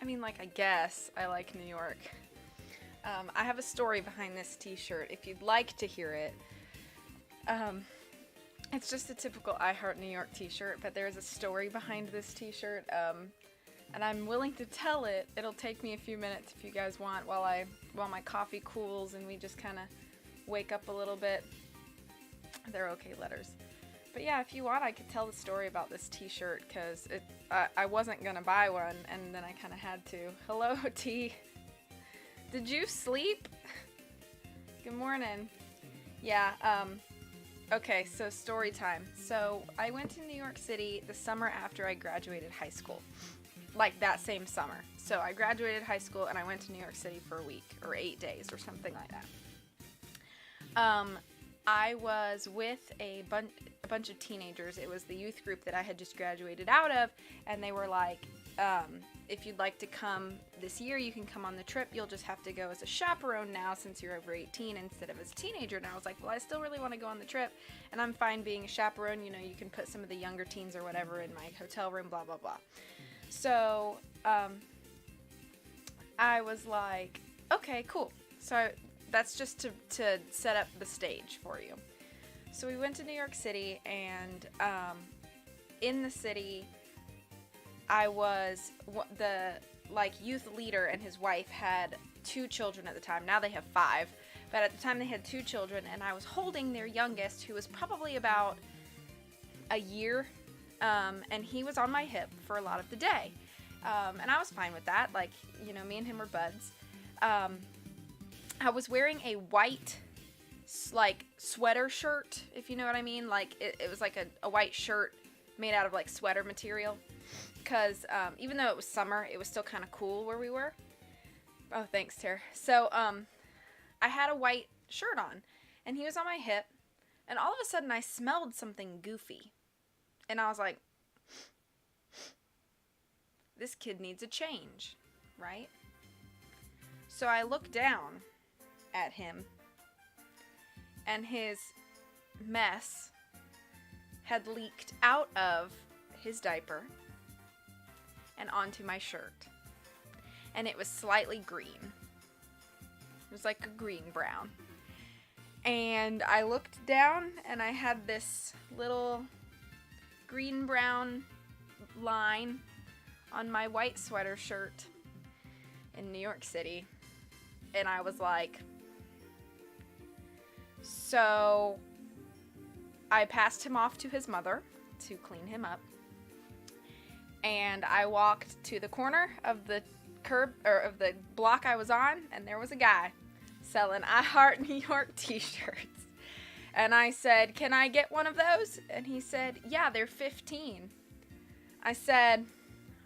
mean, like, I guess I like New York. I have a story behind this t-shirt if you'd like to hear it. It's just a typical I Heart New York t-shirt, but there's a story behind this t-shirt, and I'm willing to tell it. It'll take me a few minutes if you guys want while my coffee cools and we just kind of wake up a little bit. They're okay letters. But yeah, if you want, I could tell the story about this t-shirt, because I wasn't going to buy one, and then I kind of had to. Hello, T. Did you sleep? Good morning. Yeah, okay, so story time. So I went to New York City the summer after I graduated high school. Like that same summer. So I graduated high school and I went to New York City for a week or 8 days or something like that. I was with a bunch of teenagers. It was the youth group that I had just graduated out of, and they were like, if you'd like to come this year, you can come on the trip. You'll just have to go as a chaperone now since you're over 18 instead of as a teenager. And I was like, well, I still really want to go on the trip, and I'm fine being a chaperone. You know, you can put some of the younger teens or whatever in my hotel room, blah, blah, blah. So, I was like, okay, cool. So that's just to set up the stage for you. So we went to New York City, and in the city, I was the youth leader, and his wife had 2 children at the time. Now they have 5, but at the time they had 2 children, and I was holding their youngest, who was probably about a year, and he was on my hip for a lot of the day, and I was fine with that. Like, you know, me and him were buds. I was wearing a white sweater shirt, if you know what I mean. Like it was like a white shirt made out of like sweater material. Because even though it was summer, it was still kind of cool where we were. Oh, thanks, Tara. So, I had a white shirt on, and he was on my hip, and all of a sudden I smelled something goofy. And I was like, this kid needs a change, right? So I looked down at him, and his mess had leaked out of his diaper and onto my shirt. And it was slightly green. It was like a green-brown. And I looked down, and I had this little green-brown line on my white sweater shirt in New York City. And I was like, so I passed him off to his mother to clean him up. And I walked to the corner of the curb, or of the block I was on, and there was a guy selling I Heart New York t-shirts. And I said, can I get one of those? And he said, yeah, they're $15. I said,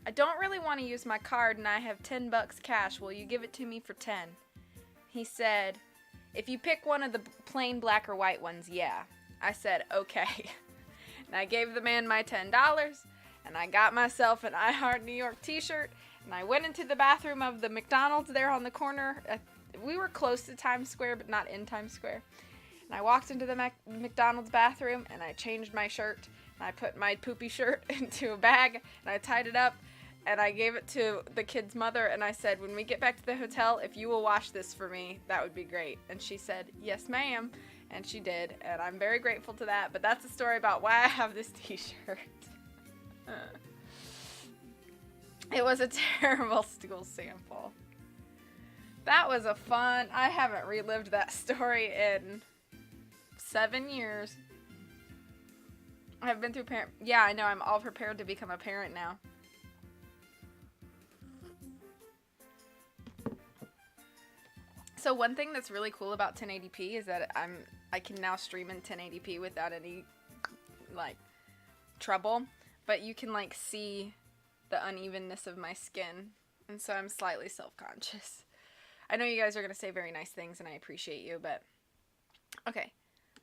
I don't really want to use my card, and I have $10 cash. Will you give it to me for 10? He said, if you pick one of the plain black or white ones, yeah. I said, okay. And I gave the man my $10, and I got myself an I Heart New York t-shirt, and I went into the bathroom of the McDonald's there on the corner. We were close to Times Square, but not in Times Square. And I walked into the McDonald's bathroom, and I changed my shirt, and I put my poopy shirt into a bag, and I tied it up, and I gave it to the kid's mother, and I said, when we get back to the hotel, if you will wash this for me, that would be great. And she said, yes, ma'am. And she did, and I'm very grateful to that. But that's a story about why I have this t-shirt. It was a terrible school sample. That was a fun... I haven't relived that story in 7 years. I've been through parent... Yeah, I know. I'm all prepared to become a parent now. So one thing that's really cool about 1080p is that I can now stream in 1080p without any, like, trouble. But you can, like, see the unevenness of my skin. And so I'm slightly self-conscious. I know you guys are going to say very nice things, and I appreciate you, but... Okay.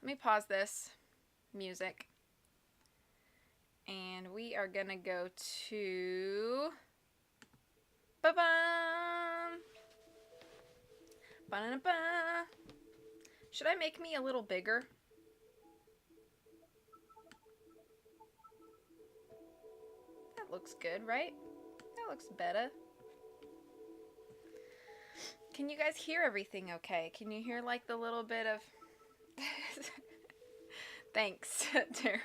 Let me pause this music. And we are going to go to... Ba-bum! Ba-da-ba. Should I make me a little bigger? That looks good, right? That looks better. Can you guys hear everything okay? Can you hear like the little bit of... Thanks, Tara.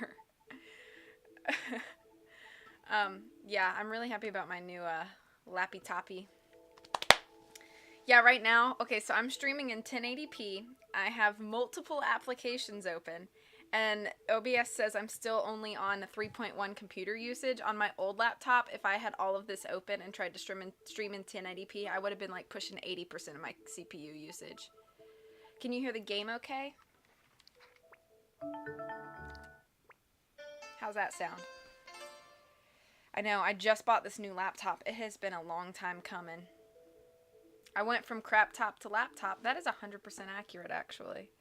Yeah, I'm really happy about my new Lappy Toppy. Yeah, right now, okay, so I'm streaming in 1080p. I have multiple applications open, and OBS says I'm still only on 3.1 computer usage. On my old laptop, if I had all of this open and tried to stream in 1080p, I would have been like pushing 80% of my CPU usage. Can you hear the game okay? How's that sound? I know, I just bought this new laptop. It has been a long time coming. I went from crap top to laptop. That is 100% accurate, actually.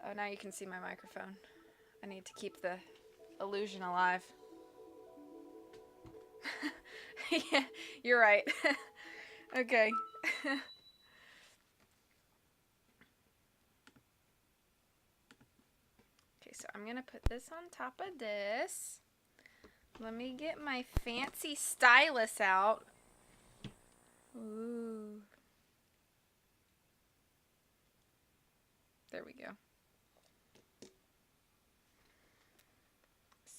Oh, now you can see my microphone. I need to keep the illusion alive. Yeah, you're right. Okay. Okay, so I'm gonna put this on top of this. Let me get my fancy stylus out. Ooh. There we go.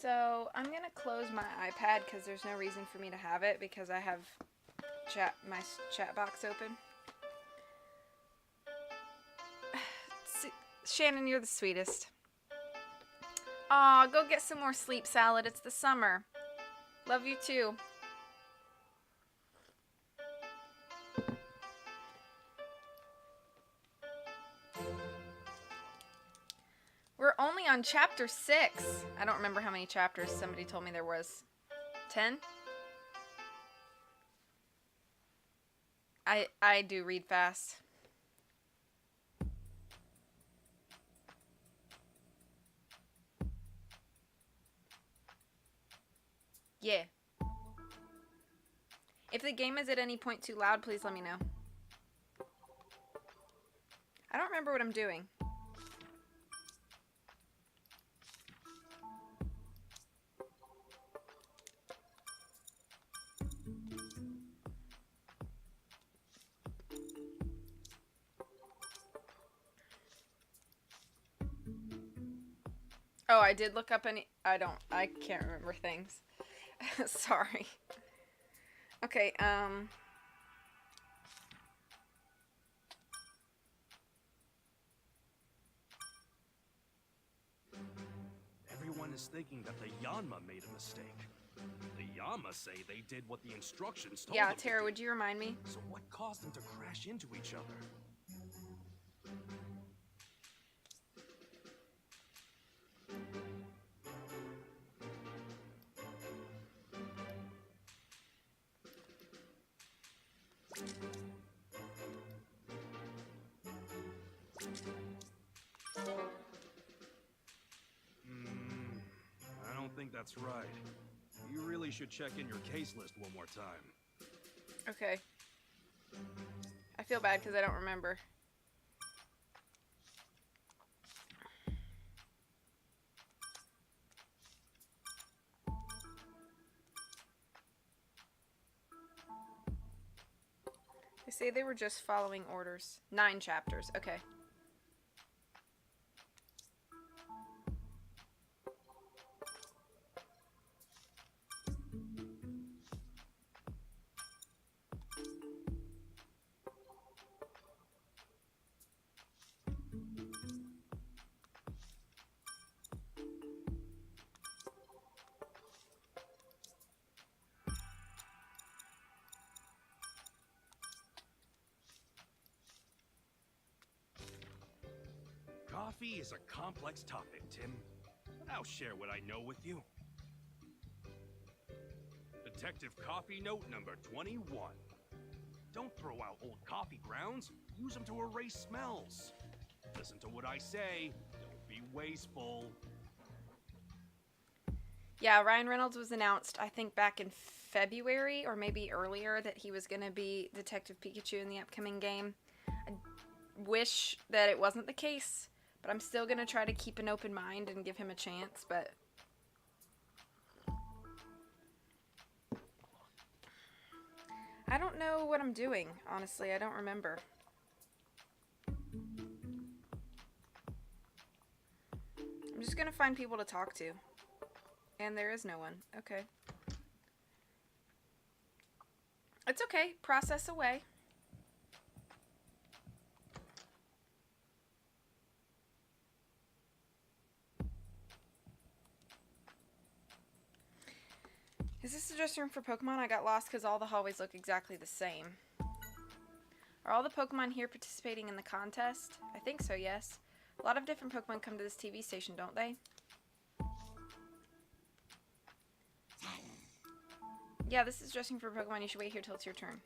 So I'm gonna close my iPad because there's no reason for me to have it because I have my chat box open. Shannon, you're the sweetest. Aw, go get some more sleep salad. It's the summer. Love you too. We're only on chapter 6. I don't remember how many chapters. Somebody told me there was 10. I do read fast. Yeah. If the game is at any point too loud, please let me know. I don't remember what I'm doing. Oh, I did look up any... I can't remember things. Sorry. Okay, Everyone is thinking that the Yanma made a mistake. The Yanma say they did what the instructions told them to do. Tara, would you remind me? So what caused them to crash into each other? I don't think that's right. You really should check in your case list one more time. Okay. I feel bad because I don't remember. They say they were just following orders. 9 chapters. Okay. Coffee is a complex topic, Tim. But I'll share what I know with you. Detective Coffee Note number 21. Don't throw out old coffee grounds. Use them to erase smells. Listen to what I say. Don't be wasteful. Yeah, Ryan Reynolds was announced, I think, back in February or maybe earlier that he was going to be Detective Pikachu in the upcoming game. I wish that it wasn't the case, but I'm still going to try to keep an open mind and give him a chance, but... I don't know what I'm doing, honestly. I don't remember. I'm just gonna find people to talk to. And there is no one. Okay. It's okay. Process away. Is this the dressing room for Pokemon? I got lost because all the hallways look exactly the same. Are all the Pokemon here participating in the contest? I think so, yes. A lot of different Pokemon come to this TV station, don't they? Yeah, this is dressing for Pokemon. You should wait here till it's your turn.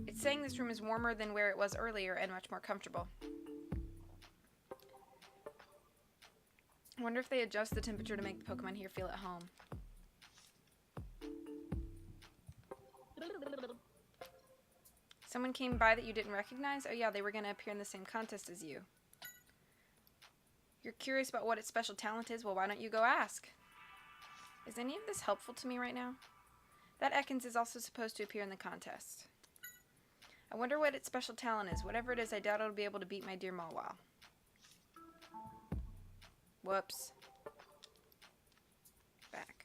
It's saying this room is warmer than where it was earlier and much more comfortable. I wonder if they adjust the temperature to make the Pokemon here feel at home. Someone came by that you didn't recognize? Oh yeah, they were going to appear in the same contest as you. You're curious about what its special talent is? Well, why don't you go ask? Is any of this helpful to me right now? That Ekans is also supposed to appear in the contest. I wonder what its special talent is. Whatever it is, I doubt it'll be able to beat my dear Mawile. Whoops. Back.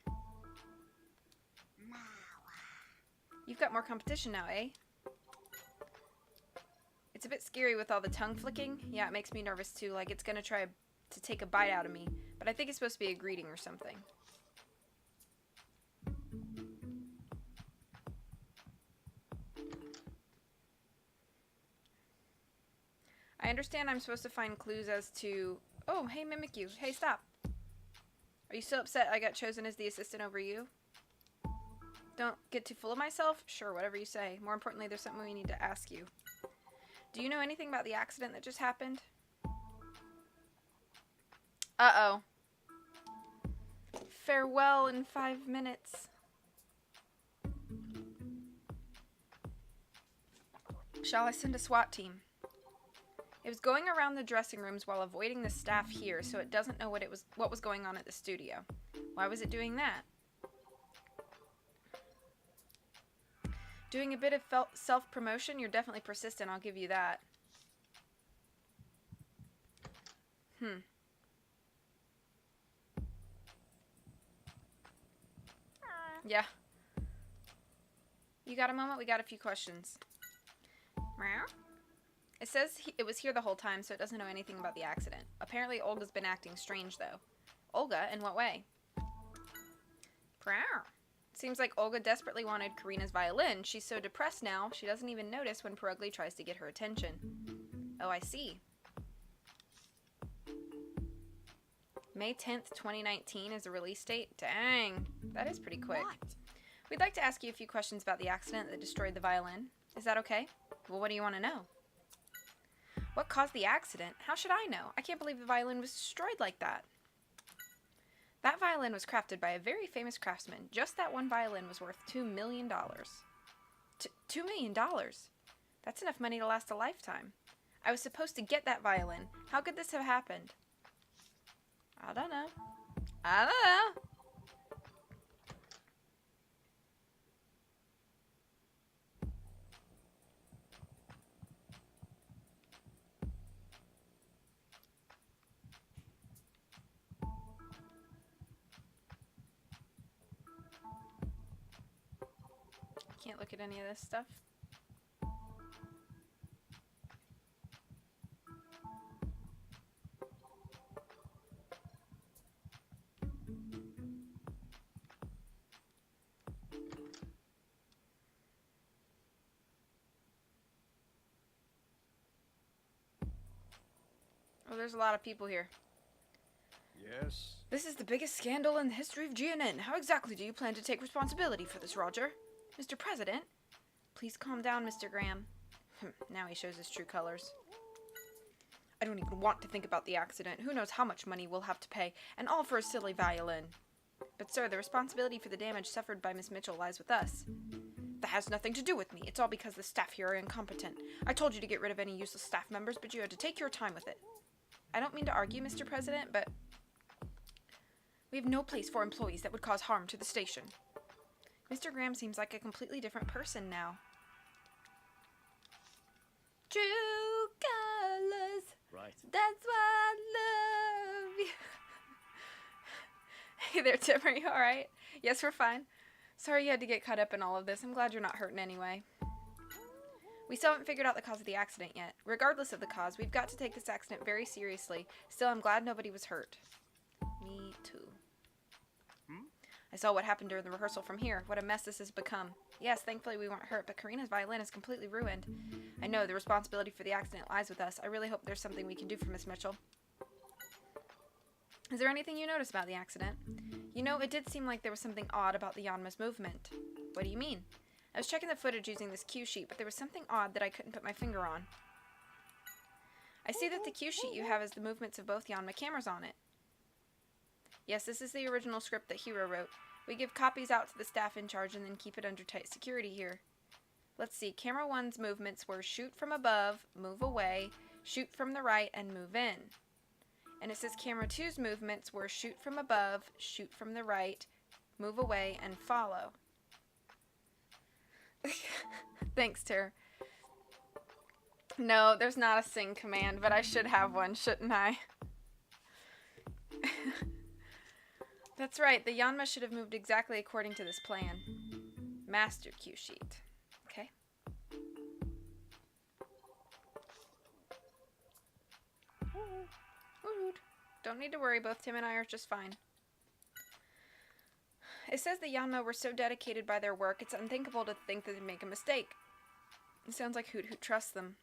You've got more competition now, eh? It's a bit scary with all the tongue flicking. Yeah, it makes me nervous too, like it's gonna try to take a bite out of me. But I think it's supposed to be a greeting or something. I understand I'm supposed to find clues as to... Oh, hey Mimikyu. Hey, stop. Are you still upset I got chosen as the assistant over you? Don't get too full of myself? Sure, whatever you say. More importantly, there's something we need to ask you. Do you know anything about the accident that just happened? Uh-oh. Farewell in 5 minutes. Shall I send a SWAT team? It was going around the dressing rooms while avoiding the staff here, so it doesn't know what was going on at the studio. Why was it doing that? Doing a bit of self-promotion? You're definitely persistent, I'll give you that. Yeah. You got a moment? We got a few questions. It says it was here the whole time, so it doesn't know anything about the accident. Apparently, Olga's been acting strange, though. Olga? In what way? Seems like Olga desperately wanted Karina's violin. She's so depressed now, she doesn't even notice when Perugly tries to get her attention. Oh, I see. May 10th, 2019 is the release date? Dang, that is pretty quick. What? We'd like to ask you a few questions about the accident that destroyed the violin. Is that okay? Well, what do you want to know? What caused the accident? How should I know? I can't believe the violin was destroyed like that. That violin was crafted by a very famous craftsman. Just that one violin was worth $2 million. $2 million? That's enough money to last a lifetime. I was supposed to get that violin. How could this have happened? I don't know. I don't know. Can't look at any of this stuff. Oh, there's a lot of people here. Yes? This is the biggest scandal in the history of GNN. How exactly do you plan to take responsibility for this, Roger? Mr. President? Please calm down, Mr. Graham. Now he shows his true colors. I don't even want to think about the accident. Who knows how much money we'll have to pay, and all for a silly violin. But sir, the responsibility for the damage suffered by Miss Mitchell lies with us. That has nothing to do with me. It's all because the staff here are incompetent. I told you to get rid of any useless staff members, but you had to take your time with it. I don't mean to argue, Mr. President, but we have no place for employees that would cause harm to the station. Mr. Graham seems like a completely different person now. True colors. Right. That's why I love you. Hey there, Tim. Are you alright? Yes, we're fine. Sorry you had to get caught up in all of this. I'm glad you're not hurting anyway. We still haven't figured out the cause of the accident yet. Regardless of the cause, we've got to take this accident very seriously. Still, I'm glad nobody was hurt. Me too. I saw what happened during the rehearsal from here. What a mess this has become. Yes, thankfully we weren't hurt, but Karina's violin is completely ruined. I know the responsibility for the accident lies with us. I really hope there's something we can do for Miss Mitchell. Is there anything you noticed about the accident? You know, it did seem like there was something odd about the Yanma's movement. What do you mean? I was checking the footage using this cue sheet, but there was something odd that I couldn't put my finger on. I see that the cue sheet you have has the movements of both Yanma cameras on it. Yes, this is the original script that Hiro wrote. We give copies out to the staff in charge and then keep it under tight security here. Let's see, camera 1's movements were shoot from above, move away, shoot from the right, and move in. And it says camera 2's movements were shoot from above, shoot from the right, move away, and follow. Thanks, Ter. No, there's not a sing command, but I should have one, shouldn't I? That's right, the Yanma should have moved exactly according to this plan. Master cue sheet. Okay. Don't need to worry, both Tim and I are just fine. It says the Yanma were so dedicated by their work, it's unthinkable to think that they'd make a mistake. It sounds like Hoot Hoot trusts them.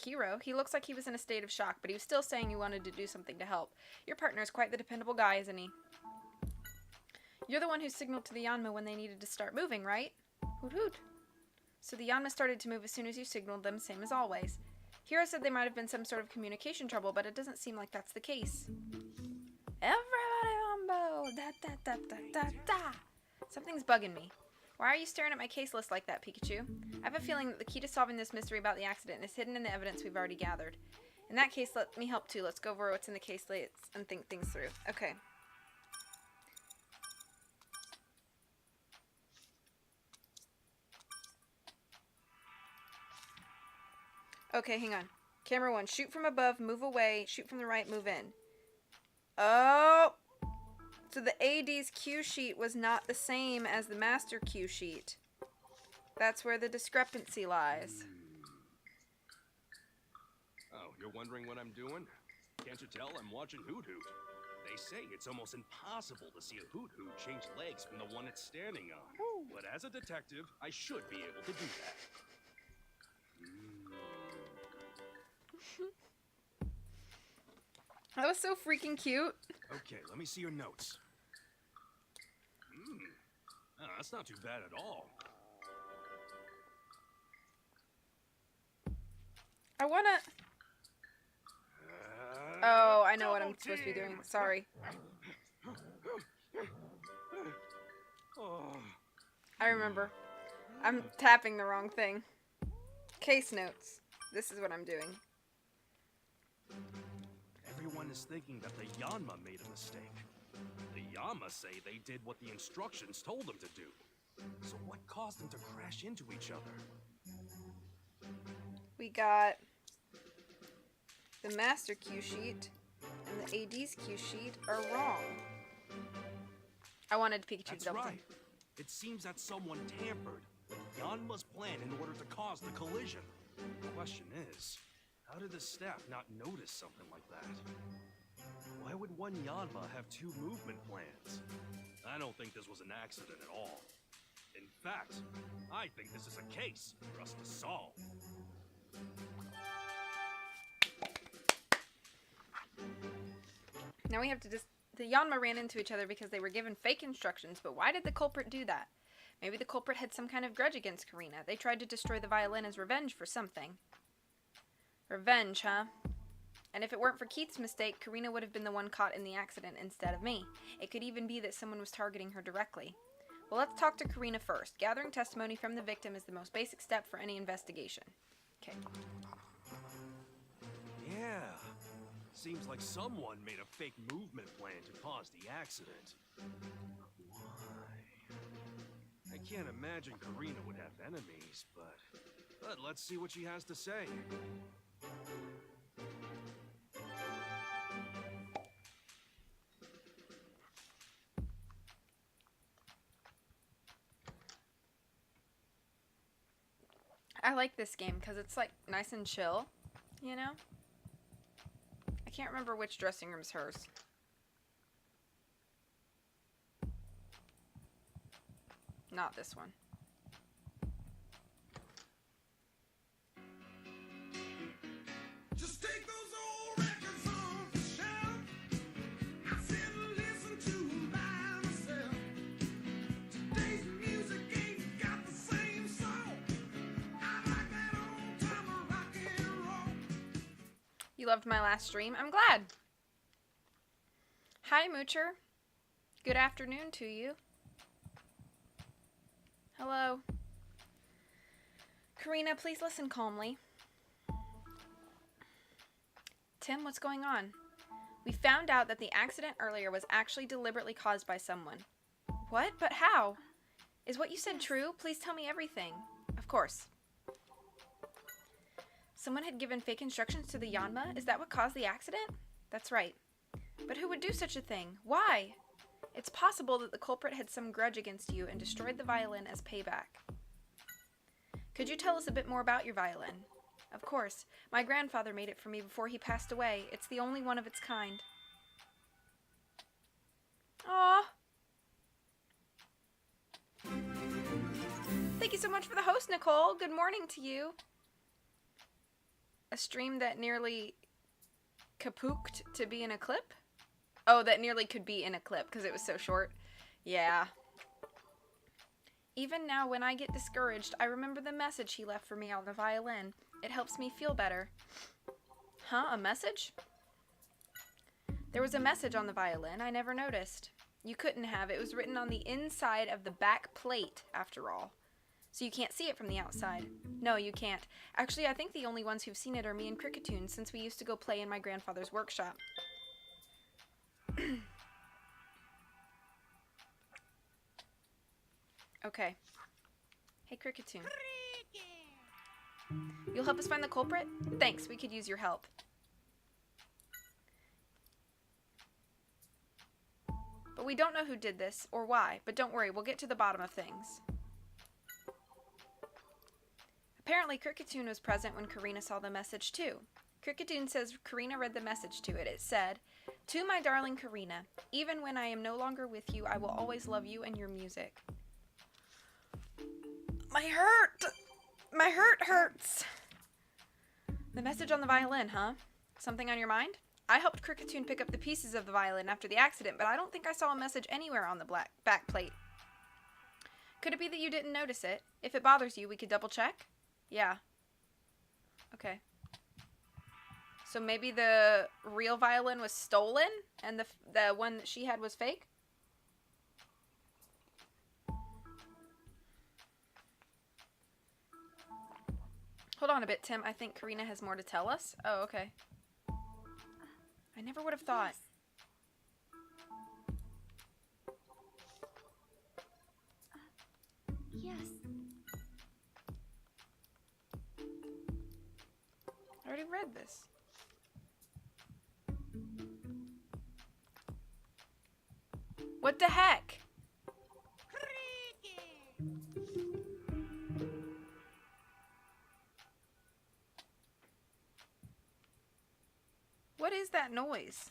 Hiro, he looks like he was in a state of shock, but he was still saying you wanted to do something to help. Your partner is quite the dependable guy, isn't he? You're the one who signaled to the Yanma when they needed to start moving, right? Hoot Hoot. So the Yanma started to move as soon as you signaled them, same as always. Hiro said there might have been some sort of communication trouble, but it doesn't seem like that's the case. Everybody mambo! Da da da da da da! Something's bugging me. Why are you staring at my case list like that, Pikachu? I have a feeling that the key to solving this mystery about the accident is hidden in the evidence we've already gathered. In that case, let me help too. Let's go over what's in the case list and think things through. Okay. Okay, hang on. Camera 1, shoot from above, move away, shoot from the right, move in. Oh! So the AD's cue sheet was not the same as the master cue sheet. That's where the discrepancy lies. Oh, you're wondering what I'm doing? Can't you tell I'm watching Hoot Hoot? They say it's almost impossible to see a Hoot Hoot change legs from the one it's standing on. Ooh. But as a detective, I should be able to do that. That was so freaking cute. Okay, let me see your notes. Oh, that's not too bad at all. I wanna... Oh, I know what I'm supposed to be doing. Sorry. I remember. I'm tapping the wrong thing. Case notes. This is what I'm doing. Everyone is thinking that the Yanma made a mistake. The Yanma say they did what the instructions told them to do. So what caused them to crash into each other? We got the master cue sheet and the AD's cue sheet are wrong. I wanted Pikachu That's to double right. It seems that someone tampered with Yanma's plan in order to cause the collision. The question is, how did the staff not notice something like that? Why would one Yanma have two movement plans? I don't think this was an accident at all. In fact, I think this is a case for us to solve. Now we have to the Yanma ran into each other because they were given fake instructions, but why did the culprit do that? Maybe the culprit had some kind of grudge against Karina. They tried to destroy the violin as revenge for something. Revenge, huh? And if it weren't for Keith's mistake, Karina would have been the one caught in the accident instead of me. It could even be that someone was targeting her directly. Well, let's talk to Karina first. Gathering testimony from the victim is the most basic step for any investigation. Okay. Yeah. Seems like someone made a fake movement plan to cause the accident. Why? can't imagine Karina would have enemies, but let's see what she has to say. I like this game because it's like nice and chill, you know? I can't remember which dressing room's hers. Not this one. Just take those old records off the shelf. I sit and listen to 'em by myself. Today's music ain't got the same soul. I like that old time rock and roll. You loved my last stream? I'm glad. Hi, Moocher. Good afternoon to you. Hello. Karina, please listen calmly. Tim, what's going on? We found out that the accident earlier was actually deliberately caused by someone. What? But how? Is what you said true? Please tell me everything. Of course. Someone had given fake instructions to the Yanma? Is that what caused the accident? That's right. But who would do such a thing? Why? It's possible that the culprit had some grudge against you and destroyed the violin as payback. Could you tell us a bit more about your violin? Of course. My grandfather made it for me before he passed away. It's the only one of its kind. Aww. Thank you so much for the host, Nicole. Good morning to you. A stream that nearly kapooked to be in a clip? Oh, that nearly could be in a clip because it was so short. Yeah. Even now when I get discouraged, I remember the message he left for me on the violin. It helps me feel better. Huh? A message? There was a message on the violin. I never noticed. You couldn't have. It was written on the inside of the back plate, after all. So you can't see it from the outside. No, you can't. Actually, I think the only ones who've seen it are me and Cricketoon, since we used to go play in my grandfather's workshop. Okay. Hey, Cricketoon. You'll help us find the culprit? Thanks, we could use your help. But we don't know who did this, or why. But don't worry, we'll get to the bottom of things. Apparently, Cricketoon was present when Karina saw the message, too. Cricketoon says Karina read the message to it. It said, "To my darling Karina, even when I am no longer with you, I will always love you and your music." My heart hurts. The message on the violin, huh? Something on your mind? I helped Cricketoon pick up the pieces of the violin after the accident, but I don't think I saw a message anywhere on the back plate. Could it be that you didn't notice it? If it bothers you, we could double check? Yeah. Okay. So maybe the real violin was stolen and the one that she had was fake? Hold on a bit, Tim. I think Karina has more to tell us. Oh, okay. I never would have thought. Yes. I already read this. What the heck? What is that noise?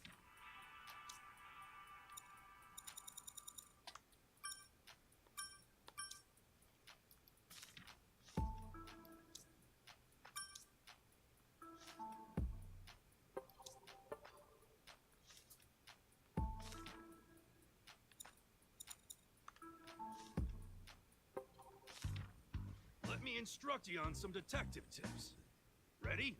Let me instruct you on some detective tips. Ready?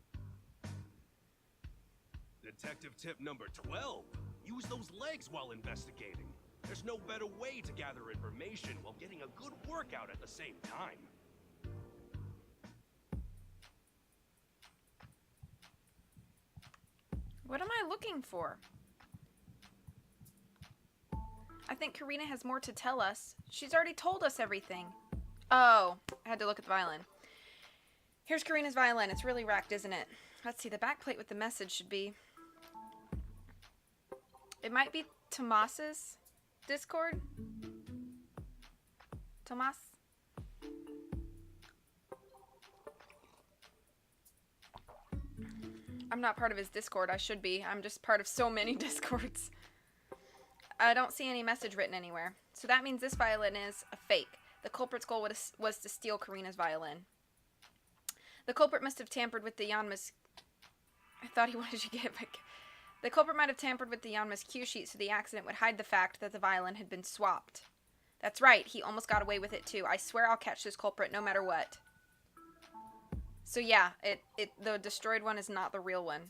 Detective tip number 12. Use those legs while investigating. There's no better way to gather information while getting a good workout at the same time. What am I looking for? I think Karina has more to tell us. She's already told us everything. Oh, I had to look at the violin. Here's Karina's violin. It's really wrecked, isn't it? Let's see. The back plate with the message should be... It might be Tomas's Discord. Tomas? I'm not part of his Discord. I should be. I'm just part of so many Discords. I don't see any message written anywhere. So that means this violin is a fake. The culprit's goal was to steal Karina's violin. The culprit must have tampered with the Yanma's... I thought he wanted you to get back. The culprit might have tampered with the Yanma's cue sheet so the accident would hide the fact that the violin had been swapped. That's right. He almost got away with it too. I swear I'll catch this culprit no matter what. So yeah, the destroyed one is not the real one.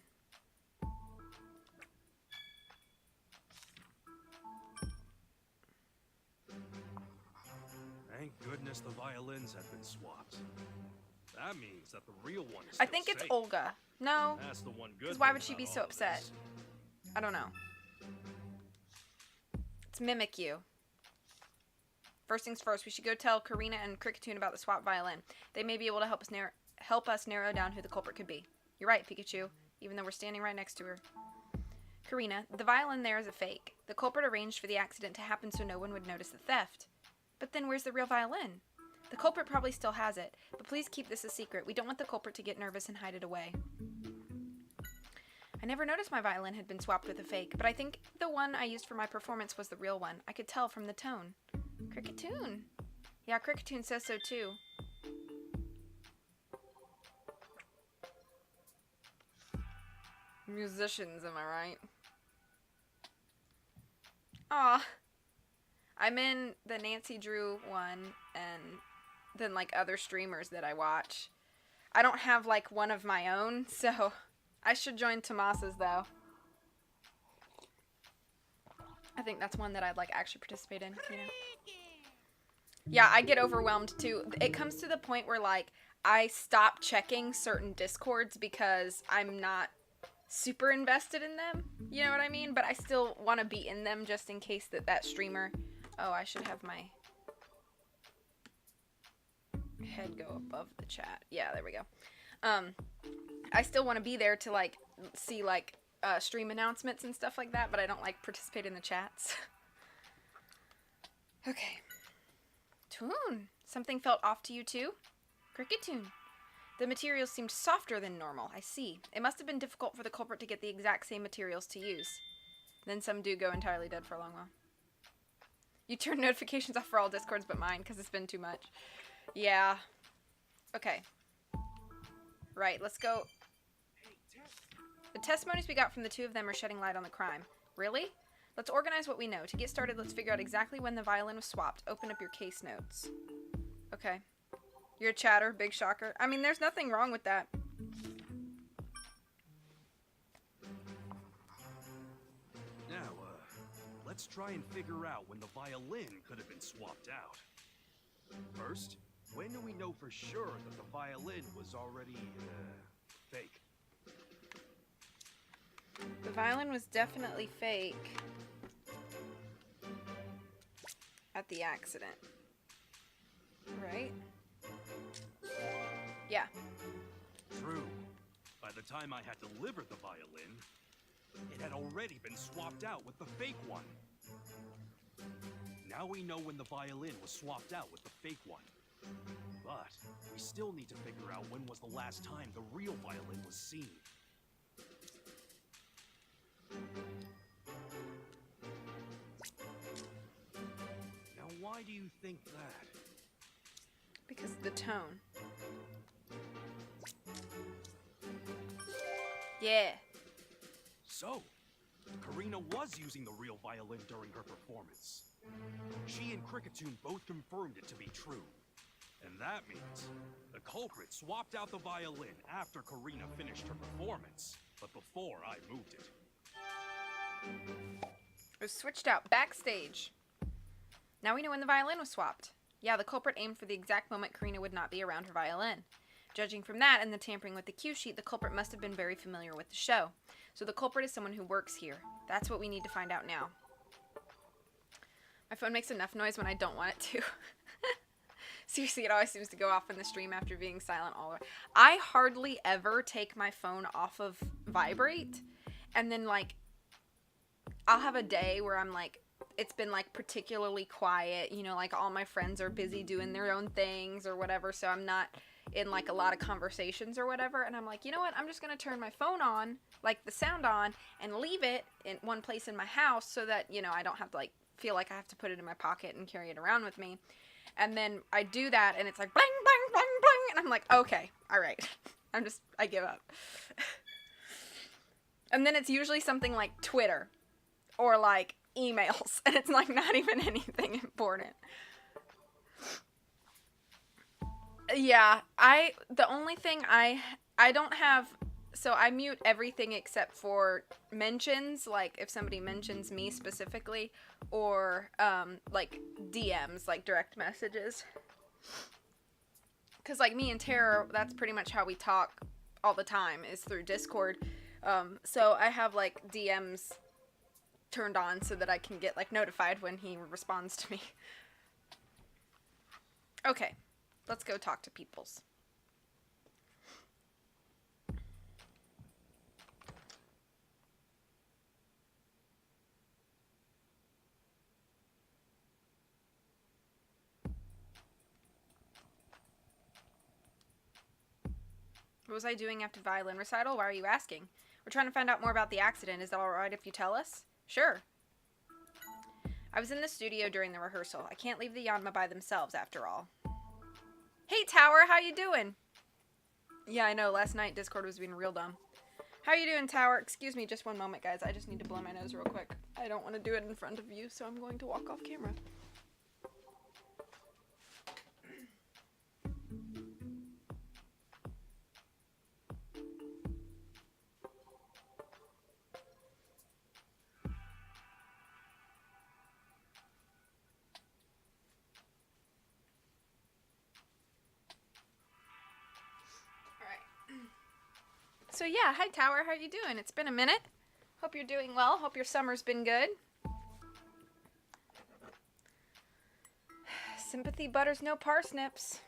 Thank goodness the violins have been swapped. That means that the real one is I still think it's safe. Olga. No, That's the one good because why thing would she about be all so of upset? this. I don't know. It's Mimic You. First things first, we should go tell Karina and Cricketune about the swap violin. They may be able to help us narrow down who the culprit could be. You're right, Pikachu, even though we're standing right next to her. Karina, the violin there is a fake. The culprit arranged for the accident to happen so no one would notice the theft. But then where's the real violin? The culprit probably still has it, but please keep this a secret. We don't want the culprit to get nervous and hide it away. I never noticed my violin had been swapped with a fake, but I think the one I used for my performance was the real one. I could tell from the tone. Cricketune. Yeah, Cricketune says so too. Musicians, am I right? Aw. I'm in the Nancy Drew one and then like other streamers that I watch. I don't have like one of my own, so I should join Tomas's though. I think that's one that I'd like actually participate in, you know. Yeah, I get overwhelmed too. It comes to the point where like I stop checking certain Discords because I'm not super invested in them. You know what I mean? But I still want to be in them just in case that streamer... Oh, I should have my head go above the chat. Yeah, there we go. I still want to be there to like see like stream announcements and stuff like that, but I don't like participate in the chats. Okay. Toon, something felt off to you too? Cricketune. The materials seemed softer than normal. I see. It must have been difficult for the culprit to get the exact same materials to use. Then some do go entirely dead for a long while. You turn notifications off for all Discords but mine because it's been too much. Yeah. Okay. Right, let's go. The testimonies we got from the two of them are shedding light on the crime. Really? Let's organize what we know. To get started, let's figure out exactly when the violin was swapped. Open up your case notes. Okay. You're a chatter, big shocker. I mean, there's nothing wrong with that. Now, let's try and figure out when the violin could have been swapped out. First, when do we know for sure that the violin was already, fake? The violin was definitely fake at the accident. Right? Yeah. True. By the time I had delivered the violin, it had already been swapped out with the fake one. Now we know when the violin was swapped out with the fake one. But we still need to figure out when was the last time the real violin was seen. Now why do you think that? Because of the tone. Yeah. So, Karina was using the real violin during her performance. She and Cricketune both confirmed it to be true. And that means the culprit swapped out the violin after Karina finished her performance, but before I moved it. It was switched out backstage. Now we know when the violin was swapped. Yeah, the culprit aimed for the exact moment Karina would not be around her violin. Judging from that and the tampering with the cue sheet, the culprit must have been very familiar with the show. So the culprit is someone who works here. That's what we need to find out now. My phone makes enough noise when I don't want it to. Seriously, it always seems to go off in the stream after being silent all the way. I hardly ever take my phone off of vibrate, and then, like, I'll have a day where I'm like, it's been like particularly quiet, you know, like all my friends are busy doing their own things or whatever, so I'm not in like a lot of conversations or whatever, and I'm like, you know what, I'm just gonna turn my phone on, like the sound on, and leave it in one place in my house so that, you know, I don't have to like feel like I have to put it in my pocket and carry it around with me. And then I do that and it's like blang blang blang blang, and I'm like, okay, all right. I give up. And then it's usually something like Twitter or like emails, and it's like not even anything important. Yeah, the only thing I don't have, so I mute everything except for mentions, like if somebody mentions me specifically, or like DMs, like direct messages. Cuz like me and Tara, that's pretty much how we talk all the time, is through Discord. So I have like DMs turned on so that I can get like notified when he responds to me. Okay, let's go talk to peoples. What was I doing after violin recital? Why are you asking? We're trying to find out more about the accident. Is that alright if you tell us? Sure. I was in the studio during the rehearsal. I can't leave the Yanma by themselves after all. Hey Tower, how you doing? Yeah, I know, last night Discord was being real dumb. How you doing, Tower? Excuse me just one moment, guys. I just need to blow my nose real quick. I don't want to do it in front of you, so I'm going to walk off camera. So yeah, hi Tower, how you doing? It's been a minute. Hope you're doing well. Hope your summer's been good. Sympathy butters no parsnips.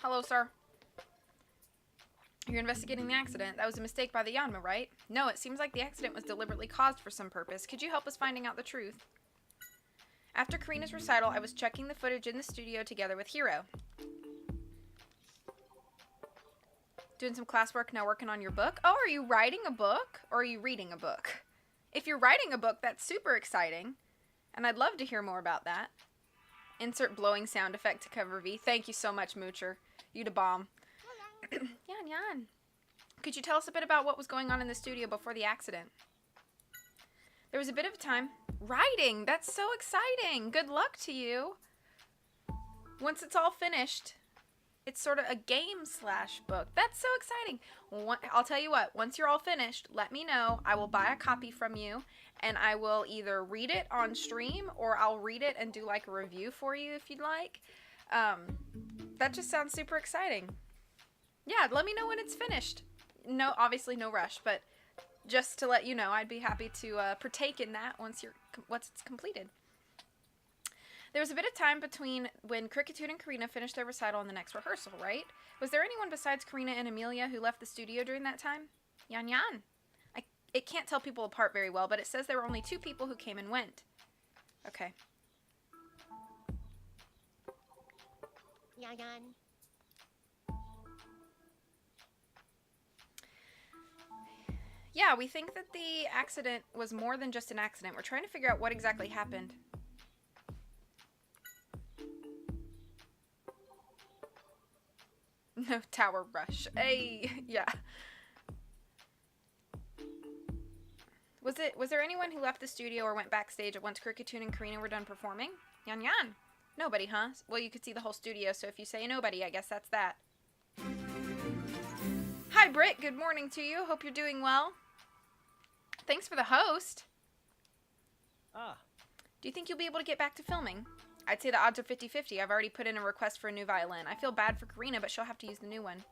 Hello, sir. You're investigating the accident. That was a mistake by the Yanma, right? No, it seems like the accident was deliberately caused for some purpose. Could you help us finding out the truth? After Karina's recital, I was checking the footage in the studio together with Hiro. Doing some classwork, now working on your book? Oh, are you writing a book? Or are you reading a book? If you're writing a book, that's super exciting. And I'd love to hear more about that. Insert blowing sound effect to cover V. Thank you so much, Moocher. You da bomb. Yan yan. Could you tell us a bit about what was going on in the studio before the accident? There was a bit of time. Writing! That's so exciting! Good luck to you! Once it's all finished, it's sort of a game/book. That's so exciting! I'll tell you what, once you're all finished, let me know. I will buy a copy from you, and I will either read it on stream, or I'll read it and do like a review for you if you'd like. That just sounds super exciting. Yeah, let me know when it's finished. No, obviously no rush, but just to let you know, I'd be happy to partake in that once it's completed. There was a bit of time between when Cricketune and Karina finished their recital and the next rehearsal, right? Was there anyone besides Karina and Amelia who left the studio during that time? Yan yan. It can't tell people apart very well, but it says there were only 2 people who came and went. Okay. Yan yan. Yeah, we think that the accident was more than just an accident. We're trying to figure out what exactly happened. No tower rush. Hey, yeah. Was there anyone who left the studio or went backstage once Cricketune and Karina were done performing? Yan yan. Nobody, huh? Well, you could see the whole studio, so if you say nobody, I guess that's that. Hi, Britt. Good morning to you. Hope you're doing well. Thanks for the host. Ah. Do you think you'll be able to get back to filming? I'd say the odds are 50-50. I've already put in a request for a new violin. I feel bad for Karina, but she'll have to use the new one.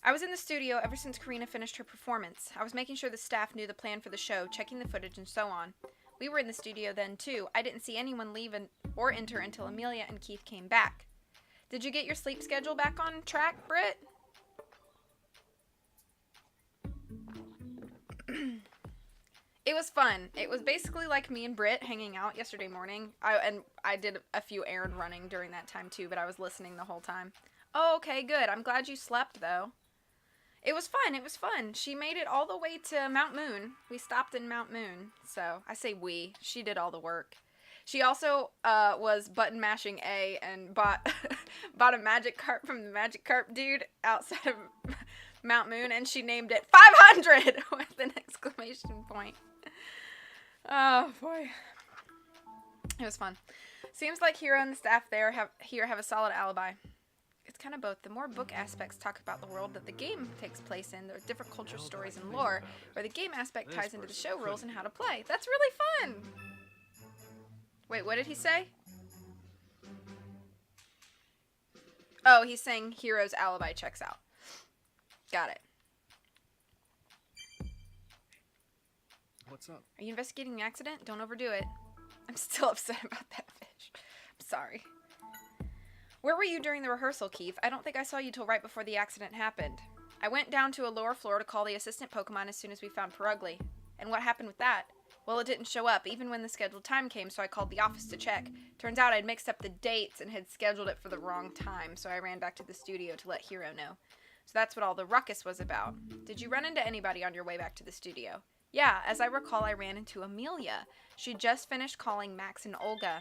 I was in the studio ever since Karina finished her performance. I was making sure the staff knew the plan for the show, checking the footage, and so on. We were in the studio then, too. I didn't see anyone leave or enter until Amelia and Keith came back. Did you get your sleep schedule back on track, Britt? It was fun. It was basically like me and Britt hanging out yesterday morning. I did a few errand running during that time, too, but I was listening the whole time. Oh, okay, good. I'm glad you slept, though. It was fun. It was fun. She made it all the way to Mount Moon. We stopped in Mount Moon. So, I say we. She did all the work. She also was button mashing A and bought a magic carp from the magic carp dude outside of Mount Moon, and she named it 500 with an exclamation point. Oh, boy. It was fun. Seems like Hero and the staff there have a solid alibi. It's kind of both. The more book aspects talk about the world that the game takes place in, there are different culture, stories, and lore, where the game aspect ties into the show rules and how to play. That's really fun! Wait, what did he say? Oh, he's saying Hero's alibi checks out. Got it. What's up? Are you investigating the accident? Don't overdo it. I'm still upset about that fish. I'm sorry. Where were you during the rehearsal, Keith? I don't think I saw you till right before the accident happened. I went down to a lower floor to call the assistant Pokemon as soon as we found Perugly. And what happened with that? Well, it didn't show up, even when the scheduled time came, so I called the office to check. Turns out I'd mixed up the dates and had scheduled it for the wrong time, so I ran back to the studio to let Hero know. So that's what all the ruckus was about. Did you run into anybody on your way back to the studio? Yeah, as I recall, I ran into Amelia. She just finished calling Max and Olga.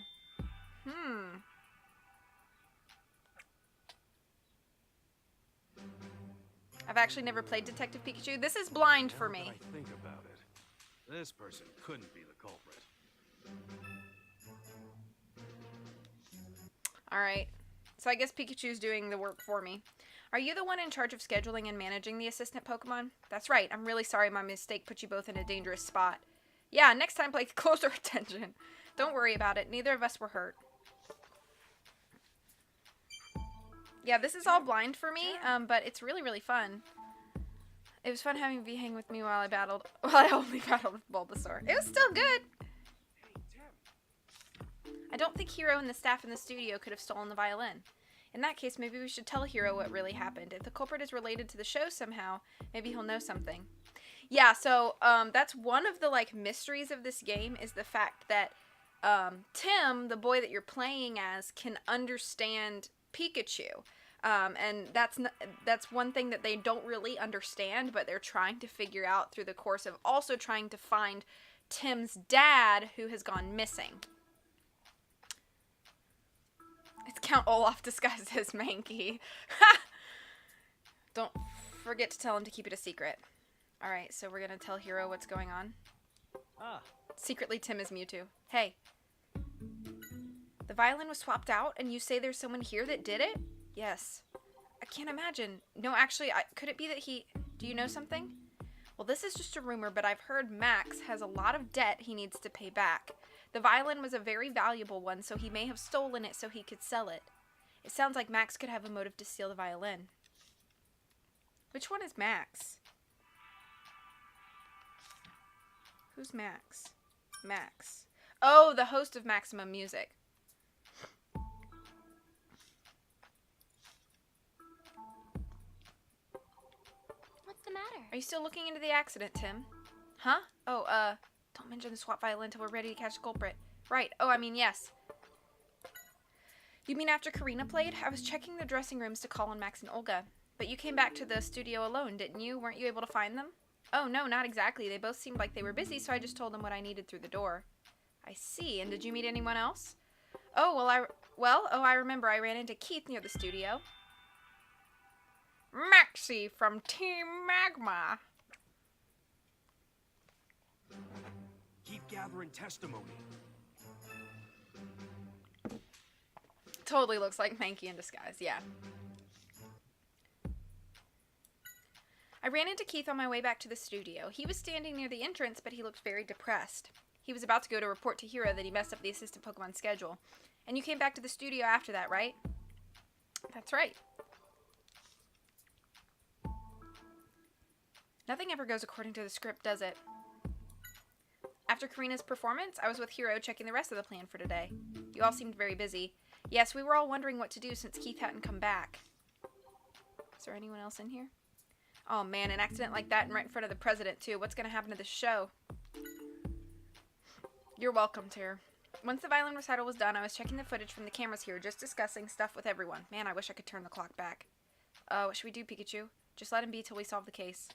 I've actually never played Detective Pikachu. This is blind for me. Now that I think about it, this person couldn't be the culprit. Alright. So I guess Pikachu's doing the work for me. Are you the one in charge of scheduling and managing the assistant Pokemon? That's right. I'm really sorry my mistake put you both in a dangerous spot. Yeah, next time pay closer attention. Don't worry about it. Neither of us were hurt. Yeah, this is all blind for me, but it's really, really fun. It was fun having V hang with me while I only battled with Bulbasaur. It was still good. I don't think Hero and the staff in the studio could have stolen the violin. In that case, maybe we should tell Hero what really happened. If the culprit is related to the show somehow, maybe he'll know something. Yeah, so that's one of the mysteries of this game, is the fact that Tim, the boy that you're playing as, can understand Pikachu. And that's one thing that they don't really understand, but they're trying to figure out through the course of also trying to find Tim's dad, who has gone missing. It's Count Olaf disguised as Mankey. Don't forget to tell him to keep it a secret. Alright, so we're gonna tell Hero what's going on. Ah, Secretly, Tim is Mewtwo. Hey. The violin was swapped out, and you say there's someone here that did it? Yes. I can't imagine. No, actually, could it be that do you know something? Well, this is just a rumor, but I've heard Max has a lot of debt he needs to pay back. The violin was a very valuable one, so he may have stolen it so he could sell it. It sounds like Max could have a motive to steal the violin. Which one is Max? Who's Max? Max. Oh, the host of Maximum Music. What's the matter? Are you still looking into the accident, Tim? Huh? Oh, don't mention the swap violin until we're ready to catch the culprit. Right. Oh, I mean, yes. You mean after Karina played? I was checking the dressing rooms to call on Max and Olga. But you came back to the studio alone, didn't you? Weren't you able to find them? Oh, no, not exactly. They both seemed like they were busy, so I just told them what I needed through the door. I see. And did you meet anyone else? Oh, I remember I ran into Keith near the studio. Maxie from Team Magma. Keep gathering testimony. Totally looks like Mankey in disguise, yeah. I ran into Keith on my way back to the studio. He was standing near the entrance, but he looked very depressed. He was about to go to report to Hero that he messed up the assistant Pokemon schedule. And you came back to the studio after that, right? That's right. Nothing ever goes according to the script, does it? After Karina's performance, I was with Hero checking the rest of the plan for today. You all seemed very busy. Yes, we were all wondering what to do since Keith hadn't come back. Is there anyone else in here? Oh man, an accident like that and right in front of the president too. What's gonna happen to this show? You're welcome, Tara. Once the violin recital was done, I was checking the footage from the cameras here, just discussing stuff with everyone. Man, I wish I could turn the clock back. What should we do, Pikachu? Just let him be till we solve the case.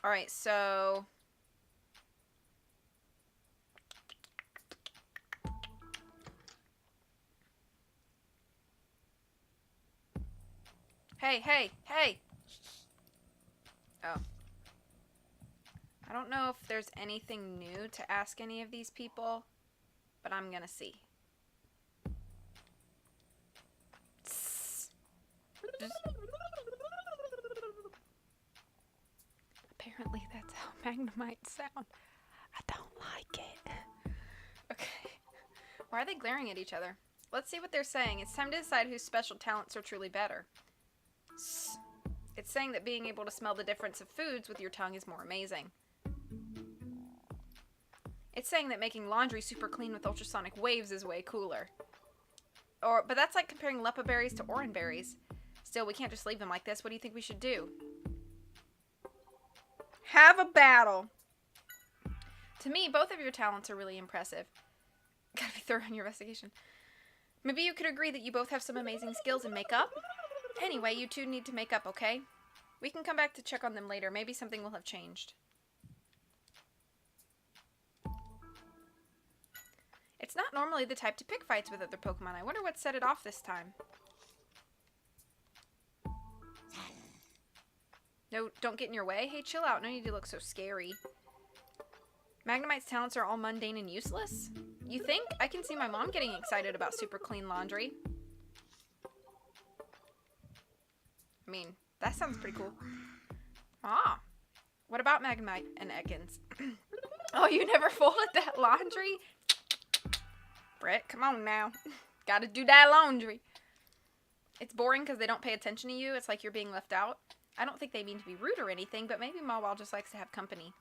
Alright, so... Hey, hey, hey! Oh. I don't know if there's anything new to ask any of these people, but I'm gonna see. Apparently that's how Magnemite sound. I don't like it. Okay. Why are they glaring at each other? Let's see what they're saying. It's time to decide whose special talents are truly better. It's saying that being able to smell the difference of foods with your tongue is more amazing. It's saying that making laundry super clean with ultrasonic waves is way cooler. But that's like comparing Leppa berries to Oran berries. Still, we can't just leave them like this. What do you think we should do? Have a battle. To me, both of your talents are really impressive. Gotta be thorough in your investigation. Maybe you could agree that you both have some amazing skills in makeup? Anyway, you two need to make up, okay? We can come back to check on them later. Maybe something will have changed. It's not normally the type to pick fights with other Pokemon. I wonder what set it off this time. No, don't get in your way. Hey, chill out. No need to look so scary. Magnemite's talents are all mundane and useless? You think? I can see my mom getting excited about super clean laundry. I mean, that sounds pretty cool. Ah. What about Magnemite and Ekans? Oh, you never folded that laundry? Brett, come on now. Gotta do that laundry. It's boring because they don't pay attention to you. It's like you're being left out. I don't think they mean to be rude or anything, but maybe Mawile just likes to have company.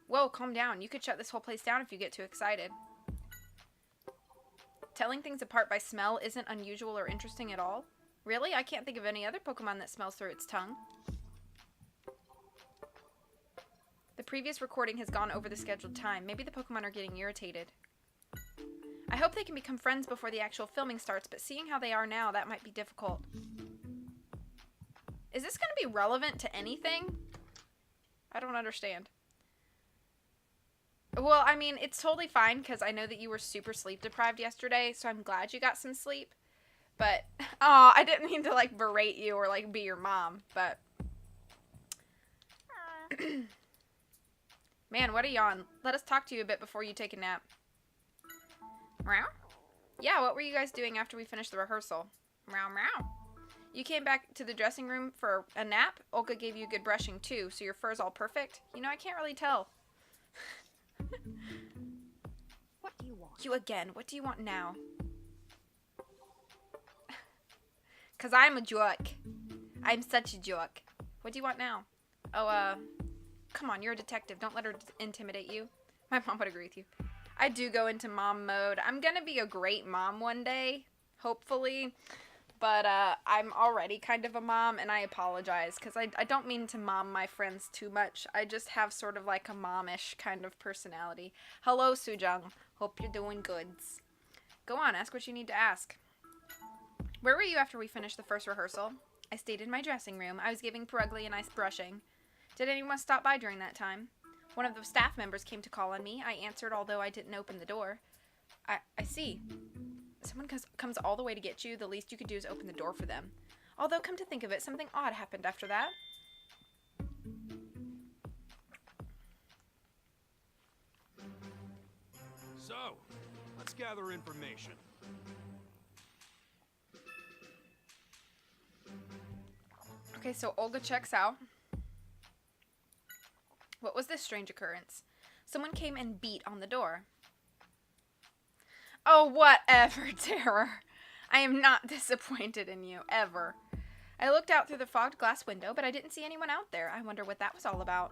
Whoa, calm down. You could shut this whole place down if you get too excited. Telling things apart by smell isn't unusual or interesting at all. Really? I can't think of any other Pokemon that smells through its tongue. The previous recording has gone over the scheduled time. Maybe the Pokemon are getting irritated. I hope they can become friends before the actual filming starts, but seeing how they are now, that might be difficult. Is this going to be relevant to anything? I don't understand. Well, I mean, it's totally fine because I know that you were super sleep deprived yesterday, so I'm glad you got some sleep. But, oh, I didn't mean to, like, berate you or, like, be your mom, but... Man, what a yawn. Let us talk to you a bit before you take a nap. Meow? Yeah, what were you guys doing after we finished the rehearsal? Meow, meow. You came back to the dressing room for a nap? Olga gave you a good brushing, too, so your fur's all perfect? You know, I can't really tell. What do you want? You again. What do you want now? 'Cause I'm a jerk. I'm such a jerk. What do you want now? Oh, come on, you're a detective. Don't let her intimidate you. My mom would agree with you. I do go into mom mode. I'm gonna be a great mom one day, hopefully. But, I'm already kind of a mom, and I apologize, because I don't mean to mom my friends too much. I just have sort of like a momish kind of personality. Hello, Sujung. Hope you're doing goods. Go on, ask what you need to ask. Where were you after we finished the first rehearsal? I stayed in my dressing room. I was giving Perugly a nice brushing. Did anyone stop by during that time? One of the staff members came to call on me. I answered, although I didn't open the door. I see. Someone comes all the way to get you. The least you could do is open the door for them. Although, come to think of it, something odd happened after that. So, let's gather information. Okay, so Olga checks out. What was this strange occurrence? Someone came and beat on the door. Oh, whatever, Terror. I am not disappointed in you, ever. I looked out through the fogged glass window, but I didn't see anyone out there. I wonder what that was all about.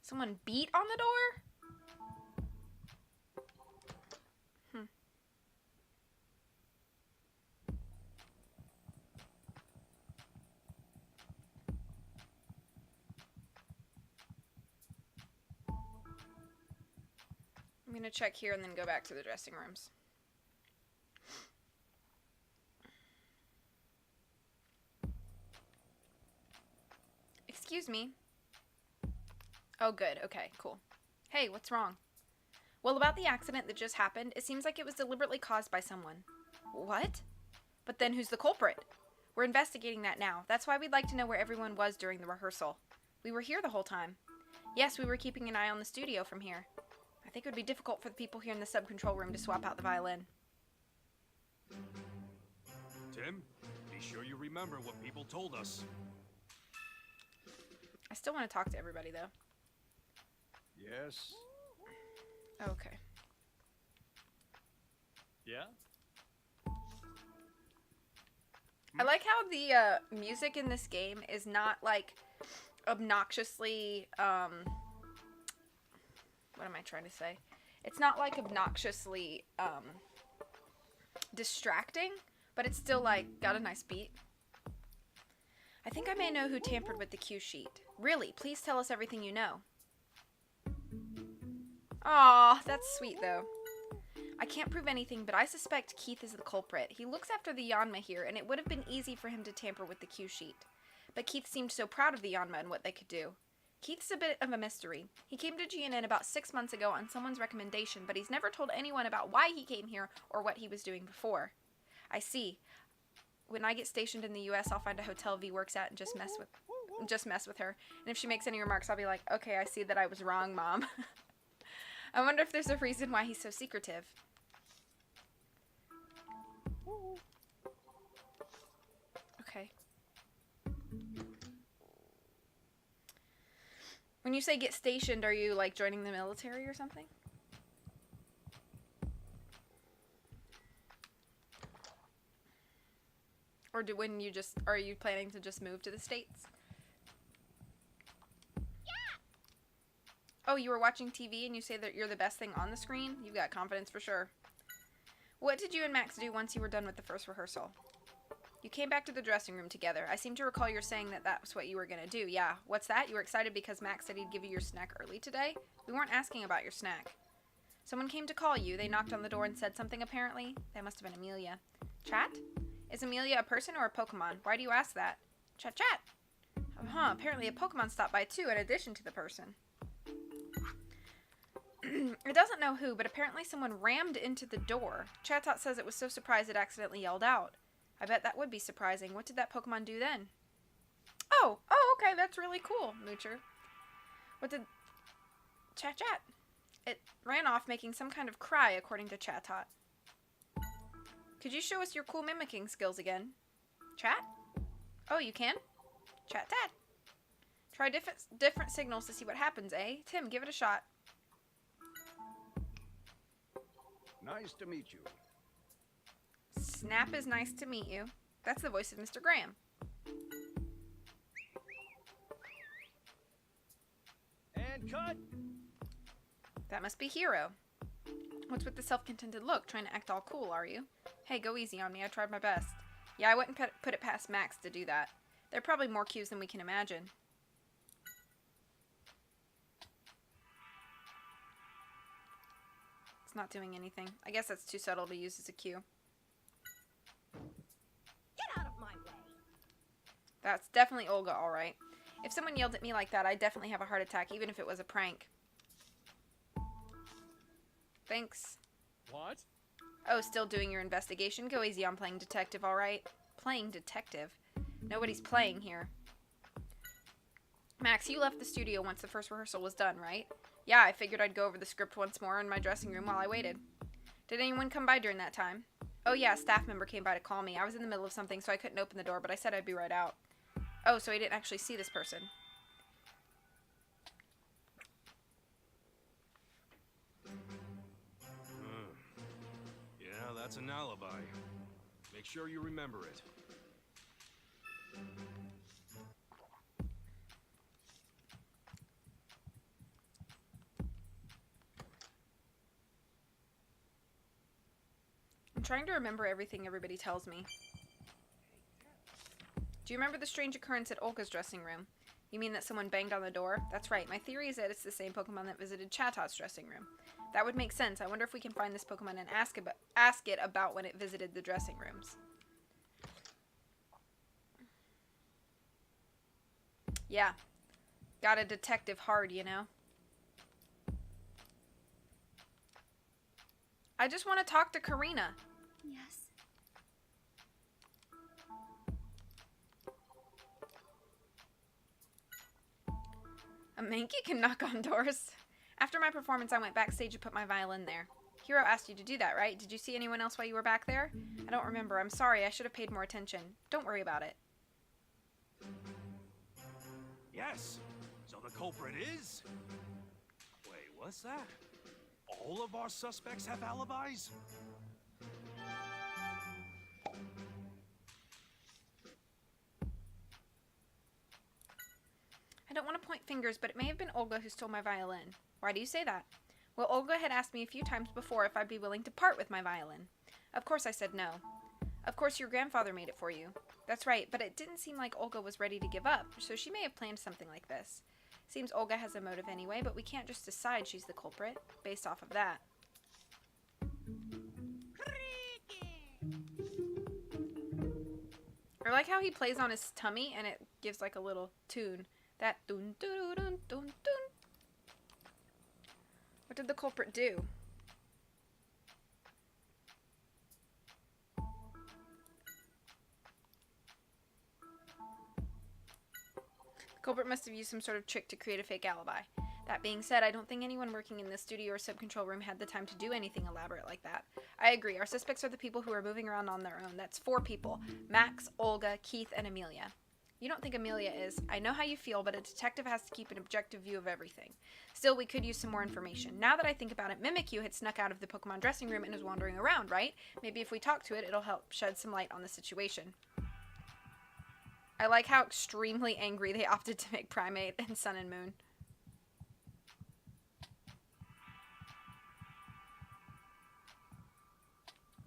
Someone beat on the door? I'm gonna check here and then go back to the dressing rooms. Excuse me. Oh, good. Okay, cool. Hey, what's wrong? Well, about the accident that just happened, it seems like it was deliberately caused by someone. What? But then who's the culprit? We're investigating that now. That's why we'd like to know where everyone was during the rehearsal. We were here the whole time. Yes, we were keeping an eye on the studio from here. I think it would be difficult for the people here in the sub-control room to swap out the violin. Tim, be sure you remember what people told us. I still want to talk to everybody, though. Yes. Okay. Yeah? I like how the music in this game is not, like, obnoxiously, what am I trying to say? It's not, like, obnoxiously, distracting, but it's still, like, got a nice beat. I think I may know who tampered with the cue sheet. Really, please tell us everything you know. Aw, that's sweet, though. I can't prove anything, but I suspect Keith is the culprit. He looks after the Yanma here, and it would have been easy for him to tamper with the cue sheet. But Keith seemed so proud of the Yanma and what they could do. Keith's a bit of a mystery. He came to GNN about 6 months ago on someone's recommendation, but he's never told anyone about why he came here or what he was doing before. I see. When I get stationed in the US, I'll find a hotel V works at and just mess with her. And if she makes any remarks, I'll be like, okay, I see that I was wrong, Mom. I wonder if there's a reason why he's so secretive. Okay. When you say get stationed, are you like joining the military or something? Or are you planning to just move to the States? Oh, you were watching TV and you say that you're the best thing on the screen? You've got confidence for sure. What did you and Max do once you were done with the first rehearsal? You came back to the dressing room together. I seem to recall you saying that that was what you were going to do. Yeah, what's that? You were excited because Max said he'd give you your snack early today? We weren't asking about your snack. Someone came to call you. They knocked on the door and said something apparently. That must have been Amelia. Chat? Is Amelia a person or a Pokemon? Why do you ask that? Chat chat. Apparently a Pokemon stopped by too in addition to the person. It doesn't know who, but apparently someone rammed into the door. Chatot says it was so surprised it accidentally yelled out. I bet that would be surprising. What did that Pokemon do then? Oh, okay, that's really cool, Moocher. What did... Chat. It ran off making some kind of cry, according to Chatot. Could you show us your cool mimicking skills again? Chat? Oh, you can? Chat. Try different signals to see what happens, eh? Tim, give it a shot. Nice to meet you. Snap is nice to meet you. That's the voice of Mr. Graham. And cut! That must be Hero. What's with the self-contented look? Trying to act all cool, are you? Hey, go easy on me. I tried my best. Yeah, I wouldn't put it past Max to do that. There are probably more cues than we can imagine. It's not doing anything. I guess that's too subtle to use as a cue. Get out of my way. That's definitely Olga, alright. If someone yelled at me like that, I'd definitely have a heart attack, even if it was a prank. Thanks. What? Oh, still doing your investigation? Go easy on playing detective, alright? Playing detective? Nobody's playing here. Max, you left the studio once the first rehearsal was done, right? Yeah, I figured I'd go over the script once more in my dressing room while I waited. Did anyone come by during that time? Oh yeah, a staff member came by to call me. I was in the middle of something, so I couldn't open the door, but I said I'd be right out. Oh, so he didn't actually see this person. that's an alibi. Make sure you remember it. I'm trying to remember everything everybody tells me. Do you remember the strange occurrence at Olga's dressing room? You mean that someone banged on the door? That's right. My theory is that it's the same Pokemon that visited Chatot's dressing room. That would make sense. I wonder if we can find this Pokemon and ask it about when it visited the dressing rooms. Yeah. Got a detective hard, you know? I just want to talk to Karina. Yes. A Mankey can knock on doors. After my performance, I went backstage to put my violin there. Hiro asked you to do that, right? Did you see anyone else while you were back there? I don't remember. I'm sorry. I should have paid more attention. Don't worry about it. Yes. So the culprit is... Wait, what's that? All of our suspects have alibis? I don't want to point fingers, but it may have been Olga who stole my violin. Why do you say that? Well, Olga had asked me a few times before if I'd be willing to part with my violin. Of course I said no. Of course your grandfather made it for you. That's right, but it didn't seem like Olga was ready to give up, so she may have planned something like this. Seems Olga has a motive anyway, but we can't just decide she's the culprit, based off of that. I like how he plays on his tummy and it gives like a little tune. That dun dun dun dun dun. What did the culprit do? The culprit must have used some sort of trick to create a fake alibi. That being said, I don't think anyone working in the studio or sub-control room had the time to do anything elaborate like that. I agree. Our suspects are the people who are moving around on their own. That's 4 people. Max, Olga, Keith, and Amelia. You don't think Amelia is. I know how you feel, but a detective has to keep an objective view of everything. Still, we could use some more information. Now that I think about it, Mimikyu had snuck out of the Pokemon dressing room and is wandering around, right? Maybe if we talk to it, it'll help shed some light on the situation. I like how extremely angry they opted to make Primate and Sun and Moon.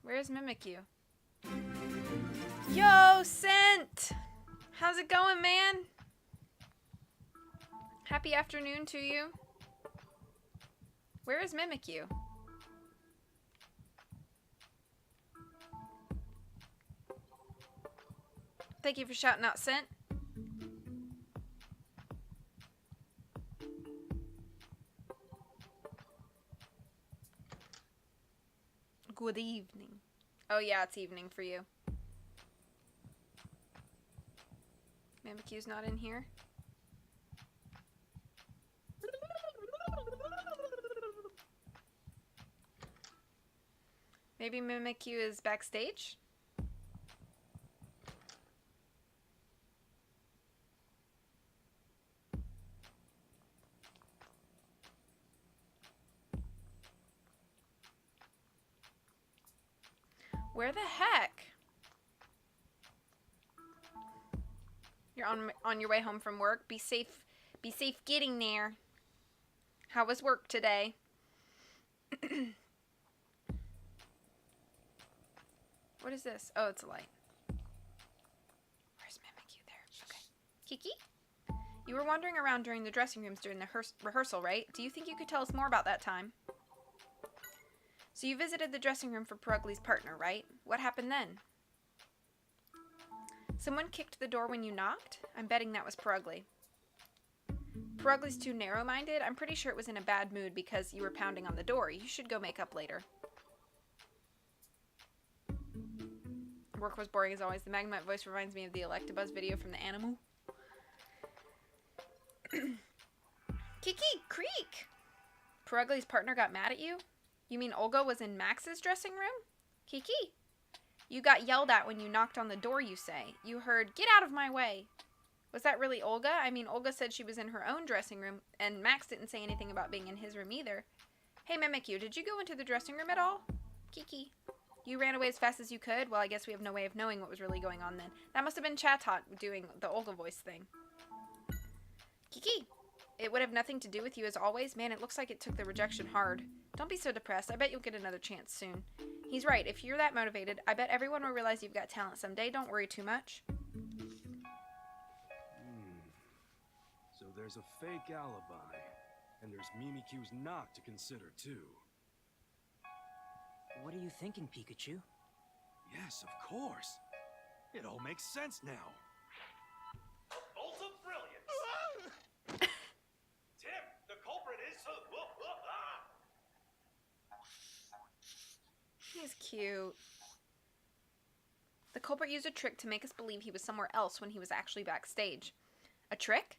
Where's Mimikyu? Yo, Scent! How's it going, man? Happy afternoon to you. Where is Mimikyu? Thank you for shouting out, Scent. Good evening. Oh yeah, it's evening for you. Mimikyu's not in here. Maybe Mimikyu is backstage? Where the heck? You're on your way home from work. Be safe getting there. How was work today? What is this? Oh, it's a light. Where's Mimikyu there? Okay. Kiki? You were wandering around during the dressing rooms during the rehearsal, right? Do you think you could tell us more about that time? So you visited the dressing room for Purugli's partner, right? What happened then? Someone kicked the door when you knocked? I'm betting that was Purugly. Purugli's too narrow-minded? I'm pretty sure it was in a bad mood because you were pounding on the door. You should go make up later. Work was boring as always. The Magnemite voice reminds me of the Electabuzz video from the Animal. Kiki, Creek! Purugli's partner got mad at you? You mean Olga was in Max's dressing room? Kiki? You got yelled at when you knocked on the door, you say. You heard, "Get out of my way." Was that really Olga? I mean, Olga said she was in her own dressing room, and Max didn't say anything about being in his room either. Hey, Mimikyu, did you go into the dressing room at all? Kiki. You ran away as fast as you could? Well, I guess we have no way of knowing what was really going on then. That must have been Chatot doing the Olga voice thing. Kiki! It would have nothing to do with you as always. Man, it looks like it took the rejection hard. Don't be so depressed. I bet you'll get another chance soon. He's right. If you're that motivated, I bet everyone will realize you've got talent someday. Don't worry too much. So there's a fake alibi, and there's Mimikyu's knock to consider too. What are you thinking, Pikachu? Yes, of course. It all makes sense now. Bolt of brilliance! Tim, the culprit is... He's cute. The culprit used a trick to make us believe he was somewhere else when he was actually backstage. A trick?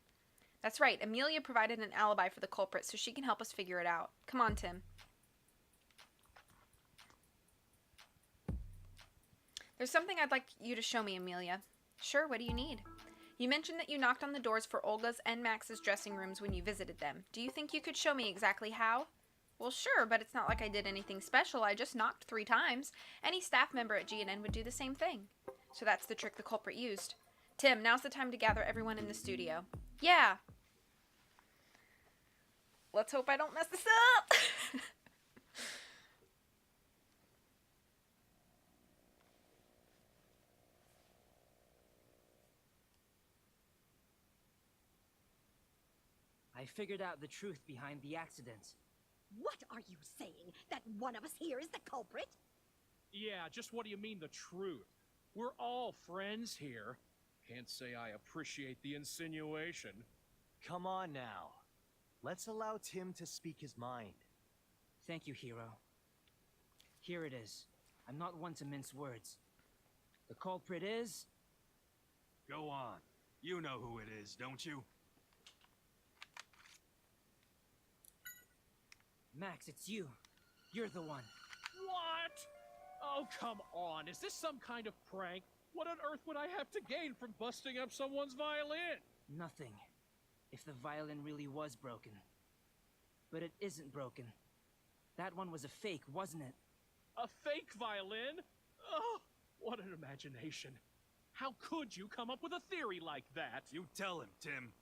That's right. Amelia provided an alibi for the culprit so she can help us figure it out. Come on, Tim. There's something I'd like you to show me, Amelia. Sure, what do you need? You mentioned that you knocked on the doors for Olga's and Max's dressing rooms when you visited them. Do you think you could show me exactly how? Well, sure, but it's not like I did anything special. I just knocked 3 times. Any staff member at GNN would do the same thing. So that's the trick the culprit used. Tim, now's the time to gather everyone in the studio. Yeah. Let's hope I don't mess this up. I figured out the truth behind the accident. What are you saying? That one of us here is the culprit? Yeah, just what do you mean, the truth? We're all friends here. Can't say I appreciate the insinuation. Come on now. Let's allow Tim to speak his mind. Thank you, Hero. Here it is. I'm not one to mince words. The culprit is... Go on. You know who it is, don't you? Max, it's you. You're the one. What? Oh, come on. Is this some kind of prank? What on earth would I have to gain from busting up someone's violin? Nothing. If the violin really was broken. But it isn't broken. That one was a fake, wasn't it? A fake violin? Oh, what an imagination. How could you come up with a theory like that? You tell him, Tim.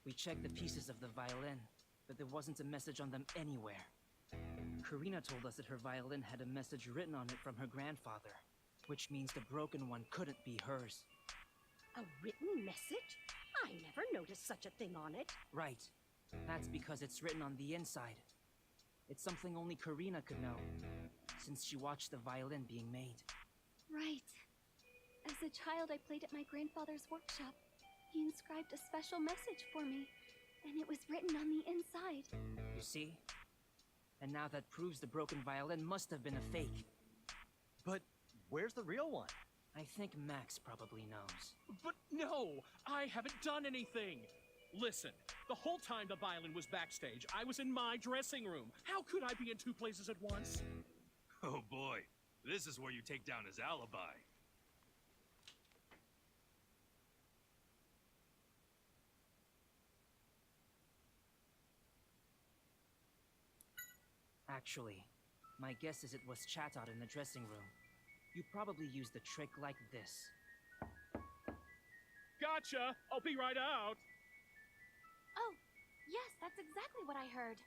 We checked the pieces of the violin, but there wasn't a message on them anywhere. Karina told us that her violin had a message written on it from her grandfather, which means the broken one couldn't be hers. A written message? I never noticed such a thing on it. Right. That's because it's written on the inside. It's something only Karina could know, since she watched the violin being made. Right. As a child, I played at my grandfather's workshop. He inscribed a special message for me, and it was written on the inside. You see? And now that proves the broken violin must have been a fake. But where's the real one? I think Max probably knows. But no, I haven't done anything. Listen, the whole time the violin was backstage, I was in my dressing room. How could I be in 2 places at once? Oh boy, this is where you take down his alibi. Actually, my guess is it was Chatot in the dressing room. You probably used the trick like this. Gotcha! I'll be right out! Oh, yes, that's exactly what I heard.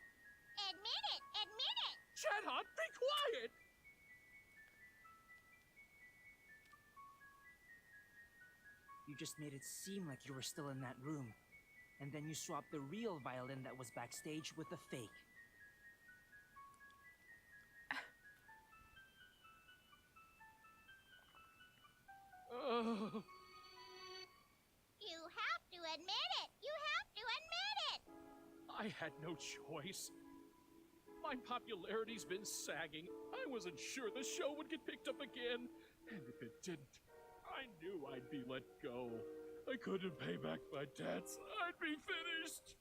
Admit it! Admit it! Chatot, be quiet! You just made it seem like you were still in that room. And then you swapped the real violin that was backstage with the fake. You have to admit it! You have to admit it! I had no choice. My popularity's been sagging. I wasn't sure the show would get picked up again. And if it didn't, I knew I'd be let go. I couldn't pay back my debts. I'd be finished.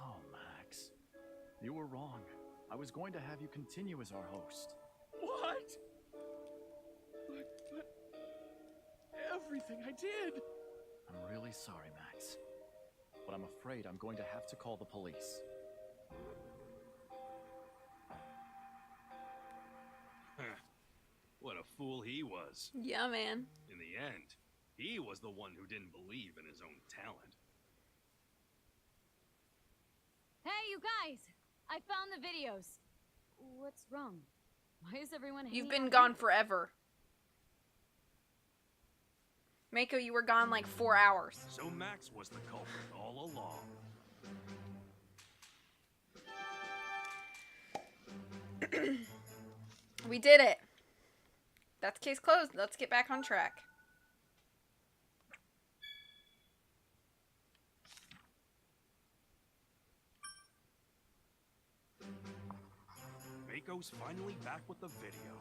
Oh, Max. You were wrong. I was going to have you continue as our host. What? But everything I did. I'm really sorry, Max. But I'm afraid I'm going to have to call the police. fool he was. Yeah, man. In the end, he was the one who didn't believe in his own talent. Hey, you guys! I found the videos. What's wrong? Why is everyone You've hanging been out gone here? forever. Mako, you were gone like 4 hours. So Max was the culprit all along. We did it. That's case closed. Let's get back on track. Mako's finally back with the video.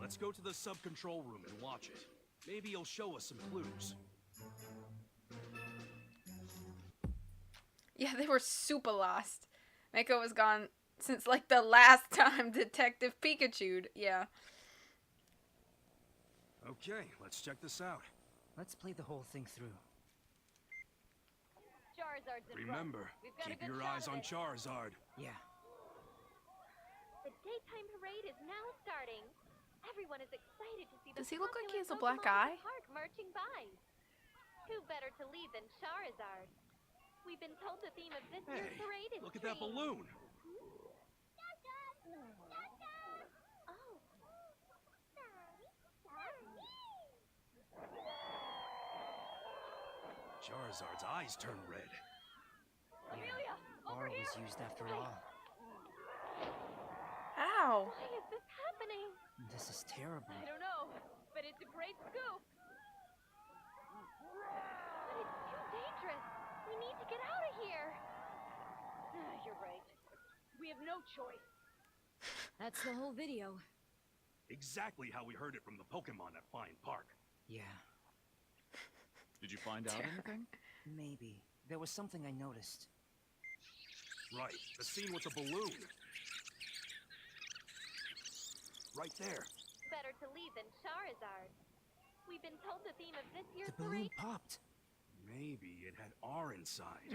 Let's go to the sub-control room and watch it. Maybe he'll show us some clues. Yeah, they were super lost. Mako was gone since like the last time Detective Pikachu'd. Yeah. Okay, let's check this out. Let's play the whole thing through. Charizard's in Remember, front. We've got a keep good your shot eyes of on it. Charizard. Yeah. The daytime parade is now starting. Everyone is excited to see the Does he look like he popular has a black Pokemon in eye? the park marching by. Who better to lead than Charizard? We've been told the theme of this year's Hey, parade is look at that trees. balloon. Oh. Charizard's eyes turn red. Amelia, over R here! was used after all. Ow. Why is this happening? This is terrible. I don't know, but it's a great scoop. But it's too dangerous. We need to get out of here. You're right. We have no choice. That's the whole video. Exactly how we heard it from the Pokemon at Fine Park. Yeah, Did you find out anything? maybe. There was something I noticed. Right, the scene with the balloon. Right there. Better to lead than Charizard. We've been told the theme of this year's The balloon parade. popped. Maybe it had R inside.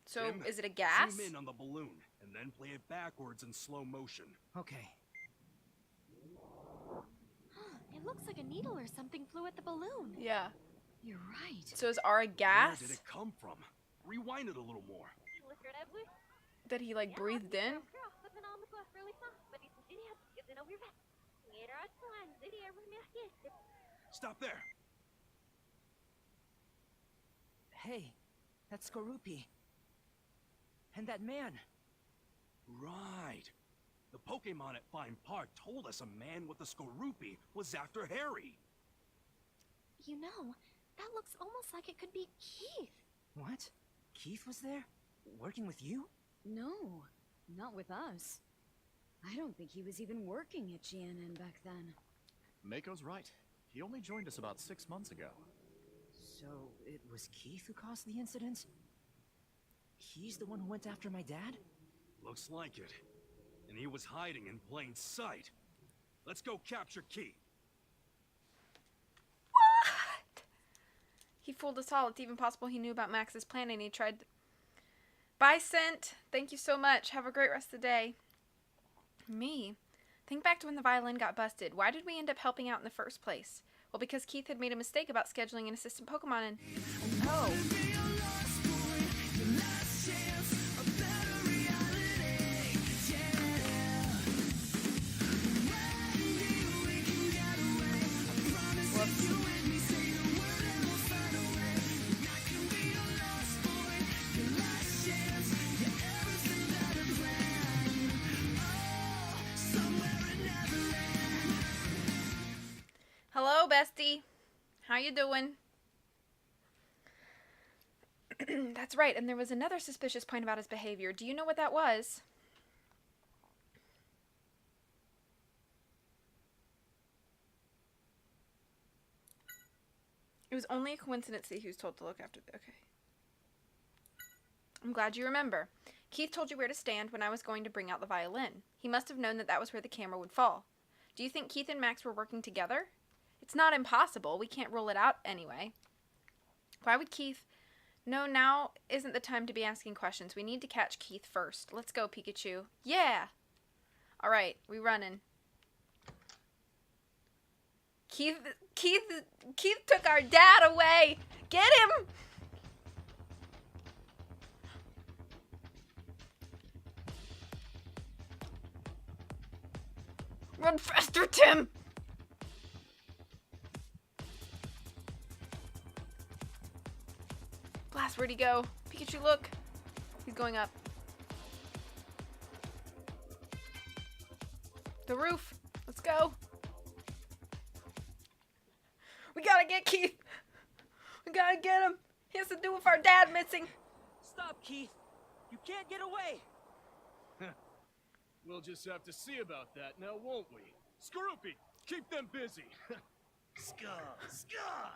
So, Tim, is it a gas? Zoom in on the balloon, and then play it backwards in slow motion. Okay. It looks like a needle or something flew at the balloon. Yeah. You're right. So is R a gas Where did it come from? Rewind it a little more. that he like breathed in? Stop there. Hey, that's Skorupi. And that man. Right. The Pokemon at Fine Park told us a man with a Skorupi was after Harry. You know, that looks almost like it could be Keith. What? Keith was there? Working with you? No, not with us. I don't think he was even working at GNN back then. Mako's right. He only joined us about 6 months ago. So, it was Keith who caused the incident? He's the one who went after my dad? Looks like it. And he was hiding in plain sight. Let's go capture Keith. What? He fooled us all. It's even possible he knew about Max's plan and he tried to... Bye, Scent. Thank you so much. Have a great rest of the day. Me? Think back to when the violin got busted. Why did we end up helping out in the first place? Well, because Keith had made a mistake about scheduling an assistant Pokemon and... Oh. Hello, bestie. How you doing? That's right, and there was another suspicious point about his behavior. Do you know what that was? It was only a coincidence that he was told to look after the... Okay. I'm glad you remember. Keith told you where to stand when I was going to bring out the violin. He must have known that that was where the camera would fall. Do you think Keith and Max were working together? It's not impossible. We can't rule it out anyway. Why would Keith... No, now isn't the time to be asking questions. We need to catch Keith first. Let's go, Pikachu. Yeah! Alright, we running. Keith took our dad away. Get him! Run faster, Tim! Blast, where'd he go? Pikachu, look. He's going up. The roof. Let's go. We gotta get Keith. We gotta get him. He has to do with our dad missing. Stop, Keith. You can't get away. We'll just have to see about that now, won't we? Skorupi, keep them busy. Scar! Scar!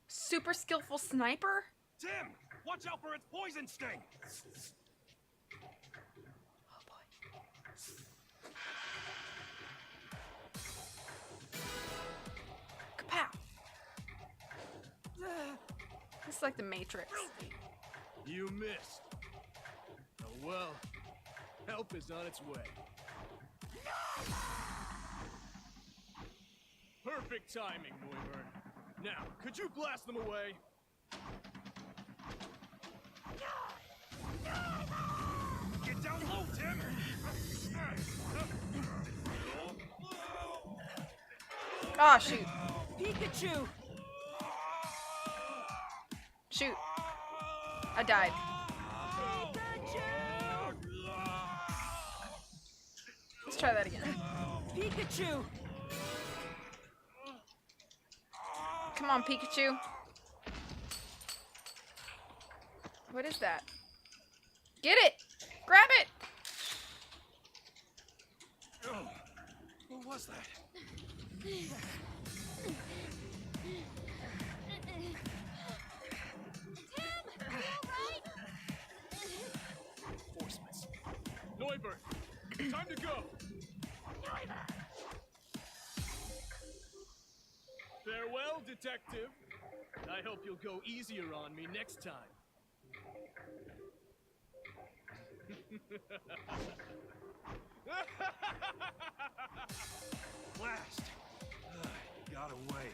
Super skillful sniper? Tim! Watch out for its poison sting! Oh boy. Kapow! This is like the Matrix. You missed. Oh well, help is on its way. Perfect timing, Noivern. Now, could you blast them away? Get down low, Tim! Oh, shoot. Pikachu! Shoot. I died. Let's try that again. Pikachu! Come on, Pikachu. What is that? Get it! Grab it! Oh, what was that? Reinforcements. Noivern, time to go. Farewell, detective. I hope you'll go easier on me next time. Blast! Got away.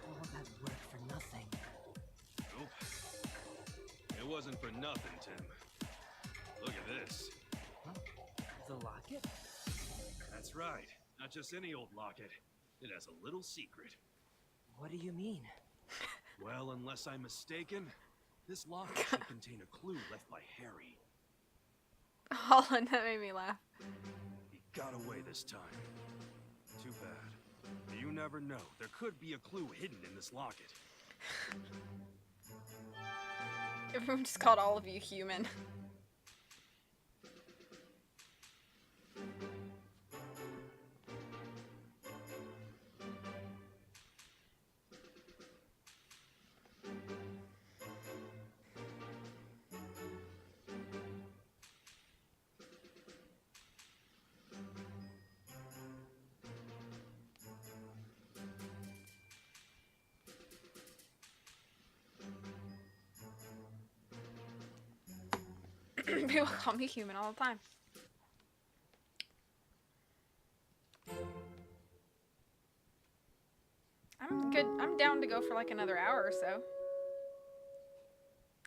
All that work for nothing. Nope. It wasn't for nothing, Tim. Look at this. Huh? The locket? That's right. Not just any old locket. It has a little secret. What do you mean? Well, unless I'm mistaken, this locket should contain a clue left by Harry. Holland, that made me laugh. He got away this time. Too bad. You never know. There could be a clue hidden in this locket. Everyone just called all of you human. People call me human all the time. I'm good. I'm down to go for like another hour or so.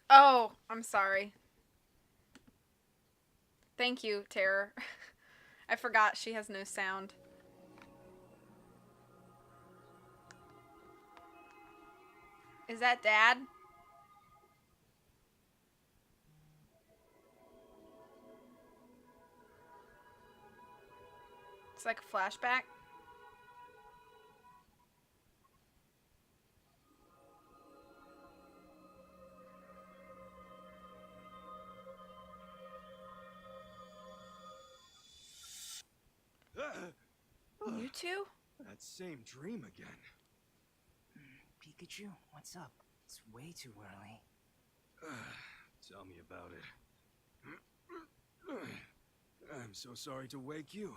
Oh, I'm sorry. Thank you, Terror. I forgot she has no sound. Is that Dad? It's like a flashback. You two? That same dream again. Pikachu, what's up? It's way too early. Tell me about it. I'm so sorry to wake you.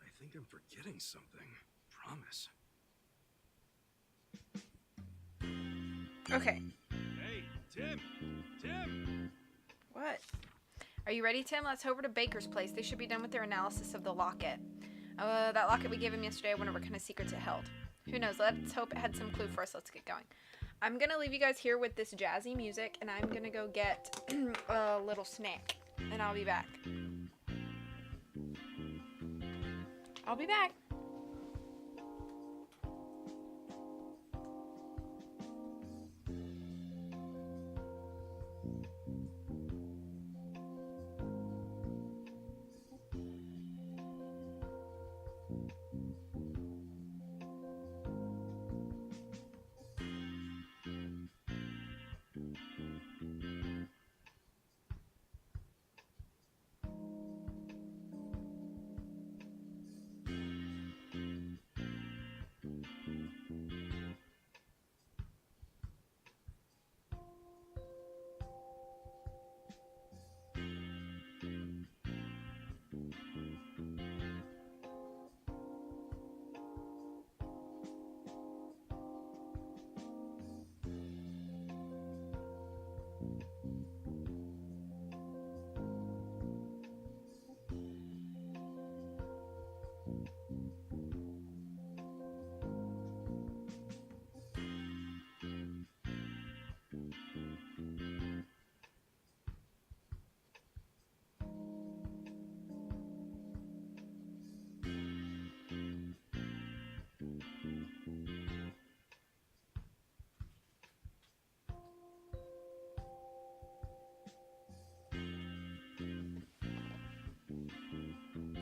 I think I'm forgetting something. Promise. Okay. Hey, Tim! Tim! What? Are you ready, Tim? Let's head over to Baker's place. They should be done with their analysis of the locket. That locket we gave him yesterday, I wonder what kind of secrets it held. Who knows? Let's hope it had some clue for us. Let's get going. I'm gonna leave you guys here with this jazzy music, and I'm gonna go get a little snack, and I'll be back. I'll be back.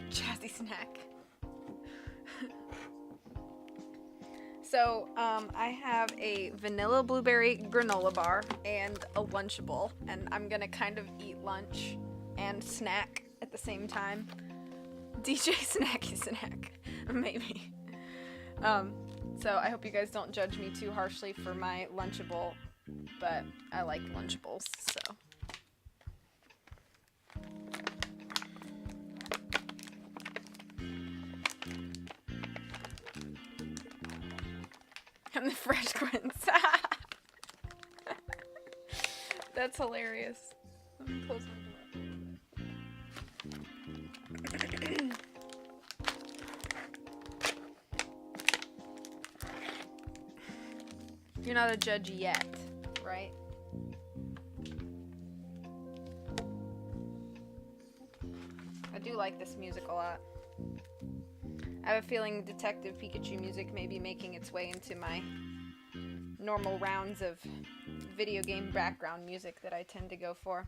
Jazzy snack. So, I have a vanilla blueberry granola bar and a Lunchable, and I'm gonna kind of eat lunch and snack at the same time. DJ Snacky Snack, maybe. So I hope you guys don't judge me too harshly for my Lunchable, but I like Lunchables, so. And the Fresh Quince. That's hilarious. Let me close my door. You're not a judge yet, right? I do like this music a lot. I have a feeling Detective Pikachu music may be making its way into my normal rounds of video game background music that I tend to go for.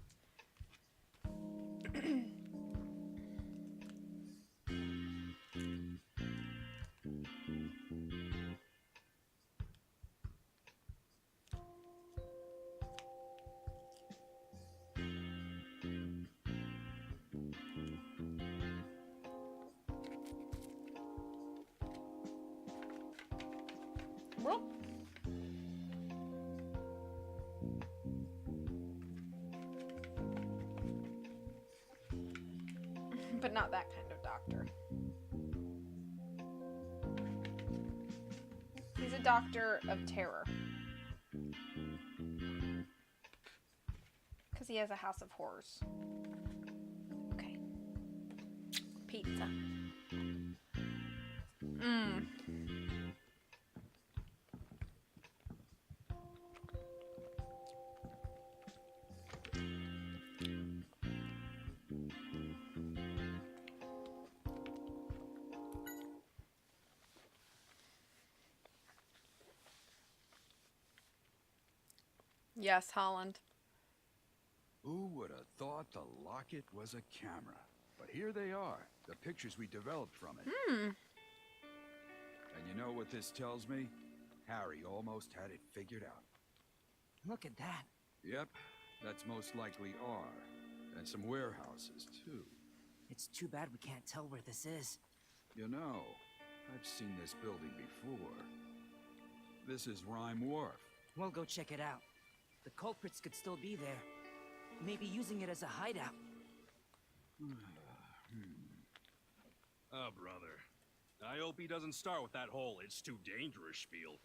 Well. But not that kind of doctor. He's a doctor of terror. Because he has a house of horrors. Okay. Pizza. Mmm. Yes, Holland. Who would have thought the locket was a camera? But here they are, the pictures we developed from it. And you know what this tells me? Harry almost had it figured out. Look at that. Yep, that's most likely R. And some warehouses, too. It's too bad we can't tell where this is. You know, I've seen this building before. This is Rhyme Wharf. We'll go check it out. The culprits could still be there. Maybe using it as a hideout. Oh, brother. I hope he doesn't start with that whole "it's too dangerous" spiel.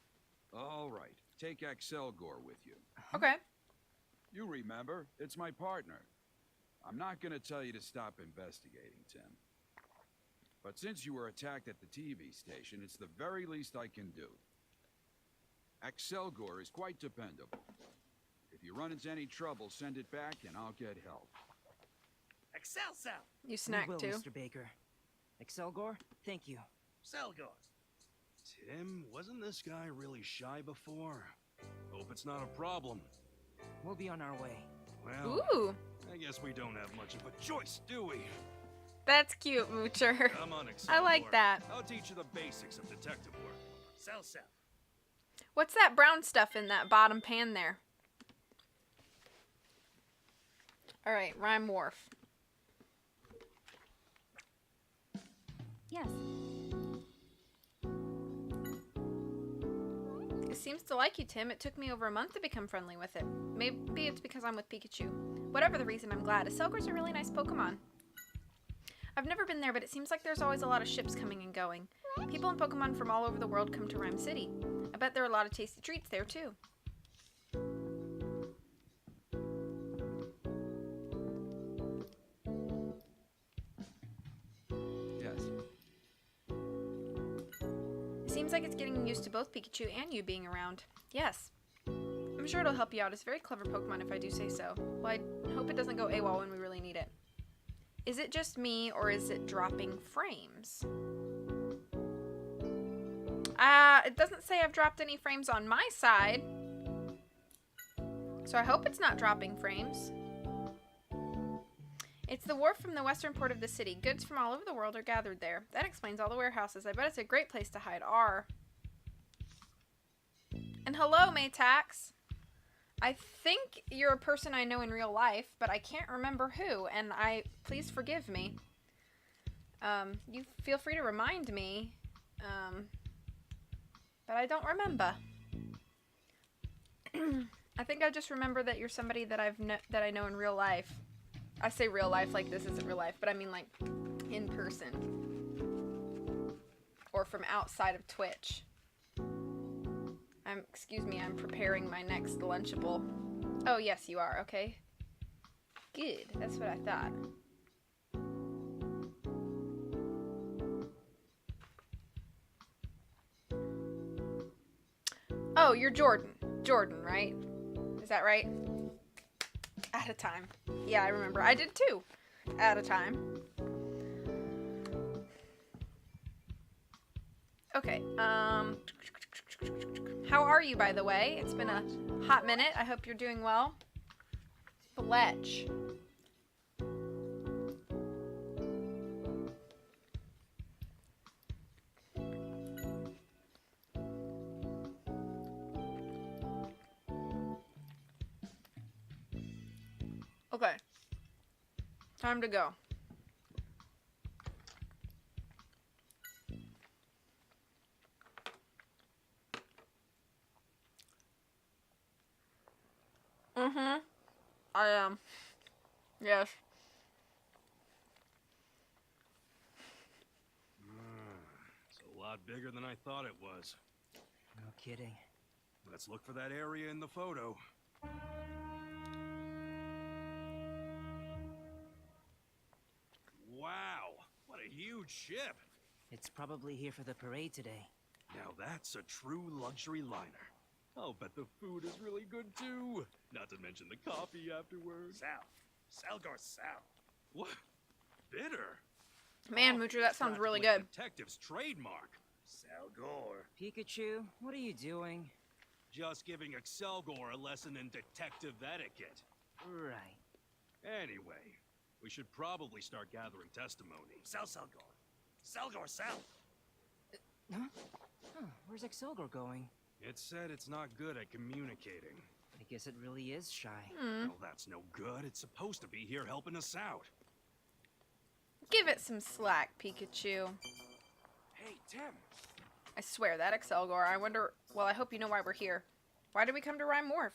All right, take Axelgor with you. Okay. You remember, it's my partner. I'm not gonna tell you to stop investigating, Tim. But since you were attacked at the TV station, it's the very least I can do. Excelgor is quite dependable. If you run into any trouble, send it back and I'll get help. Excelsior! You snack we will, too. Mr. Baker. Excelgor, thank you. Selgors. Tim, wasn't this guy really shy before? Hope it's not a problem. We'll be on our way. Well, Ooh, I guess we don't have much of a choice, do we? that's cute, Moocher. Come on, Excelgor. I like that. I'll teach you the basics of detective work. Selsa. What's that brown stuff in that bottom pan there? All right, Rhyme Wharf. Yes. It seems to like you, Tim. It took me over a month to become friendly with it. Maybe it's because I'm with Pikachu. Whatever the reason, I'm glad. Selgor's a really nice Pokemon. I've never been there, but it seems like there's always a lot of ships coming and going. People and Pokemon from all over the world come to Rhyme City. I bet there are a lot of tasty treats there, too. Yes. It seems like it's getting used to both Pikachu and you being around. Yes. I'm sure it'll help you out. It's a very clever Pokemon if I do say so. Well, I hope it doesn't go AWOL when we really need it. Is it just me, or is it dropping frames? It doesn't say I've dropped any frames on my side. So I hope it's not dropping frames. It's the wharf from the western port of the city. Goods from all over the world are gathered there. That explains all the warehouses. I bet it's a great place to hide R. And hello, Maytax. I think you're a person I know in real life, but I can't remember who, and please forgive me. You feel free to remind me, but I don't remember. I think I just remember that you're somebody that that I know in real life. I say real life like this isn't real life, but I mean like in person. Or from outside of Twitch. Excuse me, I'm preparing my next Lunchable. Oh, yes, you are, okay. Good, that's what I thought. Oh, you're Jordan. Jordan, right? Is that right? At a time. Yeah, I remember. I did too. At a time. Okay, how are you, by the way? It's been a hot minute. I hope you're doing well. Fletch. Okay. Time to go. Mm-hmm. I am. Yes. It's a lot bigger than I thought it was. No kidding. Let's look for that area in the photo. Wow, what a huge ship. It's probably here for the parade today. Now that's a true luxury liner. I'll bet the food is really good too. Not to mention the coffee afterwards. Sal. Selgor Sal. What? Bitter? Man, Moocher, that sounds really good. Detective's trademark. Selgor. Pikachu, what are you doing? Just giving Excelgor a lesson in detective etiquette. Right. Anyway, we should probably start gathering testimony. Selgor. Selgor Sal. Huh? Where's Excelgor going? It said it's not good at communicating. I guess it really is shy. Well, that's no good. It's supposed to be here helping us out. Give it some slack, Pikachu. Hey, Tim. I swear, that Excelgor, I wonder... Well, I hope you know why we're here. Why did we come to Rhyme Wharf?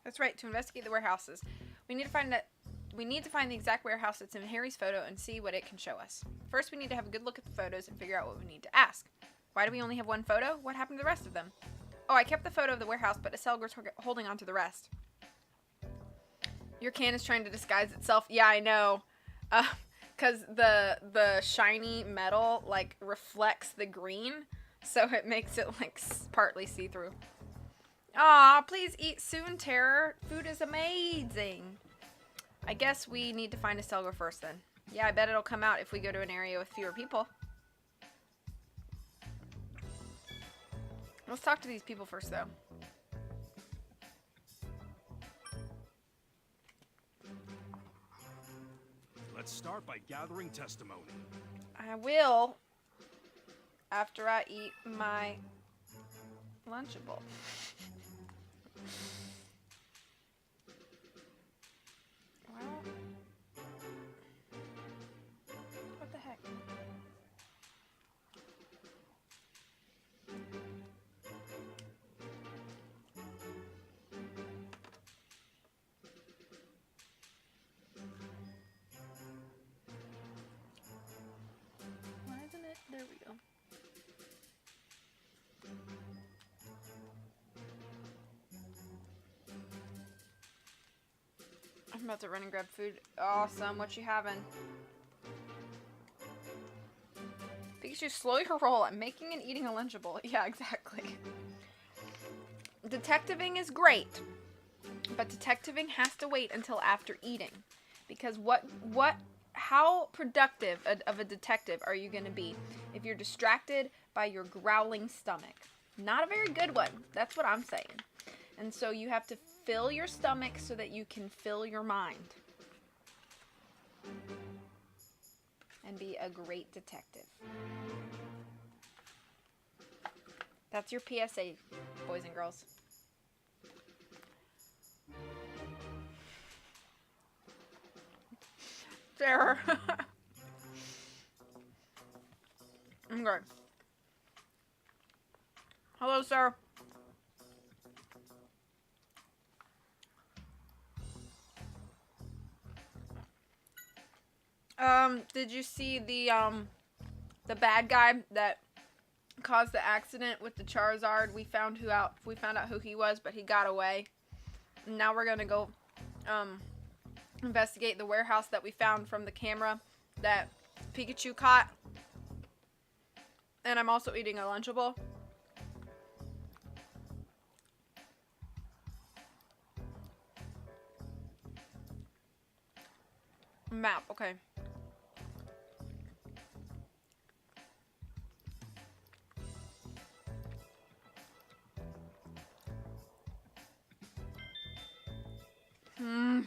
That's right, to investigate the warehouses. We need to find the exact warehouse that's in Harry's photo and see what it can show us. First, we need to have a good look at the photos and figure out what we need to ask. Why do we only have one photo? What happened to the rest of them? Oh, I kept the photo of the warehouse, but Selger's holding on to the rest. Your can is trying to disguise itself. Yeah, I know. Because the shiny metal, like, reflects the green, so it makes it, like, partly see-through. Aw, please eat soon, Terror. Food is amazing. I guess we need to find a Selger first, then. Yeah, I bet it'll come out if we go to an area with fewer people. Let's talk to these people first, though. Let's start by gathering testimony. I will after I eat my Lunchable. Well, what the heck? Why isn't it? There we go. I'm about to run and grab food. Awesome. What you having? Pikachu, slow your roll. I'm making and eating a Lunchable. Yeah, exactly. Detectiving is great, but detectiving has to wait until after eating, because how productive of a detective are you going to be if you're distracted by your growling stomach? Not a very good one. That's what I'm saying. And so you have to fill your stomach so that you can fill your mind. And be a great detective. That's your PSA, boys and girls. Sarah. Okay. Hello, sir. Did you see the bad guy that caused the accident with the Charizard? We found out who he was, but he got away. And now we're gonna go investigate the warehouse that we found from the camera that Pikachu caught. And I'm also eating a Lunchable. Map, okay. Hmm.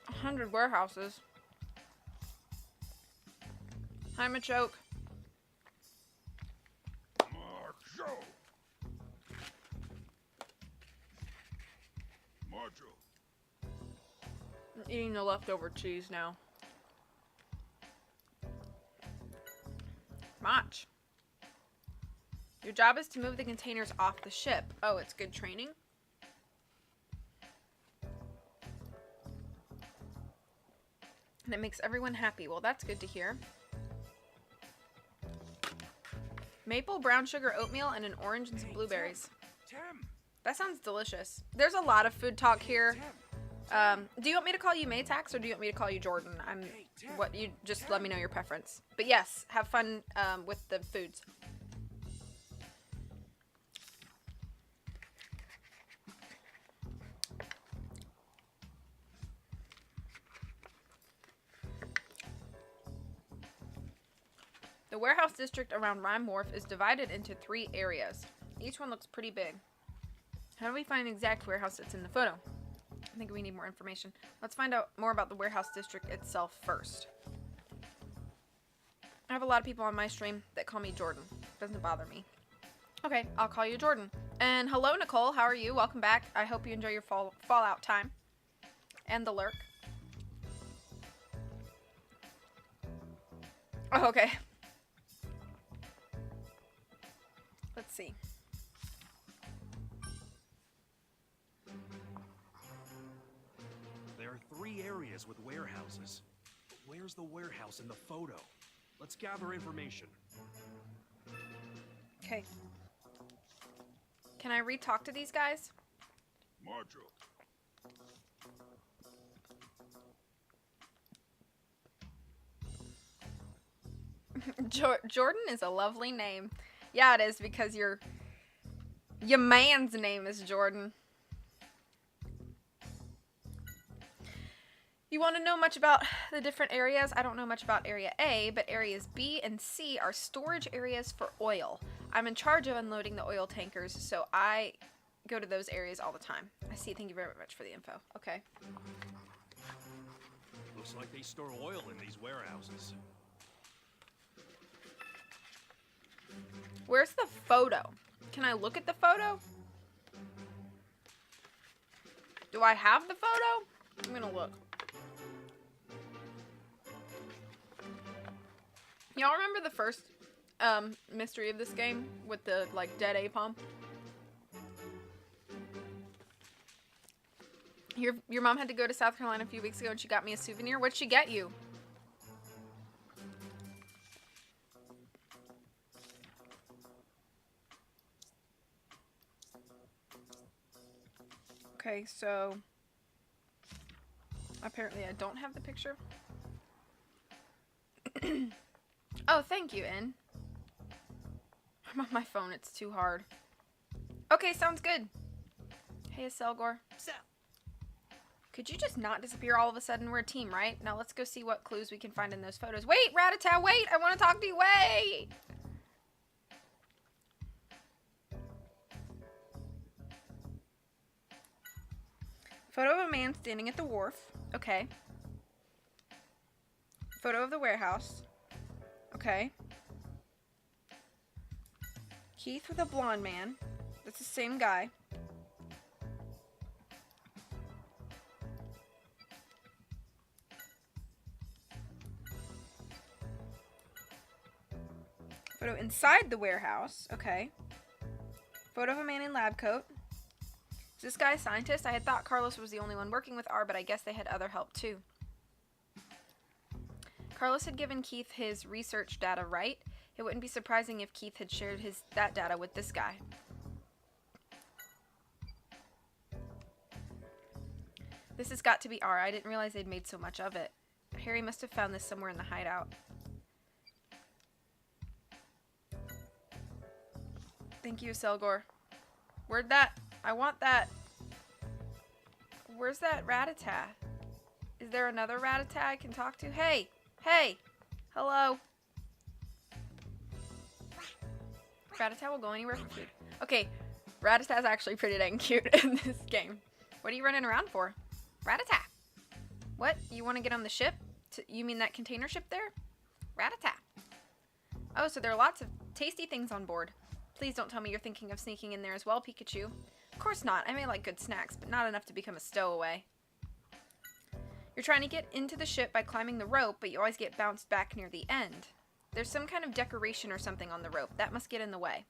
100 warehouses. Hi, Machoke. Macho. I'm eating the leftover cheese now. Mach. Your job is to move the containers off the ship. Oh, it's good training? And it makes everyone happy. Well, that's good to hear. Maple, brown sugar, oatmeal, and an orange and some blueberries. Tim. That sounds delicious. There's a lot of food talk here. Do you want me to call you Maytax or do you want me to call you Jordan? You just let me know your preference. But yes, have fun with the foods. The warehouse district around Rhyme Wharf is divided into 3 areas. Each one looks pretty big. How do we find the exact warehouse that's in the photo? I think we need more information. Let's find out more about the warehouse district itself first. I have a lot of people on my stream that call me Jordan. Doesn't bother me. Okay, I'll call you Jordan. And hello, Nicole. How are you? Welcome back. I hope you enjoy your Fallout time. And the lurk. Oh, okay. Let's see. There are 3 areas with warehouses. But Where's the warehouse in the photo? Let's gather information. Okay. Can I re-talk to these guys? Marshal. Jordan is a lovely name. Yeah, it is, because your man's name is Jordan. You want to know much about the different areas? I don't know much about Area A, but Areas B and C are storage areas for oil. I'm in charge of unloading the oil tankers, so I go to those areas all the time. I see. Thank you very much for the info. Okay. Looks like they store oil in these warehouses. Where's the photo? Can I look at the photo? Do I have the photo? I'm gonna look. Y'all remember the first mystery of this game with the like dead apom? Your mom had to go to South Carolina a few weeks ago and she got me a souvenir. What'd she get you? Okay, so apparently I don't have the picture. Oh, thank you, In. I'm on my phone, it's too hard. Okay, sounds good. Hey, Selgor. Sal. Could you just not disappear all of a sudden? We're a team, right? Now let's go see what clues we can find in those photos. Wait, Ratata, wait! I want to talk to you, wait! Photo of a man standing at the wharf. Okay. Photo of the warehouse. Okay. Keith with a blonde man. That's the same guy. Photo inside the warehouse. Okay. Photo of a man in lab coat. Is this guy a scientist? I had thought Carlos was the only one working with R, but I guess they had other help too. Carlos had given Keith his research data, right? It wouldn't be surprising if Keith had shared that data with this guy. This has got to be R. I didn't realize they'd made so much of it. Harry must have found this somewhere in the hideout. Thank you, Selgor. Where'd that? I want that. Where's that Ratata? Is there another Ratata I can talk to? Hey! Hey! Hello? Ratata will go anywhere for food. Okay, Ratata's actually pretty dang cute in this game. What are you running around for? Ratata! What? You want to get on the ship? You mean that container ship there? Ratata! Oh, so there are lots of tasty things on board. Please don't tell me you're thinking of sneaking in there as well, Pikachu. Of course not. I may like good snacks, but not enough to become a stowaway. You're trying to get into the ship by climbing the rope, but you always get bounced back near the end. There's some kind of decoration or something on the rope. That must get in the way.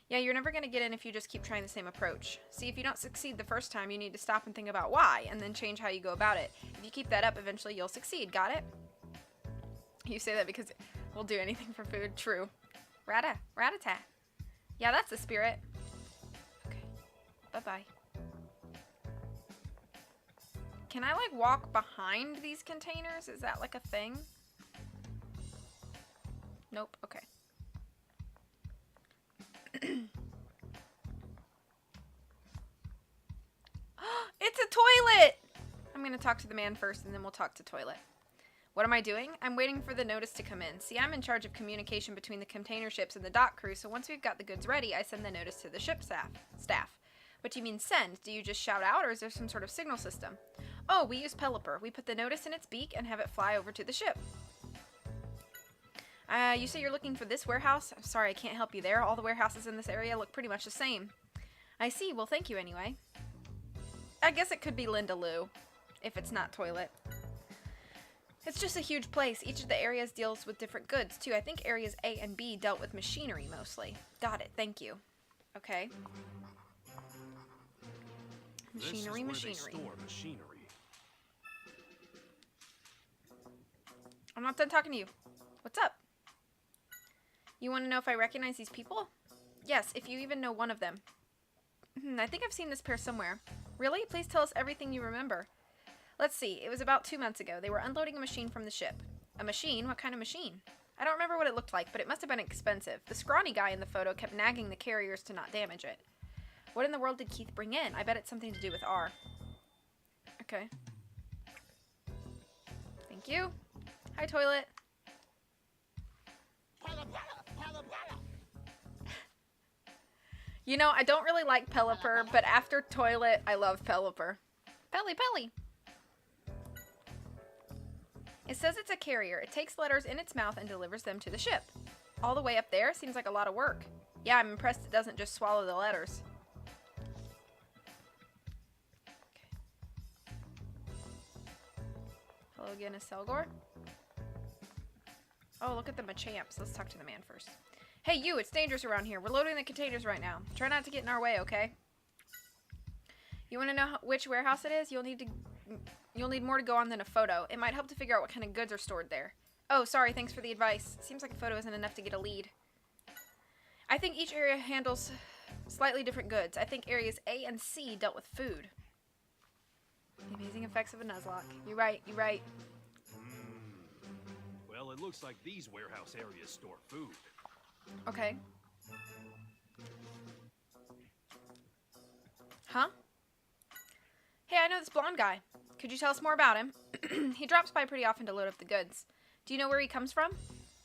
Yeah, you're never going to get in if you just keep trying the same approach. See, if you don't succeed the first time, you need to stop and think about why, and then change how you go about it. If you keep that up, eventually you'll succeed. Got it? You say that because we'll do anything for food. True. Ratata. Yeah, that's the spirit. Okay. Bye-bye. Can I, like, walk behind these containers? Is that, like, a thing? Nope. Okay. It's a toilet! I'm gonna talk to the man first, and then we'll talk to toilet. What am I doing? I'm waiting for the notice to come in. See, I'm in charge of communication between the container ships and the dock crew, so once we've got the goods ready, I send the notice to the ship staff. What do you mean send? Do you just shout out, or is there some sort of signal system? Oh, we use Pelipper. We put the notice in its beak and have it fly over to the ship. You say you're looking for this warehouse? I'm sorry, I can't help you there. All the warehouses in this area look pretty much the same. I see. Well, thank you anyway. I guess it could be Linda Lou, if it's not toilet. It's just a huge place. Each of the areas deals with different goods, too. I think areas A and B dealt with machinery, mostly. Got it. Thank you. Okay. Machinery. This is where they store machinery. I'm not done talking to you. What's up? You want to know if I recognize these people? Yes, if you even know one of them. I think I've seen this pair somewhere. Really? Please tell us everything you remember. Let's see. It was about 2 months ago. They were unloading a machine from the ship. A machine? What kind of machine? I don't remember what it looked like, but it must have been expensive. The scrawny guy in the photo kept nagging the carriers to not damage it. What in the world did Keith bring in? I bet it's something to do with R. Okay. Thank you. Hi, toilet. You know, I don't really like Pelipper, but after toilet, I love Pelipper. Pelly. It says it's a carrier. It takes letters in its mouth and delivers them to the ship. All the way up there seems like a lot of work. Yeah, I'm impressed it doesn't just swallow the letters. Okay. Hello again, is Selgor? Oh, look at the Machamps. Let's talk to the man first. Hey, you, it's dangerous around here. We're loading the containers right now. Try not to get in our way, okay? You want to know which warehouse it is? You'll need more to go on than a photo. It might help to figure out what kind of goods are stored there. Oh, sorry, thanks for the advice. Seems like a photo isn't enough to get a lead. I think each area handles slightly different goods. I think areas A and C dealt with food. The amazing effects of a Nuzlocke. You're right. Well, it looks like these warehouse areas store food. Okay. Huh? Hey, I know this blonde guy. Could you tell us more about him? He drops by pretty often to load up the goods. Do you know where he comes from?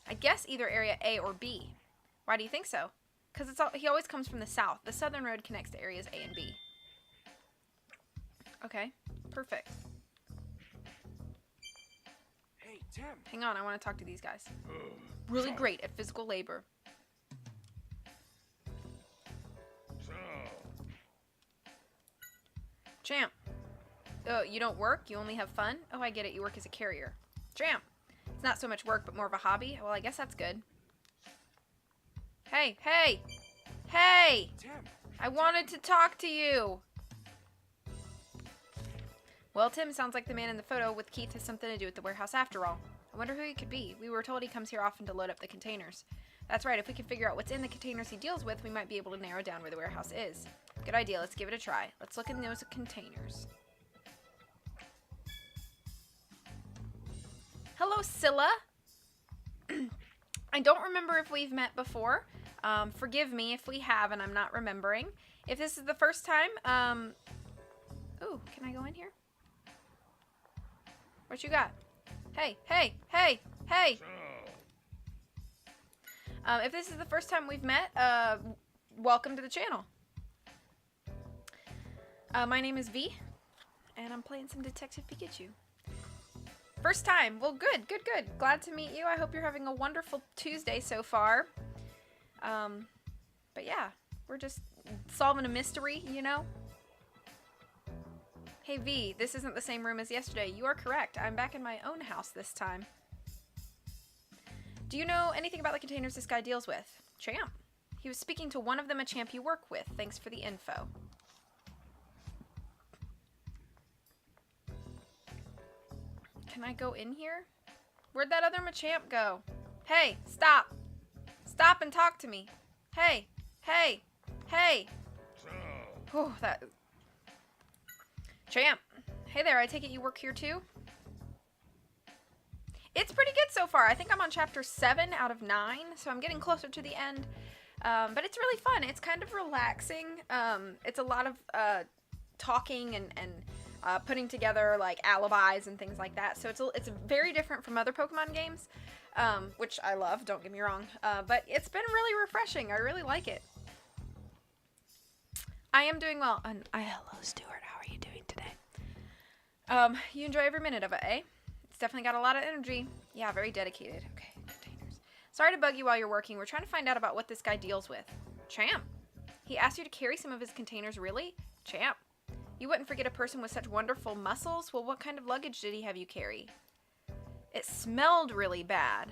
I guess either area A or B. Why do you think so? Because he always comes from the south. The southern road connects to areas A and B. Okay, perfect. Hey, Tim. Hang on, I want to talk to these guys. Really great at physical labor. Champ. Oh, you don't work? You only have fun? Oh, I get it. You work as a carrier. Champ. It's not so much work, but more of a hobby. Well, I guess that's good. Hey! Tim. I wanted to talk to you! Well, Tim sounds like the man in the photo with Keith has something to do with the warehouse after all. I wonder who he could be. We were told he comes here often to load up the containers. That's right, if we can figure out what's in the containers he deals with, we might be able to narrow down where the warehouse is. Good idea, let's give it a try. Let's look in those containers. Hello, Scylla! I don't remember if we've met before. Forgive me if we have and I'm not remembering. If this is the first time, ooh, can I go in here? What you got? Hey! If this is the first time we've met, welcome to the channel. My name is V, and I'm playing some Detective Pikachu. First time. Well, good. Glad to meet you. I hope you're having a wonderful Tuesday so far. But yeah, we're just solving a mystery, you know? Hey V, this isn't the same room as yesterday. You are correct. I'm back in my own house this time. Do you know anything about the containers this guy deals with? Champ. He was speaking to one of them, a champ you work with. Thanks for the info. Can I go in here? Where'd that other Machamp go? Hey, stop! Stop and talk to me. Hey! Oh, that... Champ! Hey there, I take it you work here too? It's pretty good so far. I think I'm on chapter 7 out of 9, so I'm getting closer to the end. But it's really fun. It's kind of relaxing. It's a lot of talking and putting together like alibis and things like that. So it's very different from other Pokemon games, which I love. Don't get me wrong. But it's been really refreshing. I really like it. I am doing well. Hello, Stuart. How are you doing today? You enjoy every minute of it, eh? It's definitely got a lot of energy. Yeah, very dedicated. Okay, containers. Sorry to bug you while you're working. We're trying to find out about what this guy deals with. Champ. He asked you to carry some of his containers, really? Champ. You wouldn't forget a person with such wonderful muscles? Well, what kind of luggage did he have you carry? It smelled really bad.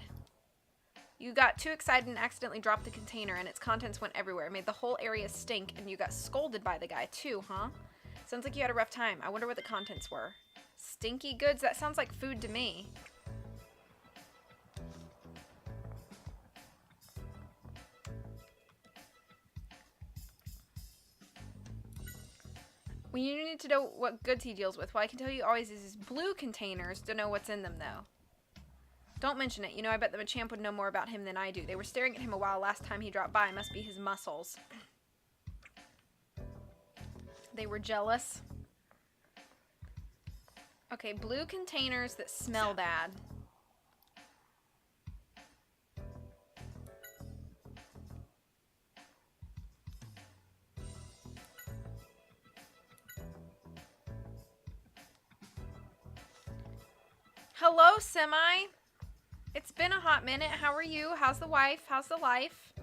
You got too excited and accidentally dropped the container and its contents went everywhere. It made the whole area stink and you got scolded by the guy too, huh? Sounds like you had a rough time. I wonder what the contents were. Stinky goods? That sounds like food to me. Well, you need to know what goods he deals with. What I can tell you always is blue containers to know what's in them, though. Don't mention it. You know, I bet the Machamp would know more about him than I do. They were staring at him a while last time he dropped by. Must be his muscles. They were jealous. Okay, blue containers that smell bad. Hello, Semi. It's been a hot minute. How are you? How's the wife? How's the life?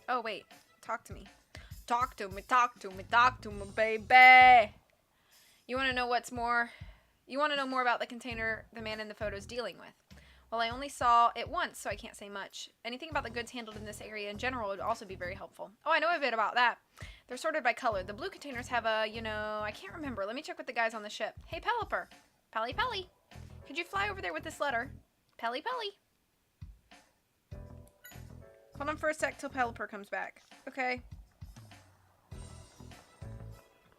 Oh, wait. Talk to me. Talk to me, talk to me, talk to me, baby. You want to know what's more? You want to know more about the container the man in the photo is dealing with? Well, I only saw it once, so I can't say much. Anything about the goods handled in this area in general would also be very helpful. Oh, I know a bit about that. They're sorted by color. The blue containers have a, you know, I can't remember. Let me check with the guys on the ship. Hey, Pelipper. Pelly Pelly. Could you fly over there with this letter? Pelly Pelly. Hold on for a sec till Pelipper comes back. Okay.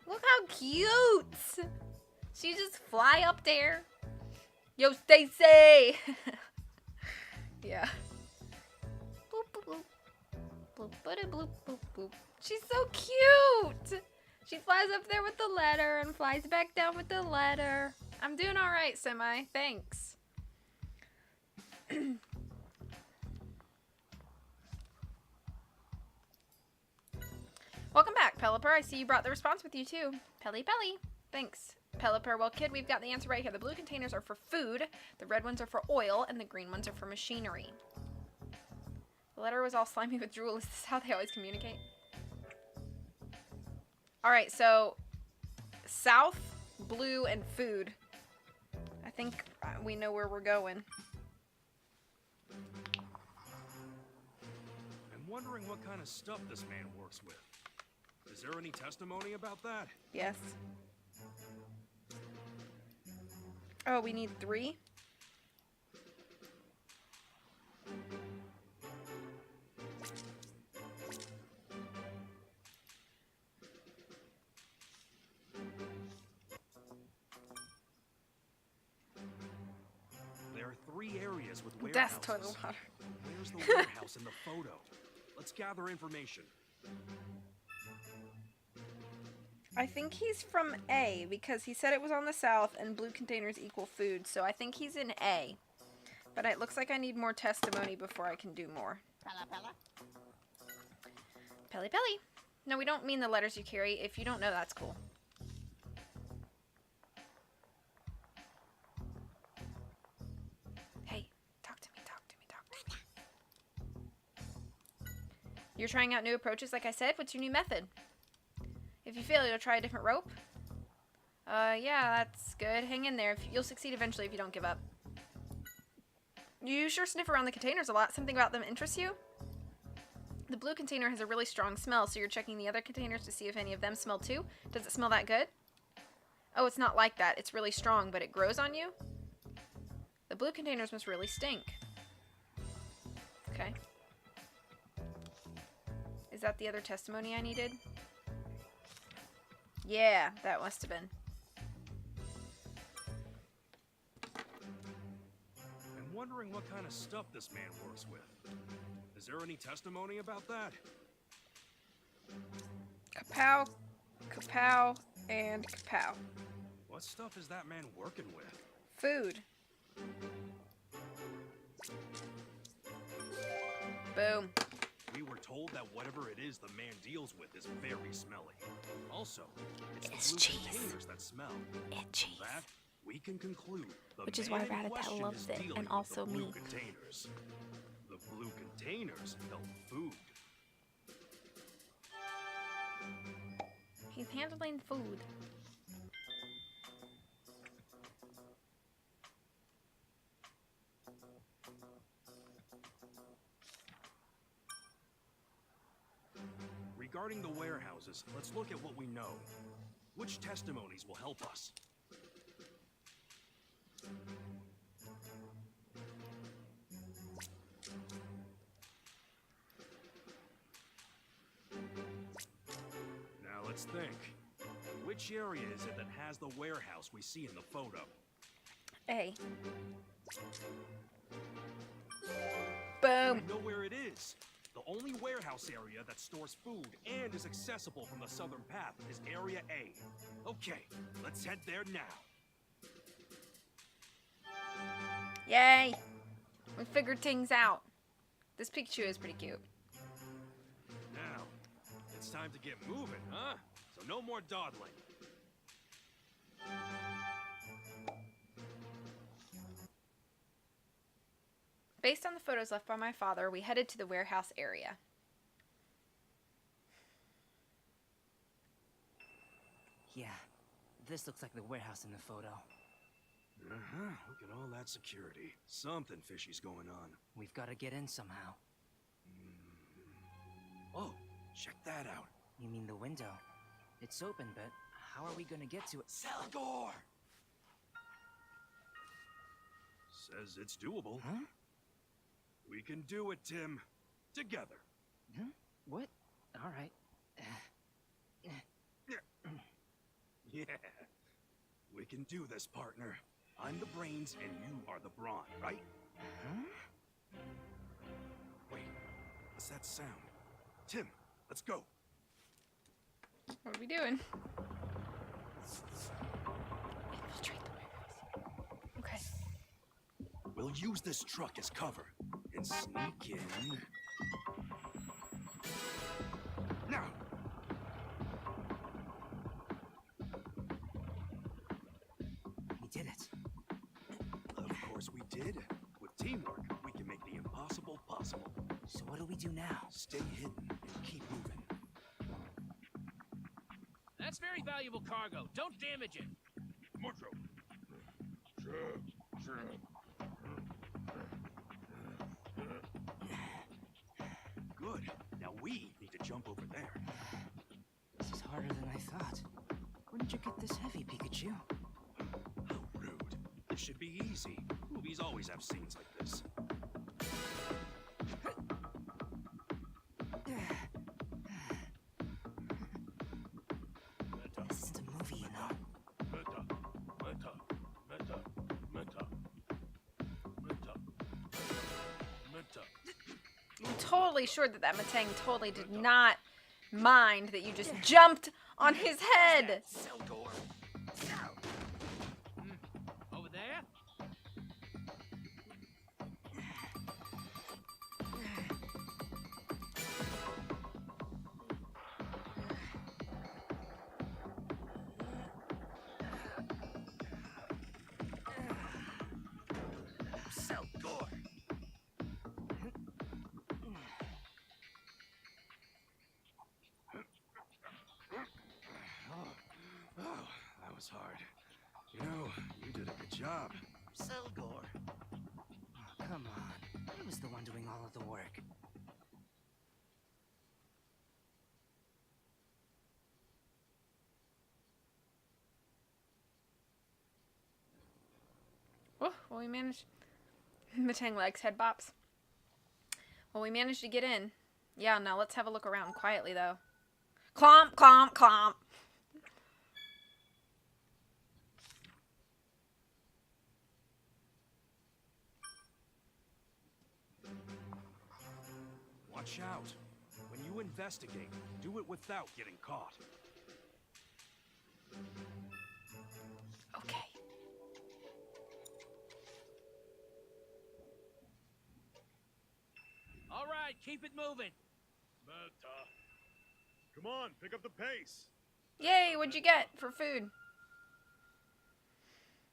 Look how cute. She just fly up there. Yo, Stacy. Yeah. Boop, boop, boop. Boop, boop, boop, boop, boop. She's so cute. She flies up there with the letter and flies back down with the letter. I'm doing all right, Semi. Thanks. Welcome back, Pelipper. I see you brought the response with you, too. Pelly Pelly. Thanks, Pelipper. Well, kid, we've got the answer right here. The blue containers are for food, the red ones are for oil, and the green ones are for machinery. The letter was all slimy with drool. Is this how they always communicate? Alright, so south, blue, and food. I think we know where we're going. I'm wondering what kind of stuff this man works with. Is there any testimony about that? Yes. Oh, we need 3? There are 3 areas with That's warehouses. total water. Where's the warehouse in the photo? Let's gather information. I think he's from A because he said it was on the south and blue containers equal food, so I think he's in A. But it looks like I need more testimony before I can do more. Pella Pella. Pelly Pelly. No, we don't mean the letters you carry. If you don't know, that's cool. Hey, talk to me, talk to me, talk to me. You're trying out new approaches, like I said. What's your new method? If you fail, you'll try a different rope. Yeah, that's good. Hang in there. You'll succeed eventually if you don't give up. You sure sniff around the containers a lot. Something about them interests you? The blue container has a really strong smell, so you're checking the other containers to see if any of them smell too. Does it smell that good? Oh, it's not like that. It's really strong, but it grows on you? The blue containers must really stink. Okay. Is that the other testimony I needed? Yeah, that must have been. I'm wondering what kind of stuff this man works with. Is there any testimony about that? Kapow, kapow, and kapow. What stuff is that man working with? Food. Boom. We were told that whatever it is the man deals with is very smelly. Also, it's the blue containers that smell. It's cheese. From that, we can conclude the Which is man why in Rattata question loves is it, dealing and with also the blue me. containers. The blue containers held food. He's handling food. Regarding the warehouses, let's look at what we know. Which testimonies will help us? Let's think. Which area is it that has the warehouse we see in the photo? A. I Boom. know where it is. The only warehouse area that stores food and is accessible from the southern path is Area A. Okay, let's head there now. Yay. We figured things out. This Pikachu is pretty cute. Now, it's time to get moving, huh? So no more dawdling. Based on the photos left by my father, we headed to the warehouse area. Yeah, this looks like the warehouse in the photo. Uh-huh. Look at all that security. Something fishy's going on. We've got to get in somehow. Oh, check that out. You mean the window? It's open, but how are we gonna get to it? Salgor! Says it's doable. Huh? We can do it, Tim. Together. Huh? What? All right. Yeah. We can do this, partner. I'm the brains and you are the brawn, right? Huh? Wait, what's that sound? Tim, let's go. What are we doing? Okay. We'll use this truck as cover and sneak in. Now! We did it. Of course we did. With teamwork, we can make the impossible possible. So what do we do now? Stay hidden and keep moving. That's very valuable cargo. Don't damage it. Mordro. Good. Now we need to jump over there. This is harder than I thought. When did you get this heavy, Pikachu? How rude. This should be easy. Movies always have scenes like this. This isn't a movie, you know. I'm totally sure that Matang totally did not mind that you just jumped on his head. Over there? Salgor! Oh, that was hard. You know, you did a good job. Selgor. Oh, come on. I was the one doing all of the work. Oh, well, we managed. Matang likes head bops. Well, we managed to get in. Yeah, now let's have a look around quietly, though. Clomp, clomp, clomp. Watch out. When you investigate, do it without getting caught. Okay. All right, keep it moving. Come on, pick up the pace. Yay, what'd you get for food?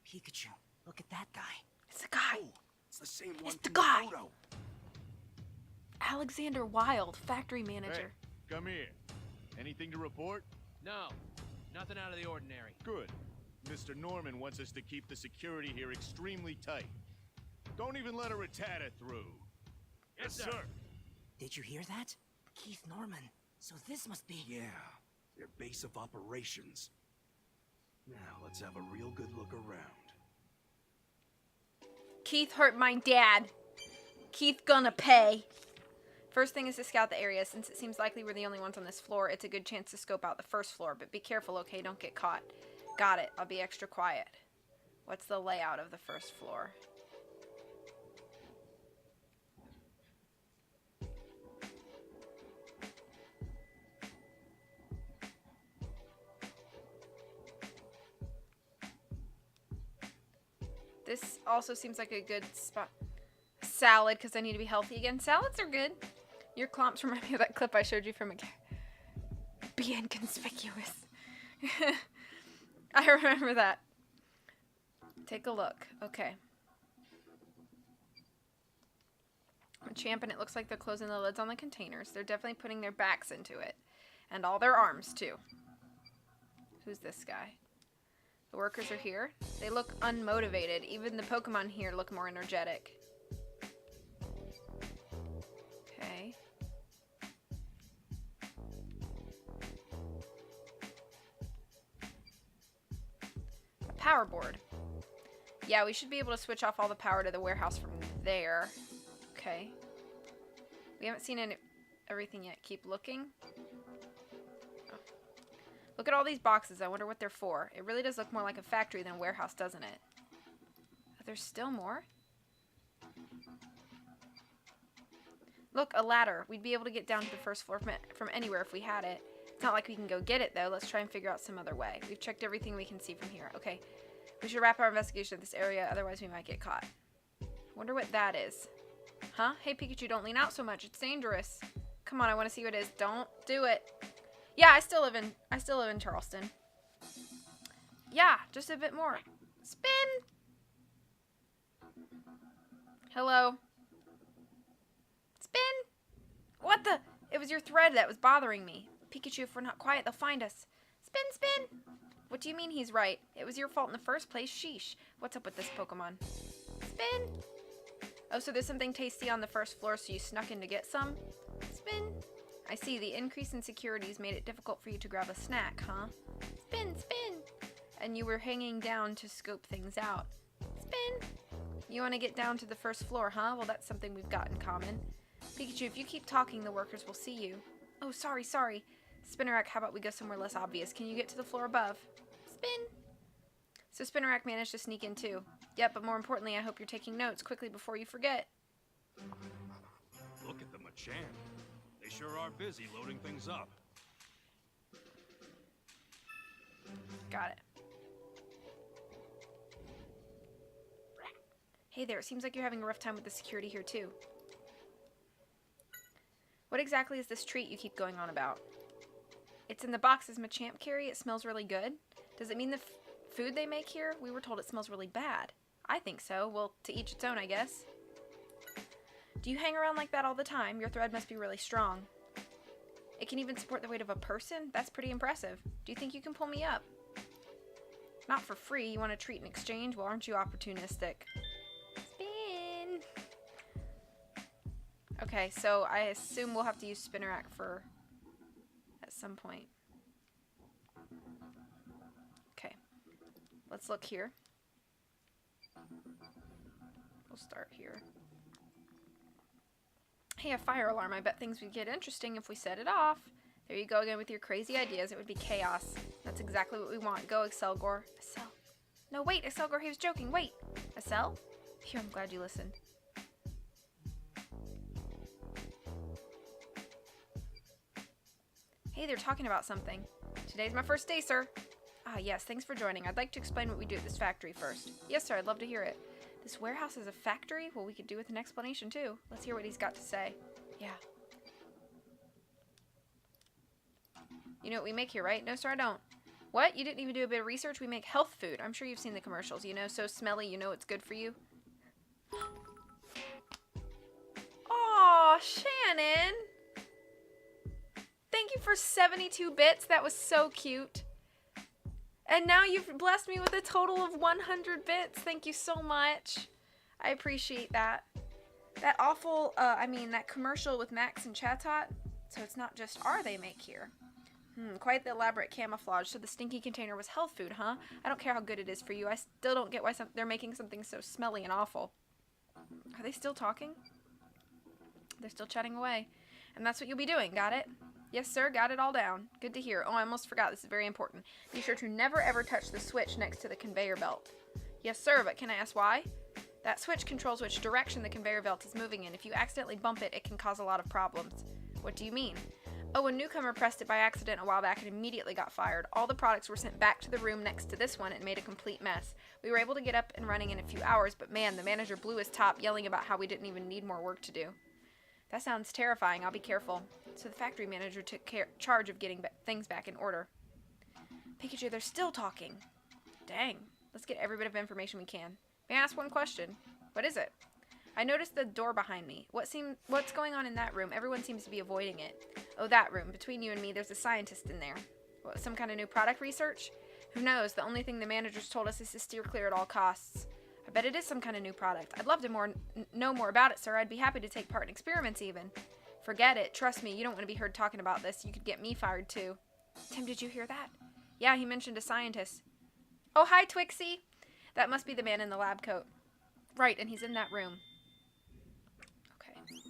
Pikachu, look at that guy. It's the guy. Oh, it's the same one It's the from guy. photo. Alexander Wilde, factory manager. Come here. Anything to report? No, nothing out of the ordinary. Good. Mr. Norman wants us to keep the security here extremely tight. Don't even let a Rattata through. Yes, sir. Did you hear that? Keith Norman. So this must be... Yeah, their base of operations. Now, let's have a real good look around. Keith hurt my dad. Keith gonna pay First thing is to scout the area. Since it seems likely we're the only ones on this floor, it's a good chance to scope out the first floor. But be careful, okay? Don't get caught. Got it. I'll be extra quiet. What's the layout of the first floor? This also seems like a good spot. Salad, because I need to be healthy again. Salads are good. Your clumps remind me of that clip I showed you from Be Inconspicuous. I remember that. Take a look. Okay. Machamp, and it looks like they're closing the lids on the containers. They're definitely putting their backs into it. And all their arms, too. Who's this guy? The workers are here. They look unmotivated. Even the Pokemon here look more energetic. Okay. A power board. Yeah, we should be able to switch off all the power to the warehouse from there. Okay. We haven't seen everything yet. Keep looking. Oh. Look at all these boxes. I wonder what they're for. It really does look more like a factory than a warehouse, doesn't it? Oh, there's still more? Look, a ladder. We'd be able to get down to the first floor from anywhere if we had it. It's not like we can go get it, though. Let's try and figure out some other way. We've checked everything we can see from here. Okay. We should wrap our investigation of this area, otherwise we might get caught. Wonder what that is. Huh? Hey, Pikachu, don't lean out so much. It's dangerous. Come on, I want to see what it is. Don't do it. Yeah, I still live in Charleston. Yeah, just a bit more. Spin. Hello. Spin. What the? It was your thread that was bothering me. Pikachu, if we're not quiet, they'll find us. Spin, spin. What do you mean he's right? It was your fault in the first place. Sheesh. What's up with this Pokemon? Spin. Oh, so there's something tasty on the first floor, so you snuck in to get some? Spin. I see. The increase in securities made it difficult for you to grab a snack, huh? Spin, spin. And you were hanging down to scope things out. Spin. You want to get down to the first floor, huh? Well, that's something we've got in common. Pikachu, if you keep talking, the workers will see you. Oh, sorry. Spinnerack, how about we go somewhere less obvious? Can you get to the floor above? Spin. So Spinnerack managed to sneak in too. Yep, but more importantly, I hope you're taking notes quickly before you forget. Look at the Machamp. They sure are busy loading things up. Got it. Hey there, it seems like you're having a rough time with the security here too. What exactly is this treat you keep going on about? It's in the boxes Machamp carry. It smells really good. Does it mean the food they make here? We were told it smells really bad. I think so. Well, to each its own, I guess. Do you hang around like that all the time? Your thread must be really strong. It can even support the weight of a person? That's pretty impressive. Do you think you can pull me up? Not for free. You want a treat in exchange? Well, aren't you opportunistic? Spin! Okay, so I assume we'll have to use Spinnerack at some point. Okay. Let's look here. We'll start here. Hey, a fire alarm. I bet things would get interesting if we set it off. There you go again with your crazy ideas. It would be chaos. That's exactly what we want. Go, Excelgor. Excel. No, wait, Excelgor, he was joking. Wait. Excel? Phew, I'm glad you listened. Hey, they're talking about something. Today's my first day, sir. Ah, yes, thanks for joining. I'd like to explain what we do at this factory first. Yes, sir, I'd love to hear it. This warehouse is a factory? Well, we could do with an explanation, too. Let's hear what he's got to say. Yeah. You know what we make here, right? No, sir, I don't. What? You didn't even do a bit of research? We make health food. I'm sure you've seen the commercials. You know, so smelly, you know it's good for you. Aw, Shannon! Thank you for 72 bits. That was so cute. And now you've blessed me with a total of 100 bits. Thank you so much. I appreciate that. That awful, that commercial with Max and Chatot. So it's not just R they make here. Quite the elaborate camouflage. So the stinky container was health food, huh? I don't care how good it is for you. I still don't get why they're making something so smelly and awful. Are they still talking? They're still chatting away. And that's what you'll be doing, got it? Yes, sir, got it all down. Good to hear. Oh, I almost forgot, this is very important. Be sure to never ever touch the switch next to the conveyor belt. Yes, sir, but can I ask why? That switch controls which direction the conveyor belt is moving in. If you accidentally bump it, it can cause a lot of problems. What do you mean? Oh, a newcomer pressed it by accident a while back and immediately got fired. All the products were sent back to the room next to this one and made a complete mess. We were able to get up and running in a few hours, but man, the manager blew his top, yelling about how we didn't even need more work to do. That sounds terrifying. I'll be careful. So the factory manager took charge of getting things back in order. Pikachu, they're still talking. Dang. Let's get every bit of information we can. May I ask one question? What is it? I noticed the door behind me. What's going on in that room? Everyone seems to be avoiding it. Oh, that room. Between you and me, there's a scientist in there. What, some kind of new product research? Who knows? The only thing the managers told us is to steer clear at all costs. I bet it is some kind of new product. I'd love to know more about it, sir. I'd be happy to take part in experiments even. Forget it. Trust me, you don't want to be heard talking about this. You could get me fired too. Tim, did you hear that? Yeah, he mentioned a scientist. Oh, hi, Twixie. That must be the man in the lab coat. Right, and he's in that room. Okay.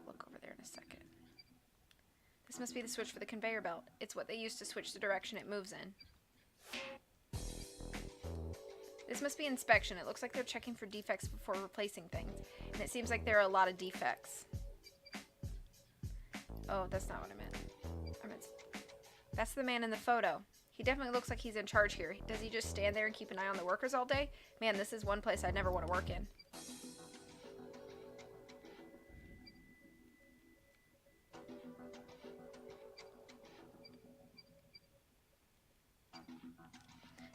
Look over there in a second. This must be the switch for the conveyor belt. It's what they use to switch the direction it moves in. This must be inspection. It looks like they're checking for defects before replacing things. And it seems like there are a lot of defects. Oh, that's not what I meant. That's the man in the photo. He definitely looks like he's in charge here. Does he just stand there and keep an eye on the workers all day? Man, this is one place I'd never want to work in.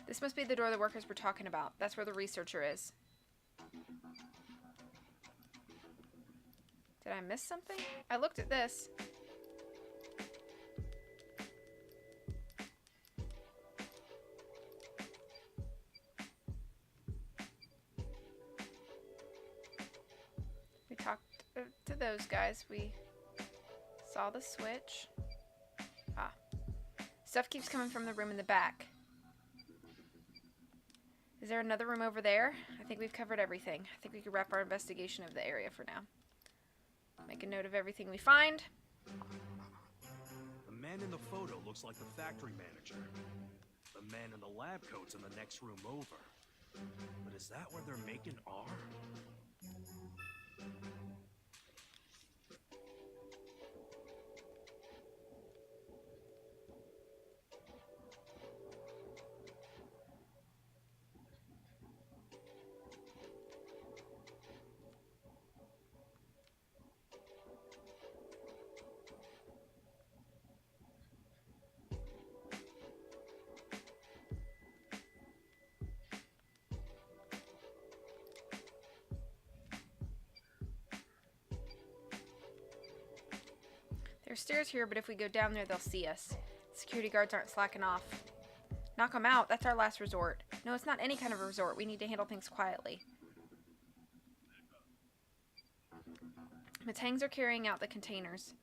This must be the door the workers were talking about. That's where the researcher is. Did I miss something? I looked at this. We talked to those guys. We saw the switch. Ah. Stuff keeps coming from the room in the back. Is there another room over there? I think we've covered everything. I think we could wrap our investigation of the area for now. Make a note of everything we find. The man in the photo looks like the factory manager. The man in the lab coat's in the next room over. But is that where they're making R? There's stairs here, but if we go down there, they'll see us. Security guards aren't slacking off. Knock them out. That's our last resort. No, it's not any kind of a resort. We need to handle things quietly. Matangs are carrying out the containers.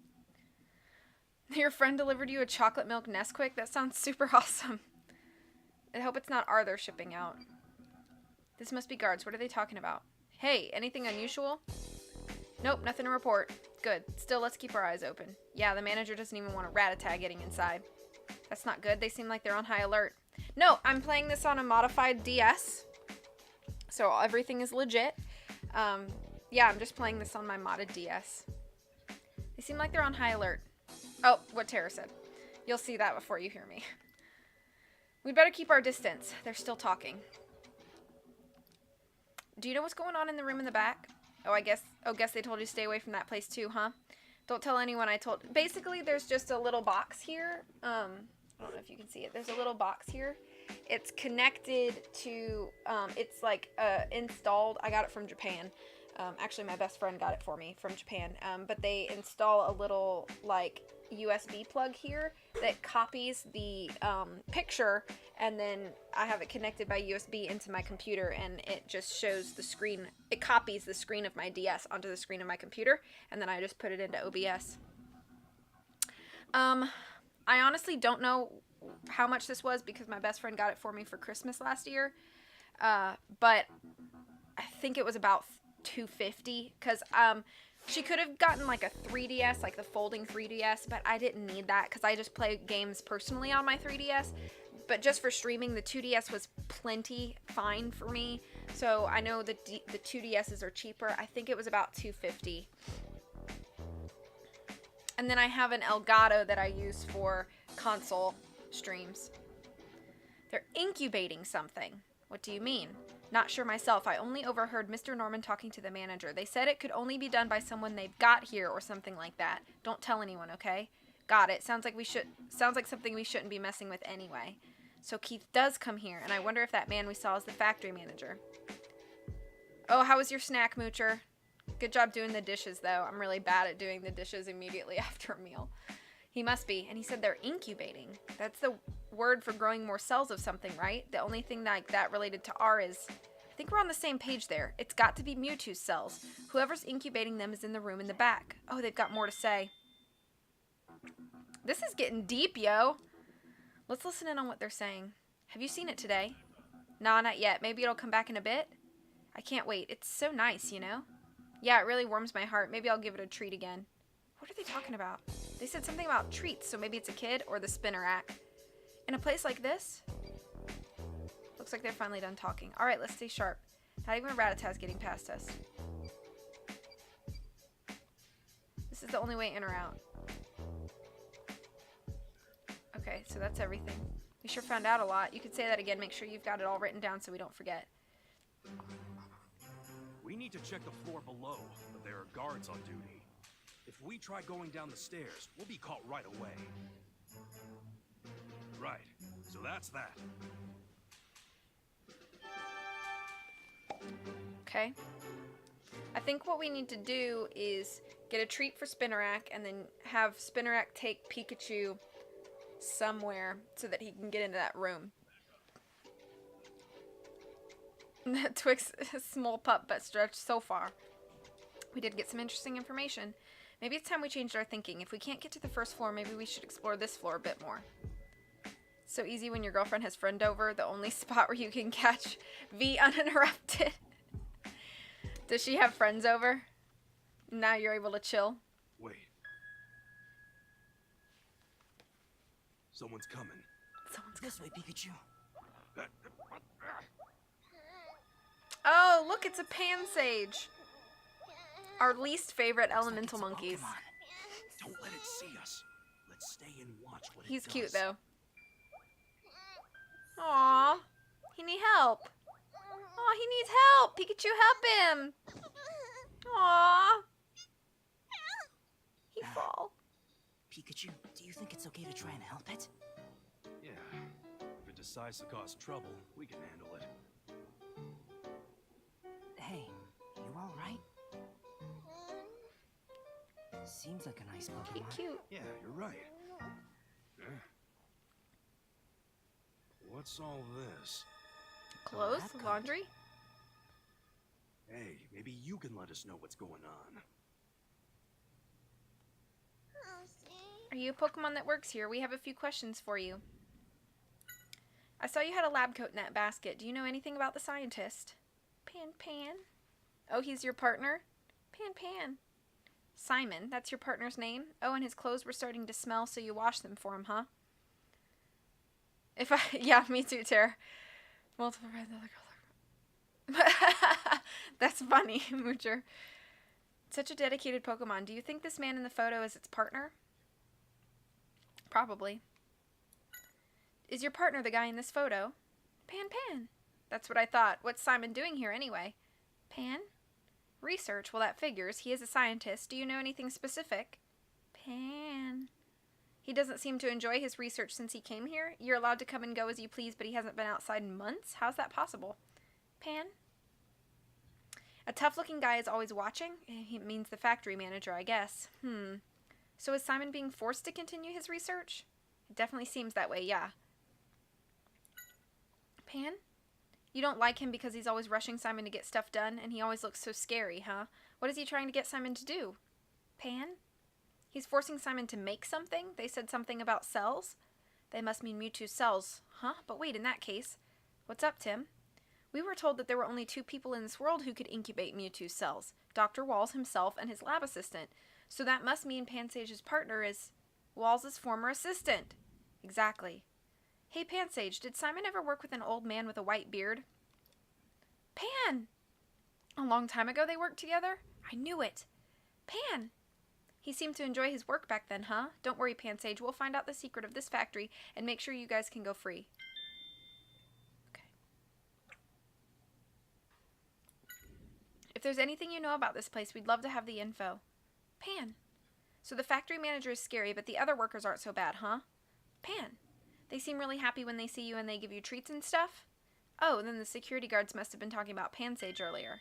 Your friend delivered you a chocolate milk Nesquik? That sounds super awesome. I hope it's not R they're shipping out. This must be guards. What are they talking about? Hey, anything unusual? Nope, nothing to report. Good. Still, let's keep our eyes open. Yeah, the manager doesn't even want a rat-a-tat getting inside. That's not good. They seem like they're on high alert. No, I'm playing this on a modified DS. So everything is legit. Yeah, I'm just playing this on my modded DS. They seem like they're on high alert. Oh, what Tara said. You'll see that before you hear me. We'd better keep our distance. They're still talking. Do you know what's going on in the room in the back? Oh, guess they told you to stay away from that place too, huh? Don't tell anyone I told. Basically, there's just a little box here. I don't know if you can see it. There's a little box here. It's connected to, it's like installed. I got it from Japan. Actually, my best friend got it for me from Japan. But they install a little, like, USB plug here that copies the picture, and then I have it connected by USB into my computer, and it just shows the screen. It copies the screen of my DS onto the screen of my computer, and then I just put it into OBS. I honestly don't know how much this was because my best friend got it for me for Christmas last year, but I think it was about $250 because She could have gotten like a 3DS, like the folding 3DS, but I didn't need that because I just play games personally on my 3DS. But just for streaming, the 2DS was plenty fine for me. So I know the 2DSs are cheaper. I think it was about $250. And then I have an Elgato that I use for console streams. They're incubating something. What do you mean? Not sure myself. I only overheard Mr. Norman talking to the manager. They said it could only be done by someone they've got here or something like that. Don't tell anyone, okay? Got it. Sounds like something we shouldn't be messing with anyway. So Keith does come here, and I wonder if that man we saw is the factory manager. Oh, how was your snack, Moocher? Good job doing the dishes, though. I'm really bad at doing the dishes immediately after a meal. He must be. And he said they're incubating. That's the word for growing more cells of something, right? The only thing like that related to R is... I think we're on the same page there. It's got to be Mewtwo's cells. Whoever's incubating them is in the room in the back. Oh, they've got more to say. This is getting deep, yo. Let's listen in on what they're saying. Have you seen it today? Nah, not yet. Maybe it'll come back in a bit. I can't wait. It's so nice, you know? Yeah, it really warms my heart. Maybe I'll give it a treat again. What are they talking about? They said something about treats, so maybe it's a kid or the spinner rack. In a place like this? Looks like they're finally done talking. Alright, let's stay sharp. Not even Rattatas getting past us. This is the only way in or out. Okay, so that's everything. We sure found out a lot. You could say that again. Make sure you've got it all written down so we don't forget. We need to check the floor below, but there are guards on duty. If we try going down the stairs, we'll be caught right away. Right, so that's that. Okay. I think what we need to do is get a treat for Spinnerack and then have Spinnerack take Pikachu somewhere so that he can get into that room. Twix, small pup, but stretched so far. We did get some interesting information. Maybe it's time we changed our thinking. If we can't get to the first floor, maybe we should explore this floor a bit more. So easy when your girlfriend has friend over, the only spot where you can catch V uninterrupted. Does she have friends over? Now you're able to chill? Wait. Someone's coming. Someone's This way, Pikachu. Oh, look, it's a Pansage. Our least favorite elemental monkeys. Don't let it see us. Let's stay and watch what He's it does. cute, though. Aww. He needs help. Aw, he needs help. Pikachu, help him. Aww. He fall. Pikachu, do you think it's okay to try and help it? Yeah. If it decides to cause trouble, we can handle it. Hey, you alright? Seems like a nice Pokemon. Cute. Yeah, you're right. What's all this? Clothes? Laundry? Hey, maybe you can let us know what's going on. Are you a Pokemon that works here? We have a few questions for you. I saw you had a lab coat in that basket. Do you know anything about the scientist? Pan. Oh, he's your partner? Pan. Simon, that's your partner's name? Oh, and his clothes were starting to smell, so you washed them for him, huh? Yeah, me too, Tara. Multiple red, another color. That's funny, Moocher. Such a dedicated Pokemon. Do you think this man in the photo is its partner? Probably. Is your partner the guy in this photo? Pan. That's what I thought. What's Simon doing here anyway? Pan? Research. Well, that figures. He is a scientist. Do you know anything specific? Pan. He doesn't seem to enjoy his research since he came here. You're allowed to come and go as you please, but he hasn't been outside in months? How's that possible? Pan? A tough-looking guy is always watching? He means the factory manager, I guess. So is Simon being forced to continue his research? It definitely seems that way, yeah. Pan? You don't like him because he's always rushing Simon to get stuff done, and he always looks so scary, huh? What is he trying to get Simon to do? Pan? He's forcing Simon to make something? They said something about cells? They must mean Mewtwo's cells. Huh? But wait, in that case. What's up, Tim? We were told that there were only 2 people in this world who could incubate Mewtwo's cells. Dr. Walls himself and his lab assistant. So that must mean Pansage's partner is Walls' former assistant. Exactly. Hey, Pansage, did Simon ever work with an old man with a white beard? Pan! A long time ago they worked together? I knew it. Pan! He seemed to enjoy his work back then, huh? Don't worry, Pansage. We'll find out the secret of this factory and make sure you guys can go free. Okay. If there's anything you know about this place, we'd love to have the info. Pan. So the factory manager is scary, but the other workers aren't so bad, huh? Pan. They seem really happy when they see you and they give you treats and stuff? Oh, then the security guards must have been talking about Pansage earlier.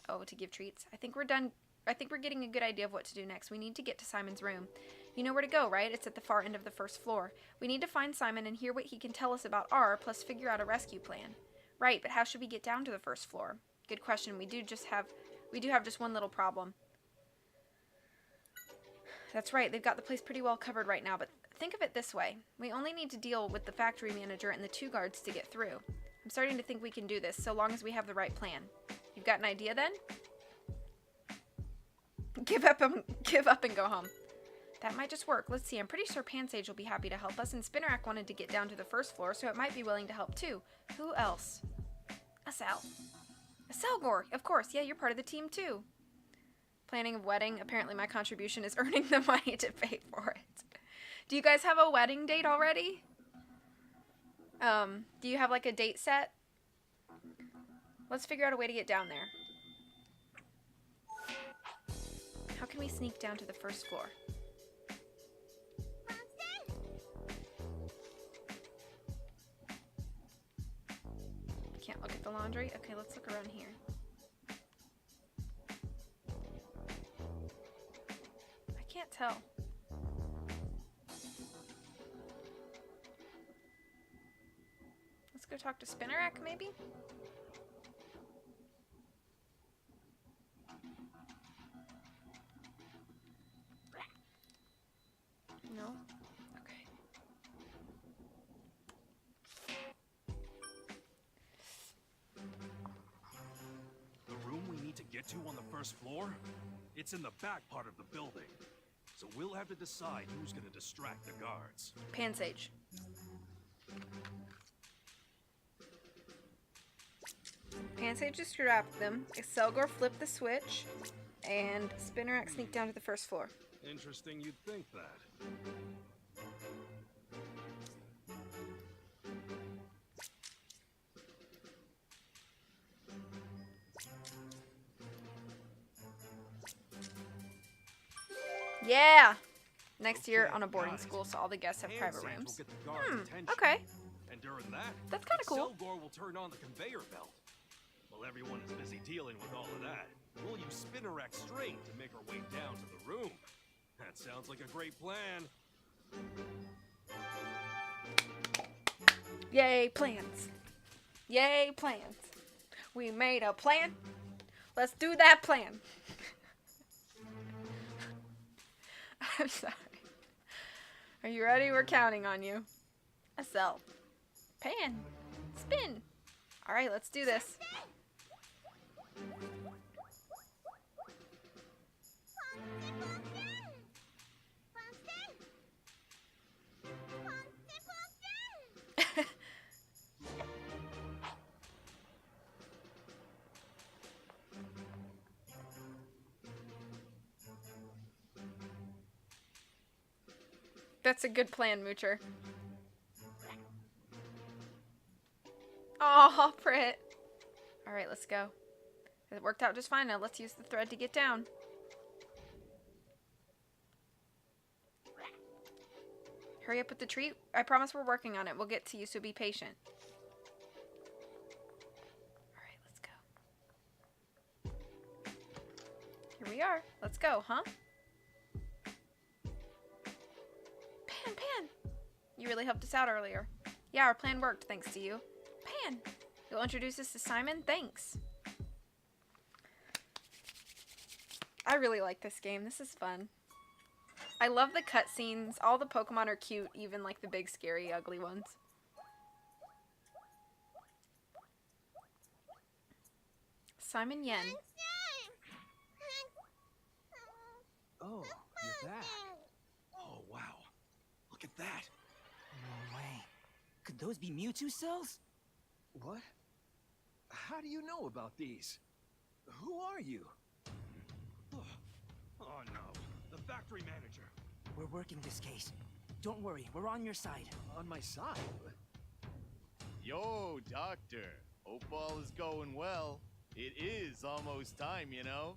Oh, to give treats. I think we're done. I think we're getting a good idea of what to do next. We need to get to Simon's room. You know where to go, right? It's at the far end of the first floor. We need to find Simon and hear what he can tell us about R, plus figure out a rescue plan. Right, but how should we get down to the first floor? Good question. We do have just one little problem. That's right, they've got the place pretty well covered right now, but think of it this way. We only need to deal with the factory manager and the 2 guards to get through. I'm starting to think we can do this, so long as we have the right plan. You've got an idea then? Give up and go home. That might just work. Let's see, I'm pretty sure Pansage will be happy to help us, and Spinnerack wanted to get down to the first floor, so it might be willing to help too. Who else? Asal. Aselgor, of course. Yeah, you're part of the team too. Planning a wedding. Apparently my contribution is earning the money to pay for it. Do you guys have a wedding date already? Do you have like a date set? Let's figure out a way to get down there. How can we sneak down to the first floor? Can't look at the laundry? Okay, let's look around here. I can't tell. Let's go talk to Spinnerack, maybe? No? Okay. The room we need to get to on the first floor? It's in the back part of the building. So we'll have to decide who's gonna distract the guards. Pansage. Pansage distract them, Excelgor flipped the switch, and Spinnerack sneaked down to the first floor. Interesting you'd think that. Yeah! Next year Okay, on a boarding guys. school, so all the guests have private Pansage rooms. will get the guards' attention. Okay. And during that, That's kinda cool. Excelgor will turn on the conveyor belt. While everyone is busy dealing with all of that, we'll use Spinnerack's string to make our way down to the room. That sounds like a great plan. Yay, plans. Yay, plans. We made a plan. Let's do that plan. I'm sorry. Are you ready? We're counting on you. Asel. Pan. Spin. Alright, let's do this. That's a good plan, Moocher. Aw, Prit. Alright, let's go. It worked out just fine now. Let's use the thread to get down. Hurry up with the treat. I promise we're working on it. We'll get to you, so be patient. Alright, let's go. Here we are. Let's go, huh? Pan! You really helped us out earlier. Yeah, our plan worked, thanks to you. Pan! You'll introduce us to Simon? Thanks. I really like this game. This is fun. I love the cutscenes. All the Pokemon are cute, even like the big, scary, ugly ones. Simon Yen. Oh, you're back. Oh, wow. Look at that. No way. Could those be Mewtwo cells? What? How do you know about these? Who are you? Oh, no. The factory manager. We're working this case. Don't worry, we're on your side. On my side? Yo, Doctor. Hope all is going well. It is almost time, you know?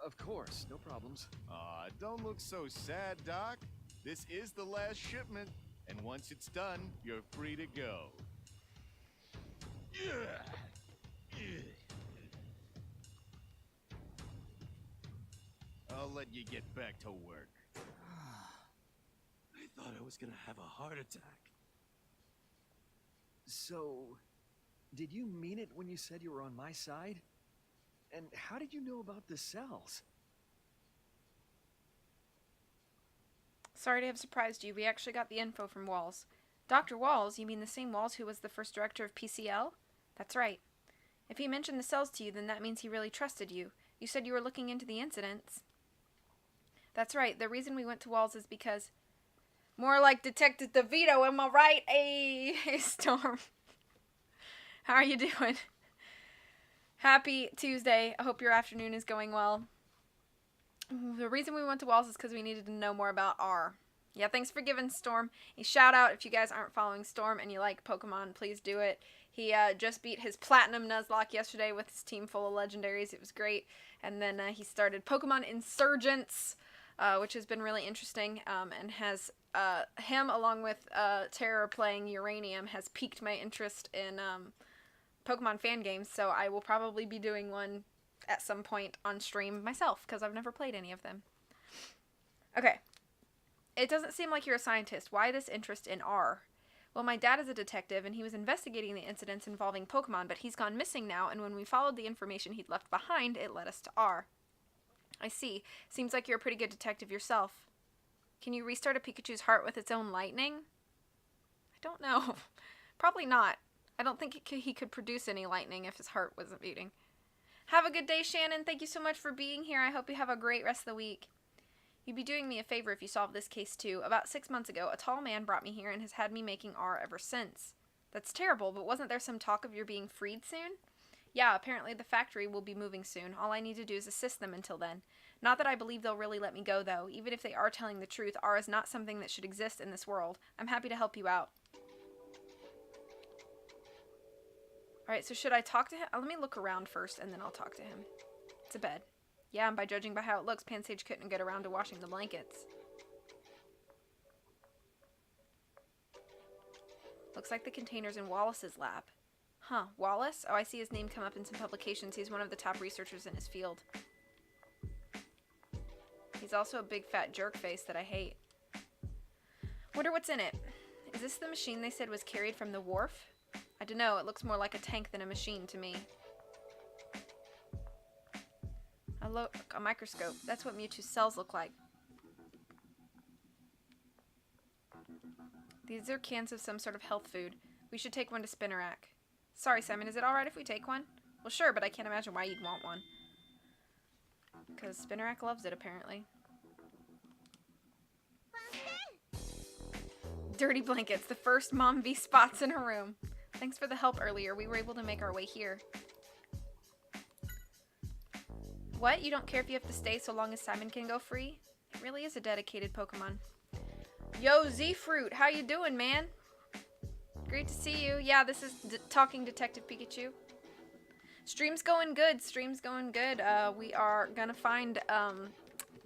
Of course, no problems. Aw, don't look so sad, Doc. This is the last shipment, and once it's done, you're free to go. I'll let you get back to work. I thought I was gonna have a heart attack. So, did you mean it when you said you were on my side? And how did you know about the cells? Sorry to have surprised you. We actually got the info from Walls. Dr. Walls? You mean the same Walls who was the first director of PCL? That's right. If he mentioned the cells to you, then that means he really trusted you. You said you were looking into the incidents. That's right. The reason we went to Walls is because... More like Detective DeVito, am I right? Hey, Storm. How are you doing? Happy Tuesday. I hope your afternoon is going well. The reason we went to Walls is because we needed to know more about R. Yeah, thanks for giving Storm a shout out. If you guys aren't following Storm and you like Pokemon, please do it. He just beat his Platinum Nuzlocke yesterday with his team full of legendaries. It was great. And then he started Pokemon Insurgents, which has been really interesting, and has him along with Terra playing Uranium has piqued my interest in Pokemon fan games, so I will probably be doing one at some point on stream myself, because I've never played any of them. Okay. It doesn't seem like you're a scientist. Why this interest in R? Well, my dad is a detective, and he was investigating the incidents involving Pokemon, but he's gone missing now, and when we followed the information he'd left behind, it led us to R. I see. Seems like you're a pretty good detective yourself. Can you restart a Pikachu's heart with its own lightning? I don't know. Probably not. I don't think he could produce any lightning if his heart wasn't beating. Have a good day, Shannon. Thank you so much for being here. I hope you have a great rest of the week. You'd be doing me a favor if you solved this case too. About 6 months ago, a tall man brought me here and has had me making R ever since. That's terrible, but wasn't there some talk of your being freed soon? Yeah, apparently the factory will be moving soon. All I need to do is assist them until then. Not that I believe they'll really let me go, though. Even if they are telling the truth, R is not something that should exist in this world. I'm happy to help you out. Alright, so should I talk to him? Let me look around first, and then I'll talk to him. It's a bed. Yeah, and by judging by how it looks, Pansage couldn't get around to washing the blankets. Looks like the container's in Wallace's lab. Huh, Wallace? Oh, I see his name come up in some publications. He's one of the top researchers in his field. He's also a big fat jerk face that I hate. Wonder what's in it. Is this the machine they said was carried from the wharf? I don't know, it looks more like a tank than a machine to me. A microscope. That's what Mewtwo's cells look like. These are cans of some sort of health food. We should take one to Spinnerack. Sorry, Simon, is it alright if we take one? Well, sure, but I can't imagine why you'd want one. Because Spinnerack loves it, apparently. Dirty blankets, the first Mom V spots in her room. Thanks for the help earlier. We were able to make our way here. What? You don't care if you have to stay so long as Simon can go free? It really is a dedicated Pokemon. Yo, Z-Fruit, how you doing, man? Great to see you. Yeah, this is Talking Detective Pikachu. Stream's going good. Stream's going good. We are gonna find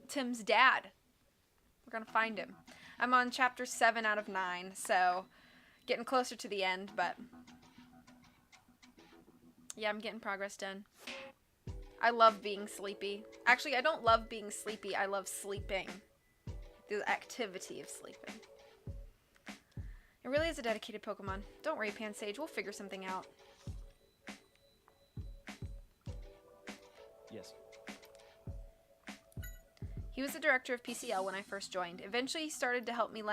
Tim's dad. We're gonna find him. I'm on chapter 7 out of 9, so getting closer to the end, but yeah, I'm getting progress done. I love being sleepy. Actually, I don't love being sleepy. I love sleeping. The activity of sleeping. It really is a dedicated Pokemon. Don't worry, Pansage. We'll figure something out. Yes. He was the director of PCL when I first joined. Eventually, he started to help me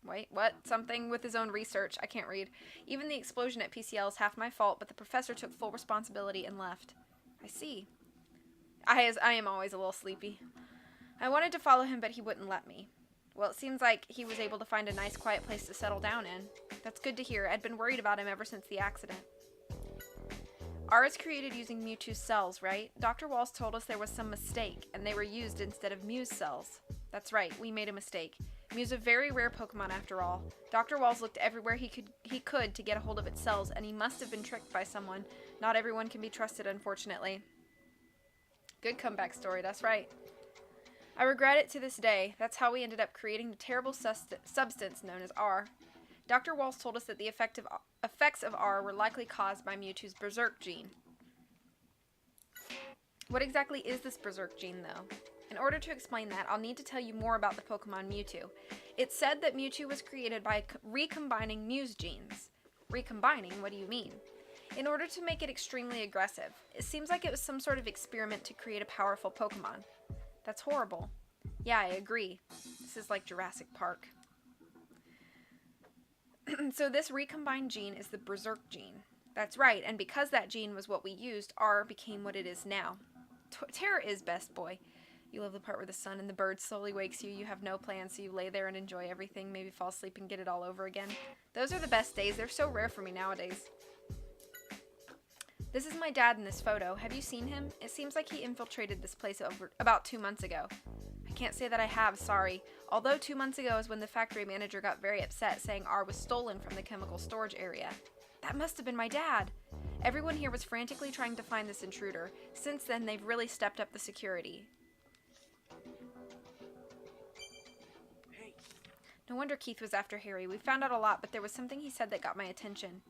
Wait, what? Something with his own research. I can't read. Even the explosion at PCL is half my fault, but the professor took full responsibility and left. I see. I am always a little sleepy. I wanted to follow him, but he wouldn't let me. Well, it seems like he was able to find a nice quiet place to settle down in. That's good to hear. I'd been worried about him ever since the accident. R is created using Mewtwo's cells, right? Dr. Walls told us there was some mistake, and they were used instead of Mew's cells. That's right, we made a mistake. Mew's a very rare Pokemon after all. Dr. Walls looked everywhere he could to get a hold of its cells, and he must have been tricked by someone. Not everyone can be trusted, unfortunately. Good comeback story, that's right. I regret it to this day. That's how we ended up creating the terrible substance known as R. Dr. Walls told us that the effects of R were likely caused by Mewtwo's Berserk gene. What exactly is this Berserk gene, though? In order to explain that, I'll need to tell you more about the Pokemon Mewtwo. It's said that Mewtwo was created by recombining Mew's genes. Recombining? What do you mean? In order to make it extremely aggressive. It seems like it was some sort of experiment to create a powerful Pokemon. That's horrible. Yeah, I agree. This is like Jurassic Park. So this recombined gene is the Berserk gene. That's right, and because that gene was what we used, R became what it is now. Terra is best, boy. You love the part where the sun and the bird slowly wakes you. You have no plans, so you lay there and enjoy everything, maybe fall asleep and get it all over again. Those are the best days. They're so rare for me nowadays. This is my dad in this photo. Have you seen him? It seems like he infiltrated this place about 2 months ago. I can't say that I have, sorry. Although 2 months ago is when the factory manager got very upset, saying R was stolen from the chemical storage area. That must have been my dad. Everyone here was frantically trying to find this intruder. Since then, they've really stepped up the security. Hey. No wonder Keith was after Harry. We found out a lot, but there was something he said that got my attention.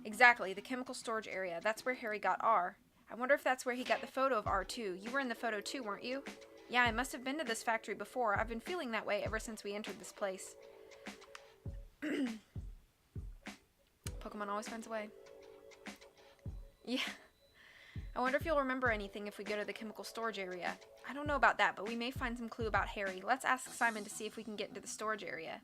Exactly, the chemical storage area. That's where Harry got R. I wonder if that's where he got the photo of R too. You were in the photo too, weren't you? Yeah, I must have been to this factory before. I've been feeling that way ever since we entered this place. Pokemon always finds a way. Yeah. I wonder if you'll remember anything if we go to the chemical storage area. I don't know about that, but we may find some clue about Harry. Let's ask Simon to see if we can get into the storage area.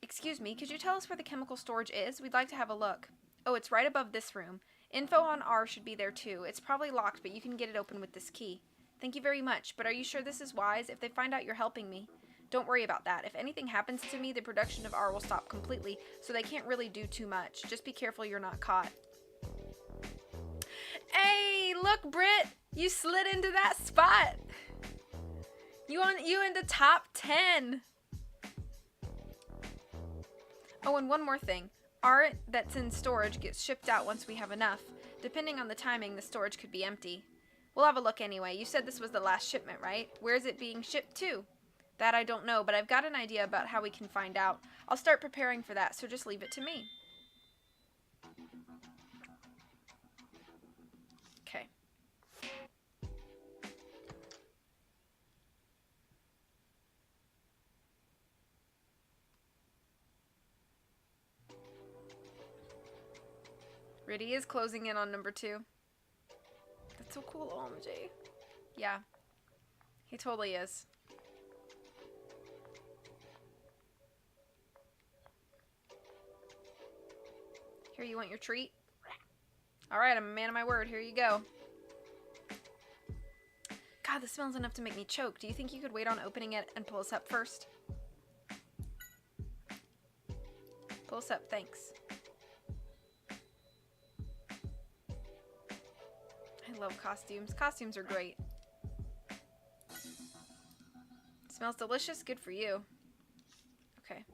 Excuse me, could you tell us where the chemical storage is? We'd like to have a look. Oh, it's right above this room. Info on R should be there too. It's probably locked, but you can get it open with this key. Thank you very much, but are you sure this is wise? If they find out you're helping me, don't worry about that. If anything happens to me, the production of R will stop completely, so they can't really do too much. Just be careful you're not caught. Hey, look, Britt! You slid into that spot! You in the top 10! Oh, and one more thing. R that's in storage gets shipped out once we have enough. Depending on the timing, the storage could be empty. We'll have a look anyway. You said this was the last shipment, right? Where is it being shipped to? That I don't know, but I've got an idea about how we can find out. I'll start preparing for that, so just leave it to me. Okay. Riddy is closing in on number 2. That's so cool, OMG. Yeah. He totally is. Here, you want your treat? Alright, I'm a man of my word. Here you go. God, this smells enough to make me choke. Do you think you could wait on opening it and pull us up first? Pull us up, thanks. I love costumes. Costumes are great. Smells delicious. Good for you. Okay.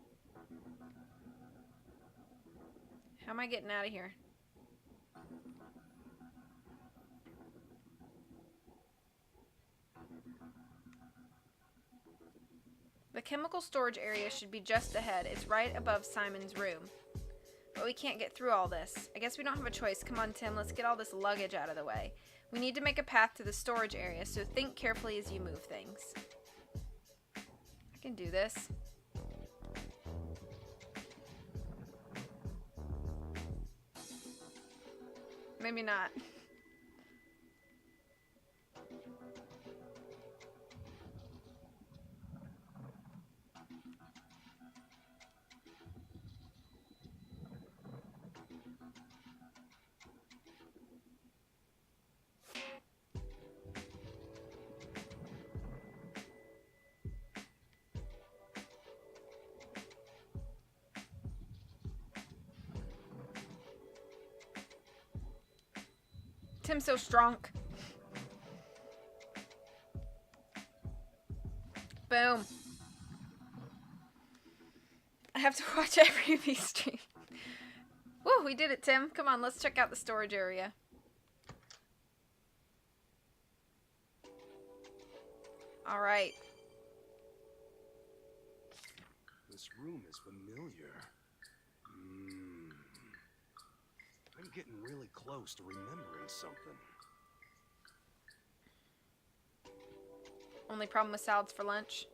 How am I getting out of here? The chemical storage area should be just ahead. It's right above Simon's room. But we can't get through all this. I guess we don't have a choice. Come on, Tim. Let's get all this luggage out of the way. We need to make a path to the storage area, so think carefully as you move things. I can do this. Maybe not. Tim's so strong. Boom. I have to watch every V stream. Woo, we did it, Tim. Come on, let's check out the storage area. Alright. This room is familiar. I'm getting really close to remembering something. Only problem with salads for lunch.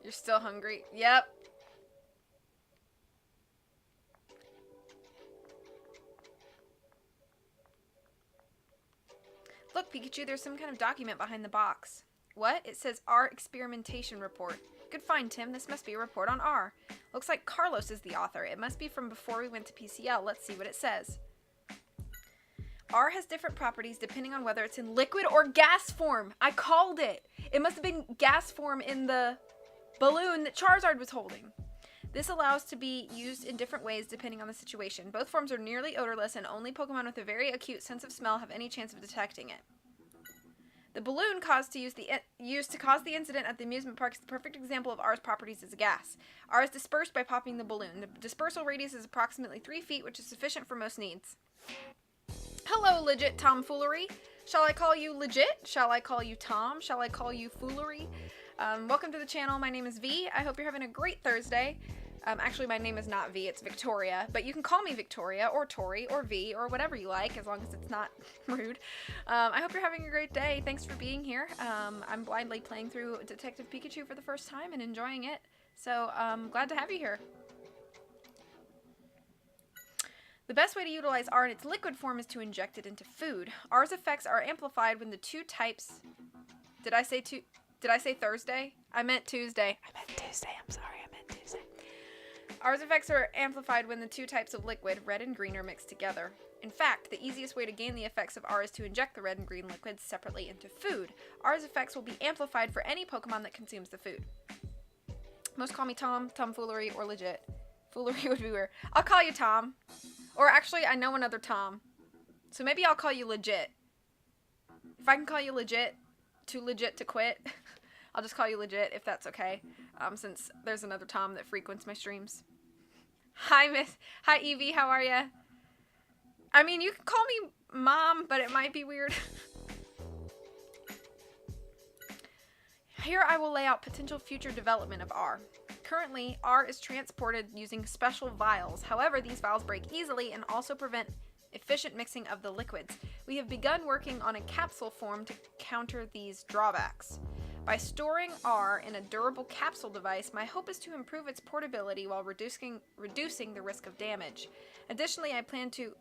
You're still hungry? Yep. Look, Pikachu, there's some kind of document behind the box. What? It says R experimentation report. Good find, Tim. This must be a report on R. Looks like Carlos is the author. It must be from before we went to PCL. Let's see what it says. R has different properties depending on whether it's in liquid or gas form. I called it. It must have been gas form in the balloon that Charizard was holding. This allows to be used in different ways depending on the situation. Both forms are nearly odorless, and only Pokemon with a very acute sense of smell have any chance of detecting it. The balloon used to cause the incident at the amusement park is the perfect example of R's properties as a gas. R is dispersed by popping the balloon. The dispersal radius is approximately 3 feet, which is sufficient for most needs. Hello, legit tomfoolery. Shall I call you legit? Shall I call you Tom? Shall I call you foolery? Welcome to the channel. My name is V. I hope you're having a great Thursday. Actually, my name is not V, it's Victoria, but you can call me Victoria, or Tori, or V, or whatever you like, as long as it's not rude. I hope you're having a great day. Thanks for being here. I'm blindly playing through Detective Pikachu for the first time and enjoying it, so glad to have you here. The best way to utilize R in its liquid form is to inject it into food. R's effects are amplified when the two types... Did I say Thursday? I meant Tuesday. I'm sorry, I meant Tuesday. R's effects are amplified when the two types of liquid, red and green, are mixed together. In fact, the easiest way to gain the effects of R is to inject the red and green liquids separately into food. R's effects will be amplified for any Pokemon that consumes the food. Most call me Tom, tomfoolery, or legit. Foolery would be weird. I'll call you Tom. Or actually, I know another Tom. So maybe I'll call you legit. If I can call you legit, too legit to quit, I'll just call you legit if that's okay. Since there's another Tom that frequents my streams. Hi Evie, how are ya? I mean, you can call me Mom, but it might be weird. Here I will lay out potential future development of R. Currently, R is transported using special vials. However, these vials break easily and also prevent efficient mixing of the liquids. We have begun working on a capsule form to counter these drawbacks. By storing R in a durable capsule device, my hope is to improve its portability while reducing the risk of damage. Additionally, I plan to...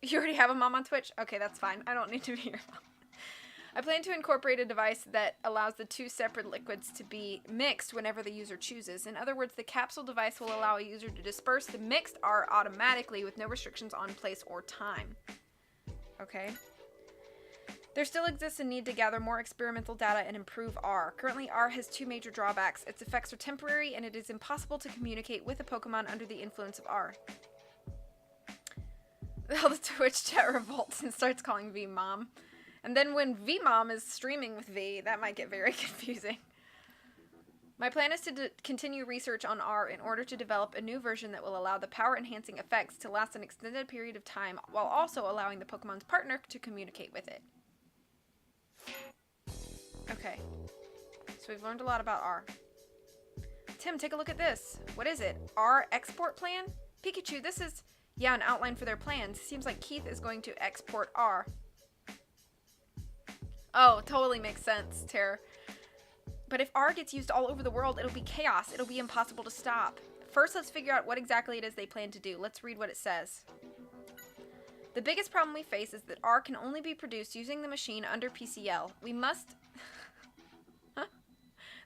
You already have a mom on Twitch? Okay, that's fine. I don't need to be your mom. I plan to incorporate a device that allows the two separate liquids to be mixed whenever the user chooses. In other words, the capsule device will allow a user to disperse the mixed R automatically with no restrictions on place or time. Okay. There still exists a need to gather more experimental data and improve R. Currently, R has two major drawbacks. Its effects are temporary, and it is impossible to communicate with a Pokemon under the influence of R. Well, the Twitch chat revolts and starts calling V Mom. And then when V Mom is streaming with V, that might get very confusing. My plan is to continue research on R in order to develop a new version that will allow the power-enhancing effects to last an extended period of time, while also allowing the Pokemon's partner to communicate with it. Okay, so we've learned a lot about R. Tim, take a look at this. What is it? R export plan? Pikachu, this is, yeah, an outline for their plans. Seems like Keith is going to export R. Oh, totally makes sense, Terror. But if R gets used all over the world, it'll be chaos. It'll be impossible to stop. First, let's figure out what exactly it is they plan to do. Let's read what it says. The biggest problem we face is that R can only be produced using the machine under PCL. We must...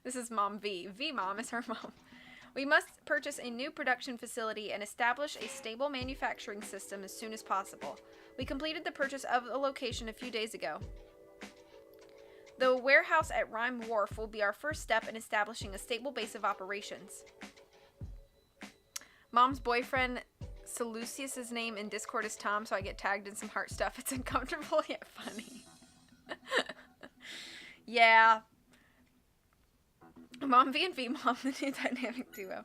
This is Mom V. V-Mom is her mom. We must purchase a new production facility and establish a stable manufacturing system as soon as possible. We completed the purchase of a location a few days ago. The warehouse at Rhyme Wharf will be our first step in establishing a stable base of operations. Mom's boyfriend So Lucius's name in Discord is Tom, so I get tagged in some heart stuff. It's uncomfortable yet funny. Yeah. Mom V and V Mom, the new dynamic duo.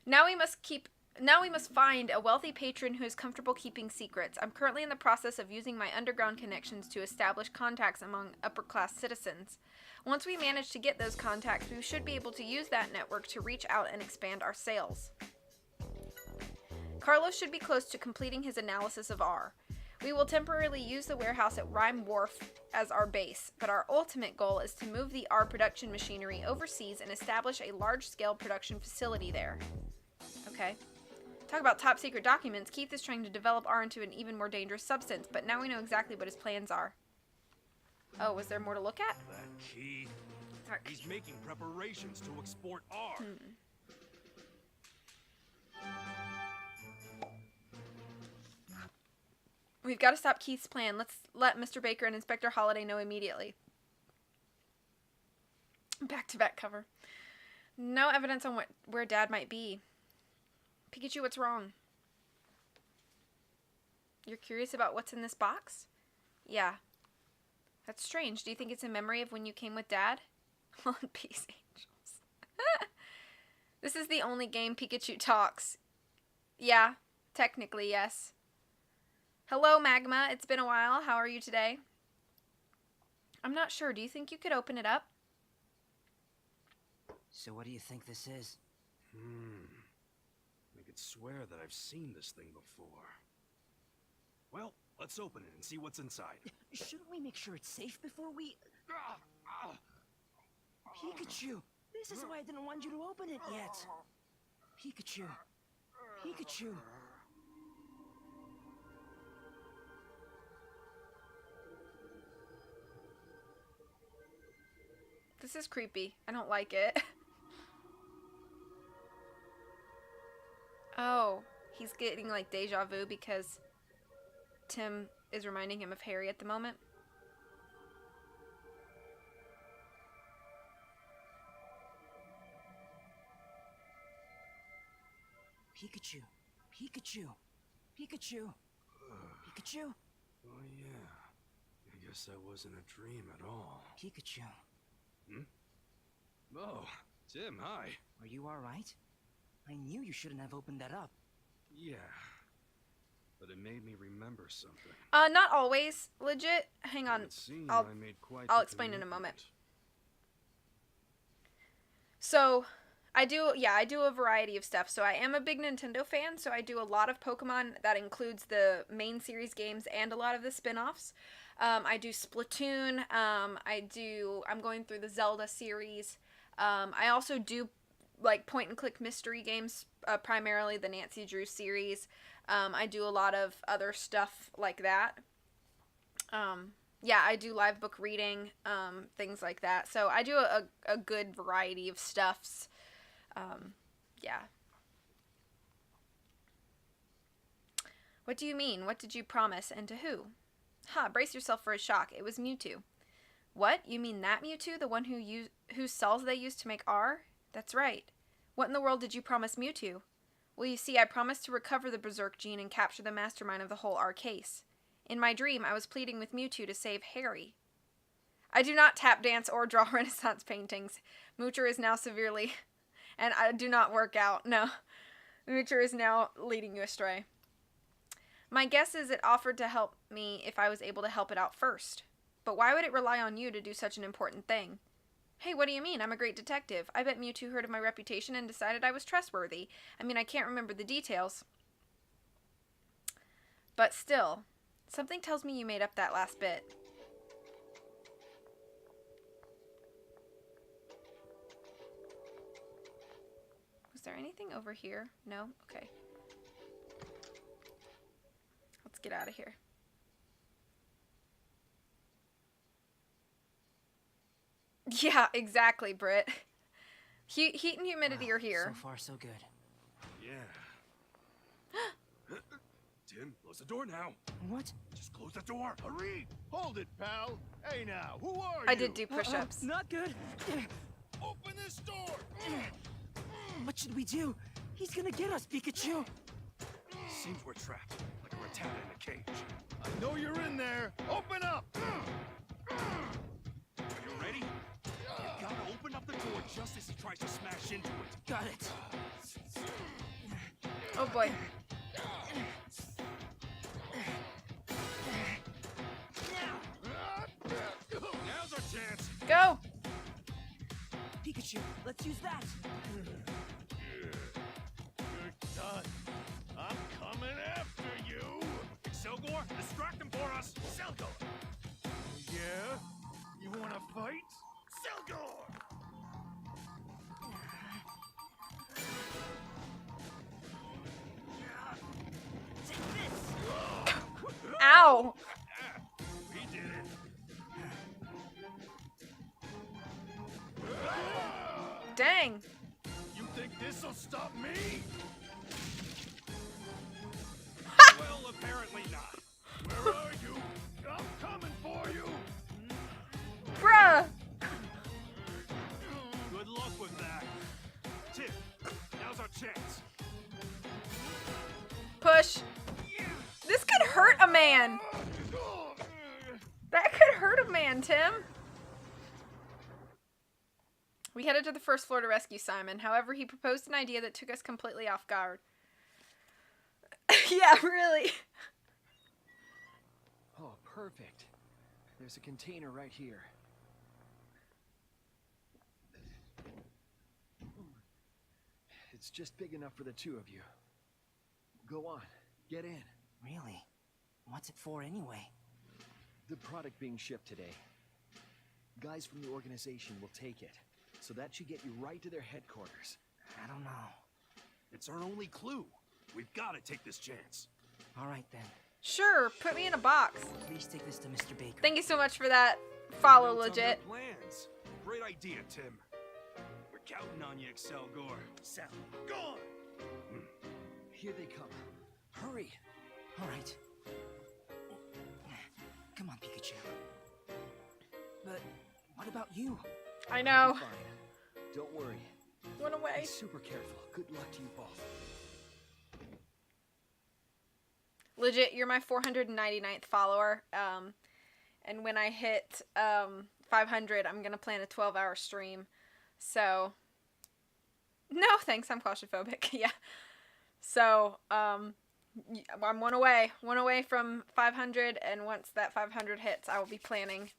Now we must find a wealthy patron who is comfortable keeping secrets. I'm currently in the process of using my underground connections to establish contacts among upper-class citizens. Once we manage to get those contacts, we should be able to use that network to reach out and expand our sales. Carlos should be close to completing his analysis of R. We will temporarily use the warehouse at Rhyme Wharf as our base, but our ultimate goal is to move the R production machinery overseas and establish a large-scale production facility there. Okay. Talk about top secret documents. Keith is trying to develop R into an even more dangerous substance, but now we know exactly what his plans are. Oh, was there more to look at? That Keith. Alright. He's making preparations to export R. We've got to stop Keith's plan. Let's let Mr. Baker and Inspector Holliday know immediately. Back-to-back cover. No evidence on where Dad might be. Pikachu, what's wrong? You're curious about what's in this box? Yeah. That's strange. Do you think it's a memory of when you came with Dad? One Piece Angels. This is the only game Pikachu talks. Yeah, technically, yes. Hello, Magma. It's been a while. How are you today? I'm not sure. Do you think you could open it up? So what do you think this is? I could swear that I've seen this thing before. Well, let's open it and see what's inside. Shouldn't we make sure it's safe before we... Pikachu! This is why I didn't want you to open it yet. Pikachu. Pikachu. This is creepy. I don't like it. Oh, he's getting like deja vu because Tim is reminding him of Harry at the moment. Pikachu. Pikachu. Pikachu. Pikachu. Oh yeah. I guess that wasn't a dream at all. Pikachu. Oh, Tim, hi. Are you alright? I knew you shouldn't have opened that up. Yeah. But it made me remember something. Not always. Legit. Hang on. It seemed I'll I made quite I'll the explain in a moment. commitment. So, I do a variety of stuff. So I am a big Nintendo fan, so I do a lot of Pokemon. That includes the main series games and a lot of the spin-offs. I do Splatoon. I'm going through the Zelda series. I also do like point-and-click mystery games, primarily the Nancy Drew series. I do a lot of other stuff like that. Yeah, I do live book reading, things like that. So I do a good variety of stuffs. Yeah. What do you mean? What did you promise, and to who? Ha, brace yourself for a shock. It was Mewtwo. What? You mean that Mewtwo? The one whose cells they used to make R? That's right. What in the world did you promise Mewtwo? Well, you see, I promised to recover the Berserk gene and capture the mastermind of the whole R case. In my dream, I was pleading with Mewtwo to save Harry. I do not tap dance or draw Renaissance paintings. Moocher is now severely... And I do not work out. No. Moocher is now leading you astray. My guess is it offered to help me if I was able to help it out first. But why would it rely on you to do such an important thing? Hey, what do you mean? I'm a great detective. I bet Mewtwo heard of my reputation and decided I was trustworthy. I mean, I can't remember the details. But still, something tells me you made up that last bit. Was there anything over here? No? Okay. Let's get out of here. Yeah, exactly, Britt. Heat and humidity are here. So far, so good. Yeah. Tim, close the door now. What? Just close the door. Hurry! Hold it, pal. Hey now, who are you? I did do push-ups. Not good. Open this door! What should we do? He's gonna get us, Pikachu. Seems we're trapped, like a ratata in a cage. I know you're in there. Open up! Are you ready? You gotta open up the door just as he tries to smash into it. Got it. Oh boy. Now's our chance. Go! Pikachu, let's use that. You're done. I'm coming after you. Selgor, distract him for us. Selgor! Yeah? You wanna fight? Selgor! Take this. Ow! We did it. Dang. You think this'll stop me? Well, apparently not. Where are you? I'm coming for you! Bruh! Good luck with that. Tim, now's our chance. Push. This could hurt a man. That could hurt a man, Tim. We headed to the first floor to rescue Simon. However, he proposed an idea that took us completely off guard. Yeah, really. Oh, perfect. There's a container right here. It's just big enough for the two of you. Go on, get in. Really? What's it for anyway? The product being shipped today. Guys from the organization will take it, so that should get you right to their headquarters. I don't know. It's our only clue. We've got to take this chance. All right then. Sure, put me in a box. Please take this to Mr. Baker. Thank you so much for that. Follow Notes on their legit. plans. Great idea, Tim. We're counting on you, Selgor. Gone! Here they come. Hurry! All right. Come on, Pikachu. But what about you? I know. Fine. Don't worry. Went away. Be super careful. Good luck to you both. Legit, you're my 499th follower. And when I hit 500, I'm gonna plan a 12-hour stream. So, no thanks. I'm claustrophobic. Yeah. So, I'm one away from 500, and once that 500 hits, I will be planning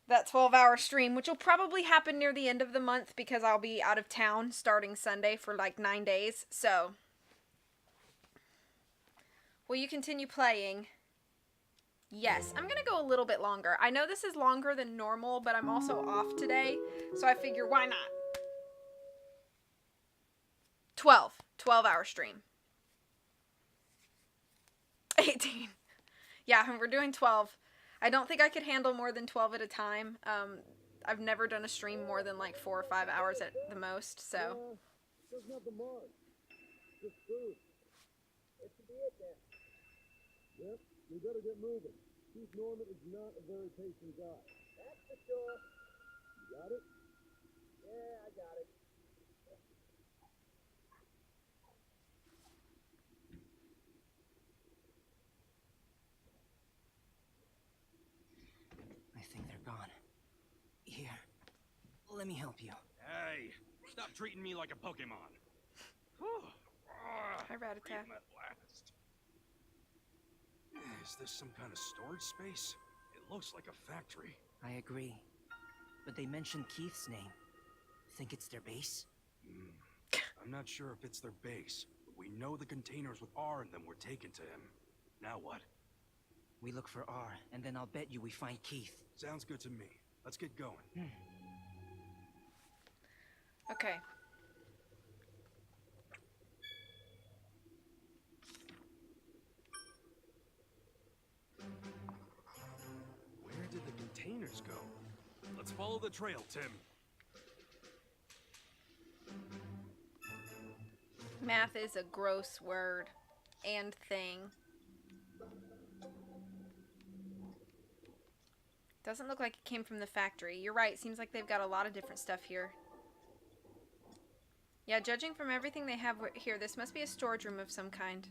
that 12-hour stream, which will probably happen near the end of the month because I'll be out of town starting Sunday for like 9 days. So, will you continue playing? Yes, I'm gonna go a little bit longer. I know this is longer than normal, but I'm also off today, so I figure why not? 12-hour stream. 18. Yeah, we're doing 12. I don't think I could handle more than 12 at a time. I've never done a stream more than like 4 or 5 hours at the most, so. There's nothing more. Just food. That should be it then. Yep, we better get moving. Chief Norman is not a very patient guy. That's for sure. You got it? Yeah, I got it. I think they're gone. Here, let me help you. Hey, stop treating me like a Pokemon. Hi, Rattata. Breathing at last. Is this some kind of storage space? It looks like a factory. I agree. But they mentioned Keith's name. Think it's their base? I'm not sure if it's their base, but we know the containers with R in them were taken to him. Now what? We look for R, and then I'll bet you we find Keith. Sounds good to me. Let's get going. Okay. Where did the containers go? Let's follow the trail, Tim. Math is a gross word and thing. Doesn't look like it came from the factory. You're right. Seems like they've got a lot of different stuff here. Yeah, judging from everything they have here, this must be a storage room of some kind.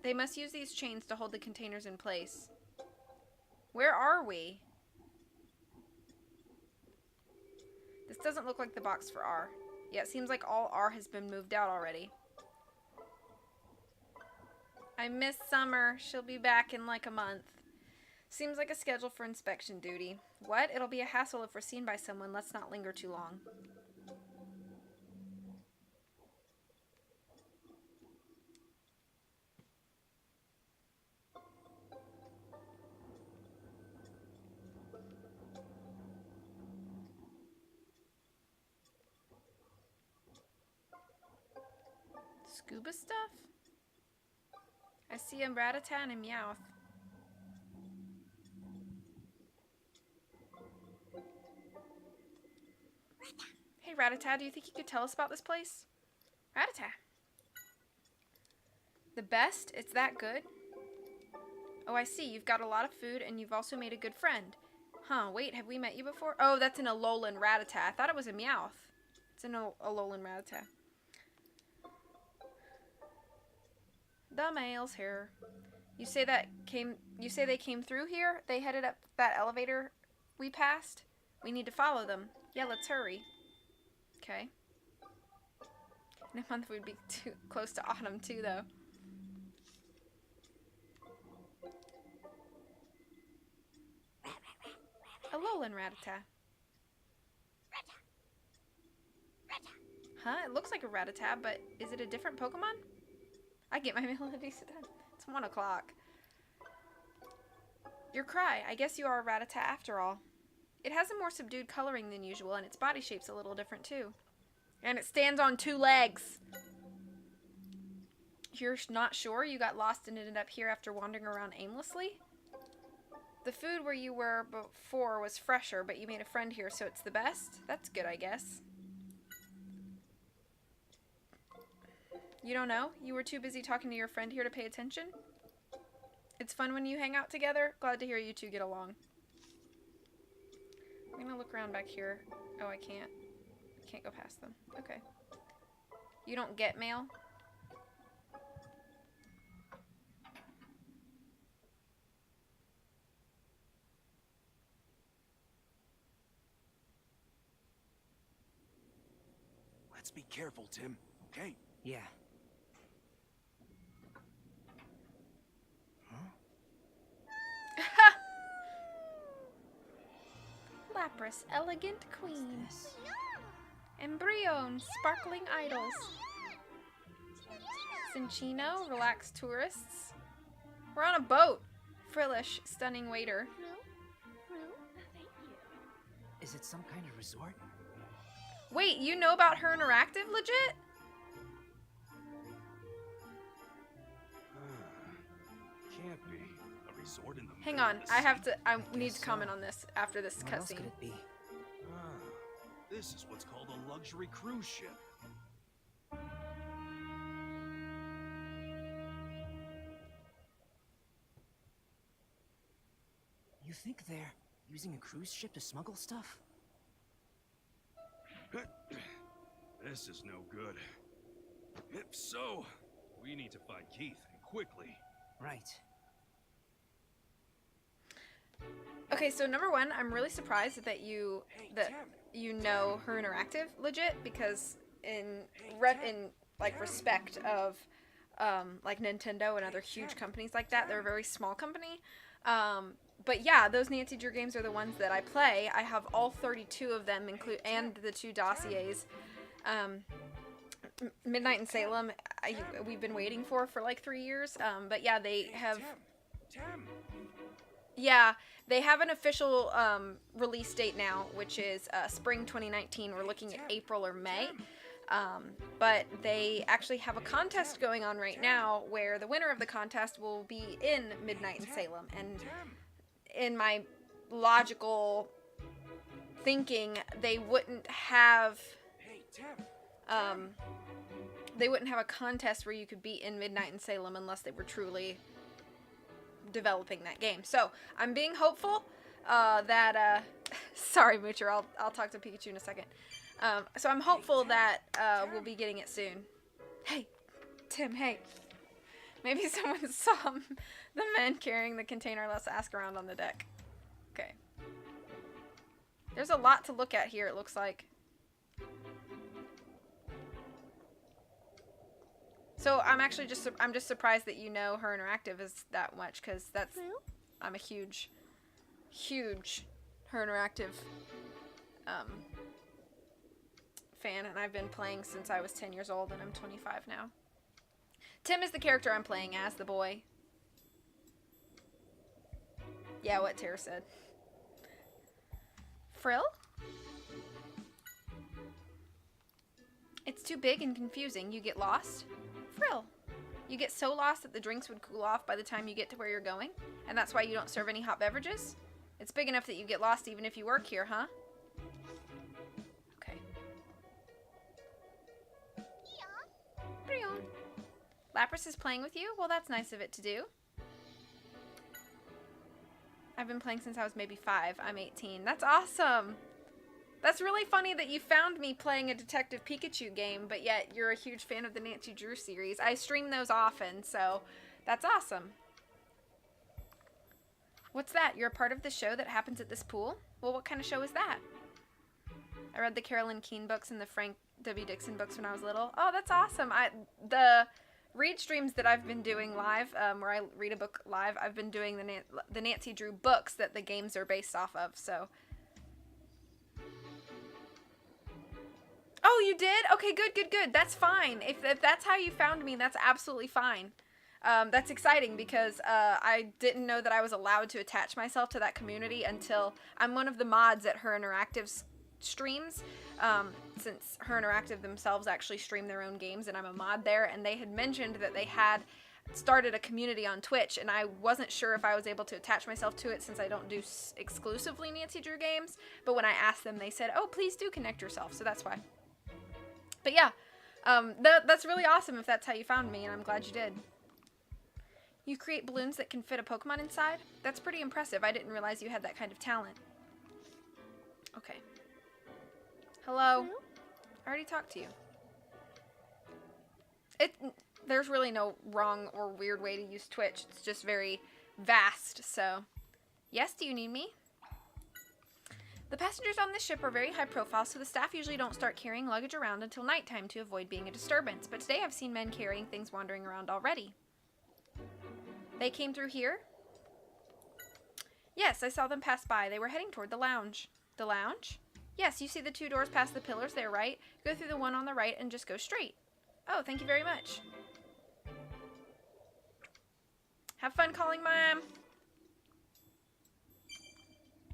They must use these chains to hold the containers in place. Where are we? This doesn't look like the box for R. Yeah, it seems like all R has been moved out already. I miss Summer. She'll be back in like a month. Seems like a schedule for inspection duty. What? It'll be a hassle if we're seen by someone. Let's not linger too long. Scuba stuff? I see a Rattata and a Meowth. Hey Rattata, do you think you could tell us about this place? Rattata. The best? It's that good? Oh, I see. You've got a lot of food and you've also made a good friend. Huh, wait, have we met you before? Oh, that's an Alolan Rattata. I thought it was a Meowth. It's an Alolan Rattata. The mail's here. You say they came through here? They headed up that elevator we passed? We need to follow them. Yeah, let's hurry. Okay. In a month would be too close to autumn too, though. Alolan Rattata. Huh? It looks like a Rattata, but is it a different Pokemon? I get my melodies done. It's 1 o'clock. Your cry. I guess you are a Rattata after all. It has a more subdued coloring than usual, and its body shape's a little different too. And it stands on 2 legs. You're not sure you got lost and ended up here after wandering around aimlessly? The food where you were before was fresher, but you made a friend here, so it's the best? That's good, I guess. You don't know? You were too busy talking to your friend here to pay attention? It's fun when you hang out together. Glad to hear you two get along. I'm gonna look around back here. Oh, I can't. I can't go past them. Okay. You don't get mail? Let's be careful, Tim. Okay? Yeah. Lapras, elegant queen. Embryon, sparkling idols. Cinchino, relaxed tourists. We're on a boat. Frillish, stunning waiter. Thank you. Is it some kind of resort? Wait, you know about her interactive legit? Can't be. A resort in the Hang middle on, of the I need Guess to so. comment on this after this What else could cutscene. it be? This is what's called a luxury cruise ship. You think they're using a cruise ship to smuggle stuff? This is no good. If so, we need to find Keith, and quickly. Right. Okay, so number one, I'm really surprised that you know her interactive legit, because in like respect of like Nintendo and other huge companies like that, they're a very small company. But yeah, those Nancy Drew games are the ones that I play. I have all 32 of them, and the 2 dossiers. Midnight in Salem, we've been waiting for like 3 years. But yeah, they have. Yeah, they have an official release date now, which is spring 2019. We're looking at April or May. But they actually have a contest going on right now where the winner of the contest will be in Midnight in Salem. And in my logical thinking, they wouldn't have a contest where you could be in Midnight in Salem unless they were truly developing that game. So I'm being hopeful that Sorry, Moocher. I'll talk to Pikachu in a second. So I'm hopeful that we'll be getting it soon. Hey, Tim. Hey. Maybe someone saw the men carrying the container. Let's ask around on the deck. Okay. There's a lot to look at here, it looks like. So I'm actually just surprised that you know Her Interactive is that much, because that's I'm a huge Her Interactive fan, and I've been playing since I was 10 years old, and I'm 25 now. Tim is the character I'm playing as, the boy. Yeah, what Tara said. Frill? It's too big and confusing. You get lost? Frill. You get so lost that the drinks would cool off by the time you get to where you're going? And that's why you don't serve any hot beverages? It's big enough that you get lost even if you work here, huh? Okay. Brion. Lapras is playing with you? Well, that's nice of it to do. I've been playing since I was maybe 5. I'm 18. That's awesome! That's really funny that you found me playing a Detective Pikachu game, but yet you're a huge fan of the Nancy Drew series. I stream those often, so that's awesome. What's that? You're a part of the show that happens at this pool? Well, what kind of show is that? I read the Carolyn Keene books and the Frank W. Dixon books when I was little. Oh, that's awesome. The read streams that I've been doing live, where I read a book live, I've been doing the Nancy Drew books that the games are based off of, so... Oh, you did? Okay, good. That's fine. If that's how you found me, that's absolutely fine. That's exciting because I didn't know that I was allowed to attach myself to that community until I'm one of the mods at Her Interactive's streams, since Her Interactive themselves actually stream their own games, and I'm a mod there, and they had mentioned that they had started a community on Twitch, and I wasn't sure if I was able to attach myself to it since I don't do exclusively Nancy Drew games, but when I asked them, they said, oh, please do connect yourself, so that's why. But yeah, that's really awesome if that's how you found me, and I'm glad you did. You create balloons that can fit a Pokemon inside? That's pretty impressive. I didn't realize you had that kind of talent. Okay. Hello? I already talked to you. There's really no wrong or weird way to use Twitch. It's just very vast, so... Yes, do you need me? The passengers on this ship are very high profile, so the staff usually don't start carrying luggage around until nighttime to avoid being a disturbance, but today I've seen men carrying things wandering around already. They came through here? Yes, I saw them pass by. They were heading toward the lounge. The lounge? Yes, you see the 2 doors past the pillars there, right? Go through the one on the right and just go straight. Oh, thank you very much. Have fun calling Mom.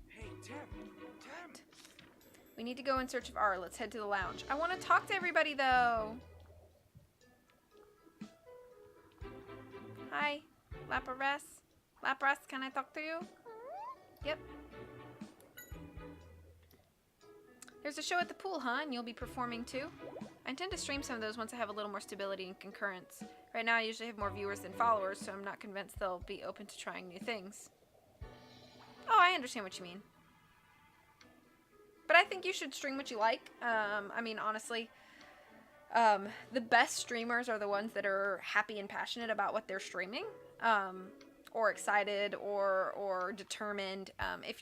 Hey, Tim. We need to go in search of R. Let's head to the lounge. I want to talk to everybody, though. Hi, Lapras. Lapras, can I talk to you? Yep. There's a show at the pool, huh? And you'll be performing too? I intend to stream some of those once I have a little more stability and concurrence. Right now I usually have more viewers than followers, so I'm not convinced they'll be open to trying new things. Oh, I understand what you mean. But I think you should stream what you like. I mean, honestly, the best streamers are the ones that are happy and passionate about what they're streaming, or excited, or determined. If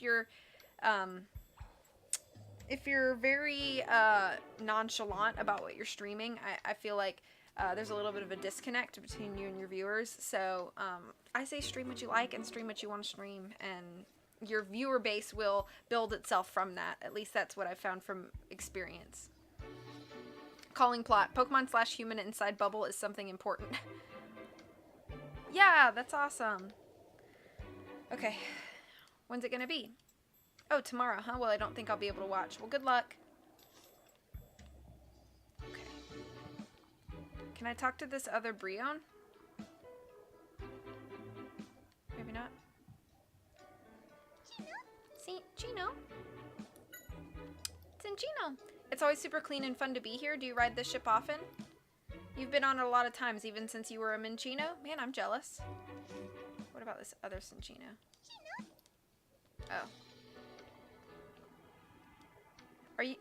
you're very nonchalant about what you're streaming, I feel like there's a little bit of a disconnect between you and your viewers. So I say stream what you like and stream what you want to stream, and your viewer base will build itself from that. At least that's what I've found from experience. Calling plot. Pokemon/human inside bubble is something important. Yeah, that's awesome. Okay. When's it gonna be? Oh, tomorrow, huh? Well, I don't think I'll be able to watch. Well, good luck. Okay. Can I talk to this other Brion? Maybe not. See, Chino. It's in Chino. It's always super clean and fun to be here. Do you ride this ship often? You've been on it a lot of times, even since you were a Minchino? Man, I'm jealous. What about this other Cinchino? Oh.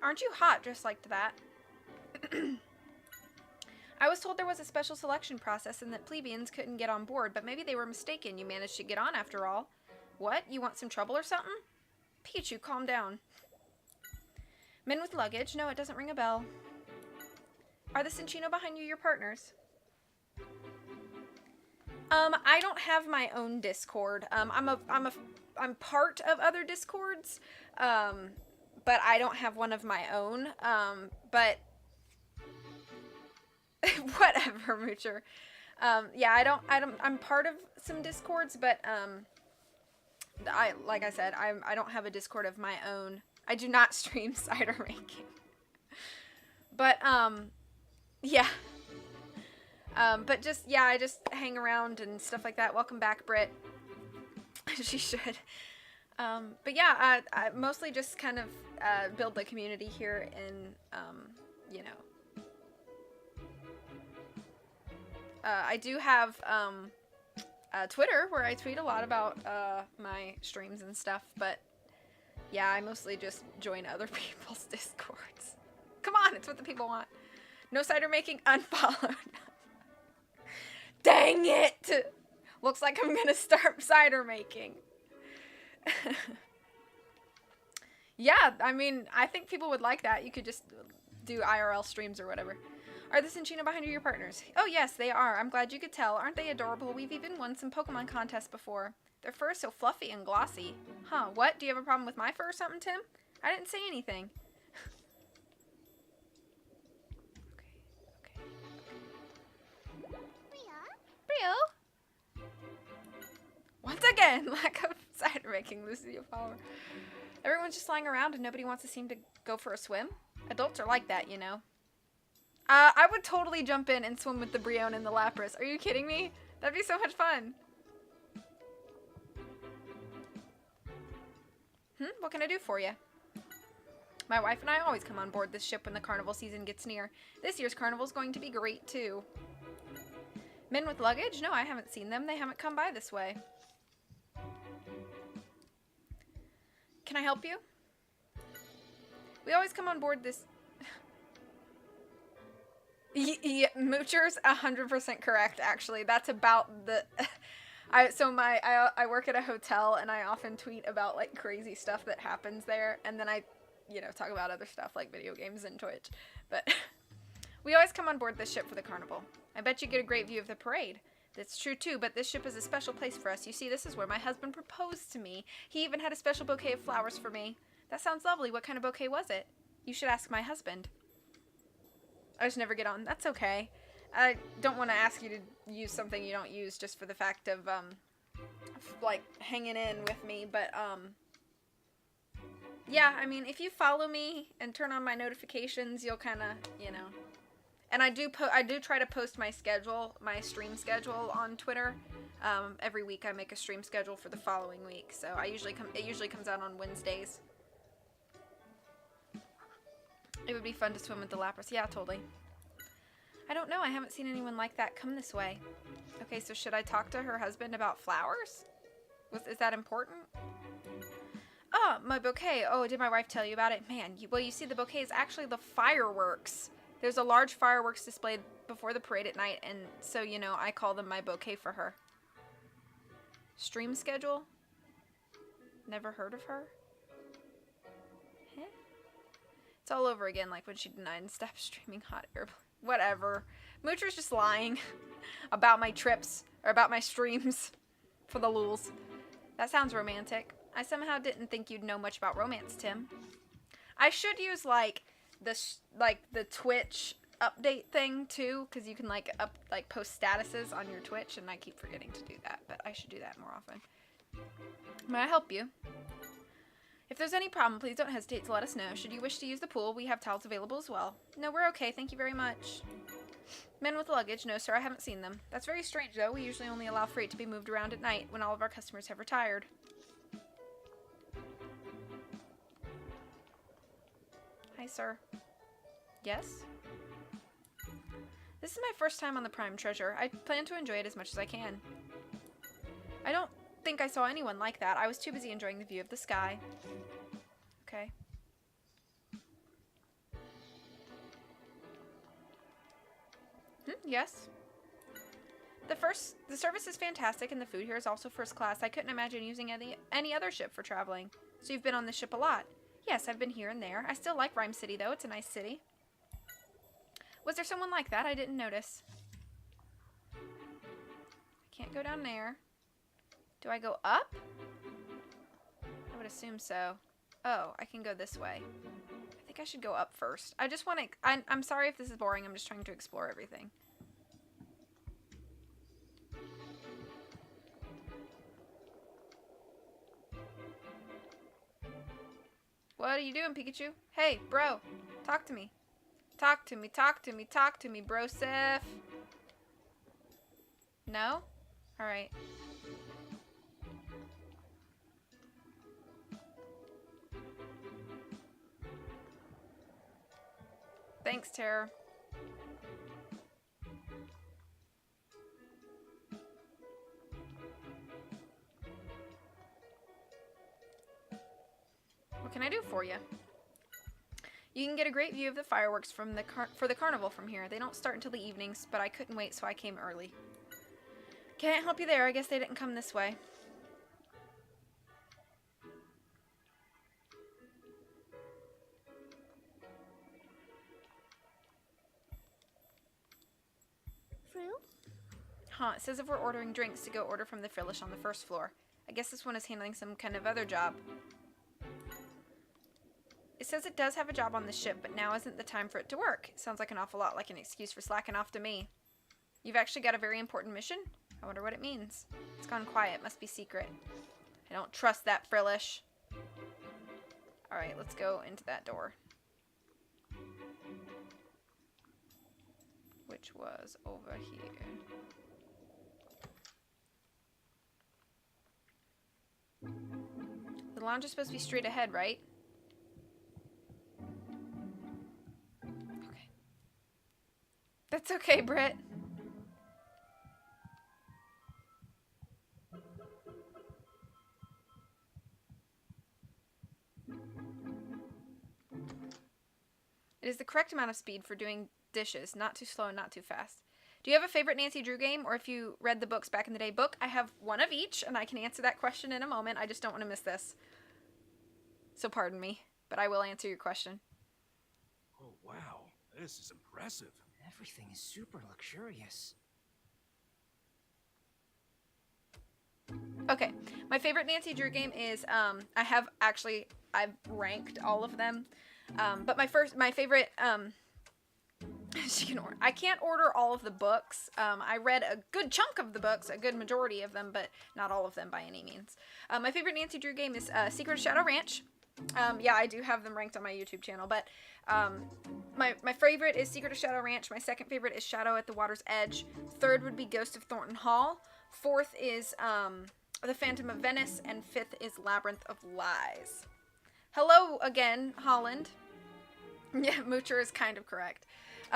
Aren't you hot just like that? I was told there was a special selection process and that plebeians couldn't get on board, but maybe they were mistaken. You managed to get on after all. What? You want some trouble or something? Pikachu, calm down. Men with luggage? No, it doesn't ring a bell. Are the Cinchino behind you your partners? I don't have my own Discord. I'm part of other Discords, but I don't have one of my own. But whatever, Moocher. Yeah, I'm part of some Discords, but like I said, I don't have a Discord of my own. I do not stream cider making. But yeah. But just, yeah, I just hang around and stuff like that. Welcome back, Britt. She should. But yeah, I mostly just kind of build the community here in, you know. I do have Twitter where I tweet a lot about my streams and stuff, but yeah, I mostly just join other people's Discords. Come on, it's what the people want. No cider making, unfollowed. Dang it! Looks like I'm gonna start cider making. Yeah, I mean, I think people would like that. You could just do IRL streams or whatever. Are the Cinchino behind you your partners? Oh yes, they are. I'm glad you could tell. Aren't they adorable? We've even won some Pokemon contests before. Their fur is so fluffy and glossy. Huh, what? Do you have a problem with my fur or something, Tim? I didn't say anything. Brio? Once again, lack of cider making, Lucio Power. Everyone's just lying around and nobody wants to seem to go for a swim. Adults are like that, you know. I would totally jump in and swim with the Brion and the Lapras. Are you kidding me? That'd be so much fun. What can I do for you? My wife and I always come on board this ship when the carnival season gets near. This year's carnival's going to be great, too. Men with luggage? No, I haven't seen them. They haven't come by this way. Can I help you? We always come on board this... Yeah, Moocher's 100% correct, actually. That's about the... I work at a hotel, and I often tweet about, like, crazy stuff that happens there, and then I, you know, talk about other stuff, like video games and Twitch. But we always come on board this ship for the carnival. I bet you get a great view of the parade. That's true, too, but this ship is a special place for us. You see, this is where my husband proposed to me. He even had a special bouquet of flowers for me. That sounds lovely. What kind of bouquet was it? You should ask my husband. I just never get on. That's okay. I don't want to ask you to use something you don't use just for the fact of, like, hanging in with me, but, yeah, I mean, if you follow me and turn on my notifications, you'll kind of, you know, and I do try to post my schedule, my stream schedule on Twitter. Every week I make a stream schedule for the following week, so it usually comes out on Wednesdays. It would be fun to swim with the Lapras. Yeah, totally. I don't know. I haven't seen anyone like that come this way. Okay, so should I talk to her husband about flowers? Is that important? Oh, my bouquet. Oh, did my wife tell you about it? Man, well, you see, the bouquet is actually the fireworks. There's a large fireworks displayed before the parade at night, and so, you know, I call them my bouquet for her. Stream schedule? Never heard of her? Huh? It's all over again, like when she denied and stopped streaming hot air. Whatever. Moocher's just lying about my trips, or about my streams for the lulz. That sounds romantic. I somehow didn't think you'd know much about romance, Tim. I should use, like, the Twitch update thing, too, because you can, like, post statuses on your Twitch, and I keep forgetting to do that, but I should do that more often. May I help you? If there's any problem, please don't hesitate to let us know. Should you wish to use the pool, we have towels available as well. No, we're okay. Thank you very much. Men with luggage? No, sir, I haven't seen them. That's very strange, though. We usually only allow freight to be moved around at night when all of our customers have retired. Hi, sir. Yes? This is my first time on the Prime Treasure. I plan to enjoy it as much as I can. I don't think I saw anyone like that. I was too busy enjoying the view of the sky. Okay. Yes. The service is fantastic, and the food here is also first class. I couldn't imagine using any other ship for traveling. So you've been on this ship a lot. Yes, I've been here and there. I still like Rhyme City, though. It's a nice city. Was there someone like that? I didn't notice. I can't go down there. Do I go up? I would assume so. Oh, I can go this way. I think I should go up first. I just want to... I'm sorry if this is boring. I'm just trying to explore everything. What are you doing, Pikachu? Hey, bro. Talk to me. Talk to me, talk to me, talk to me, bro, Seth. No? Alright. Thanks, Terror. What can I do for you? You can get a great view of the fireworks from for the carnival from here. They don't start until the evenings, but I couldn't wait, so I came early. Can't help you there. I guess they didn't come this way. Fruit? Huh, it says if we're ordering drinks to go order from the Frillish on the first floor. I guess this one is handling some kind of other job. It says it does have a job on the ship, but now isn't the time for it to work. It sounds like an awful lot like an excuse for slacking off to me. You've actually got a very important mission? I wonder what it means. It's gone quiet. Must be secret. I don't trust that Frillish. Alright, let's go into that door. Which was over here. The lounge is supposed to be straight ahead, right? Okay. That's okay, Britt. It is the correct amount of speed for doing dishes, not too slow and not too fast. Do you have a favorite Nancy Drew game, or if you read the books back in the day? Book, I have one of each, and I can answer that question in a moment. I just don't want to miss this. So pardon me, but I will answer your question. Oh, wow. This is impressive. Everything is super luxurious. Okay, my favorite Nancy Drew game is, I've ranked all of them. But my favorite, I can't order all of the books. I read a good chunk of the books, a good majority of them, but not all of them by any means. My favorite Nancy Drew game is Secret of Shadow Ranch. Yeah, I do have them ranked on my YouTube channel, but my favorite is Secret of Shadow Ranch. My second favorite is Shadow at the Water's Edge. Third would be Ghost of Thornton Hall. Fourth is The Phantom of Venice, and fifth is Labyrinth of Lies. Hello again, Holland. Yeah, Moocher is kind of correct.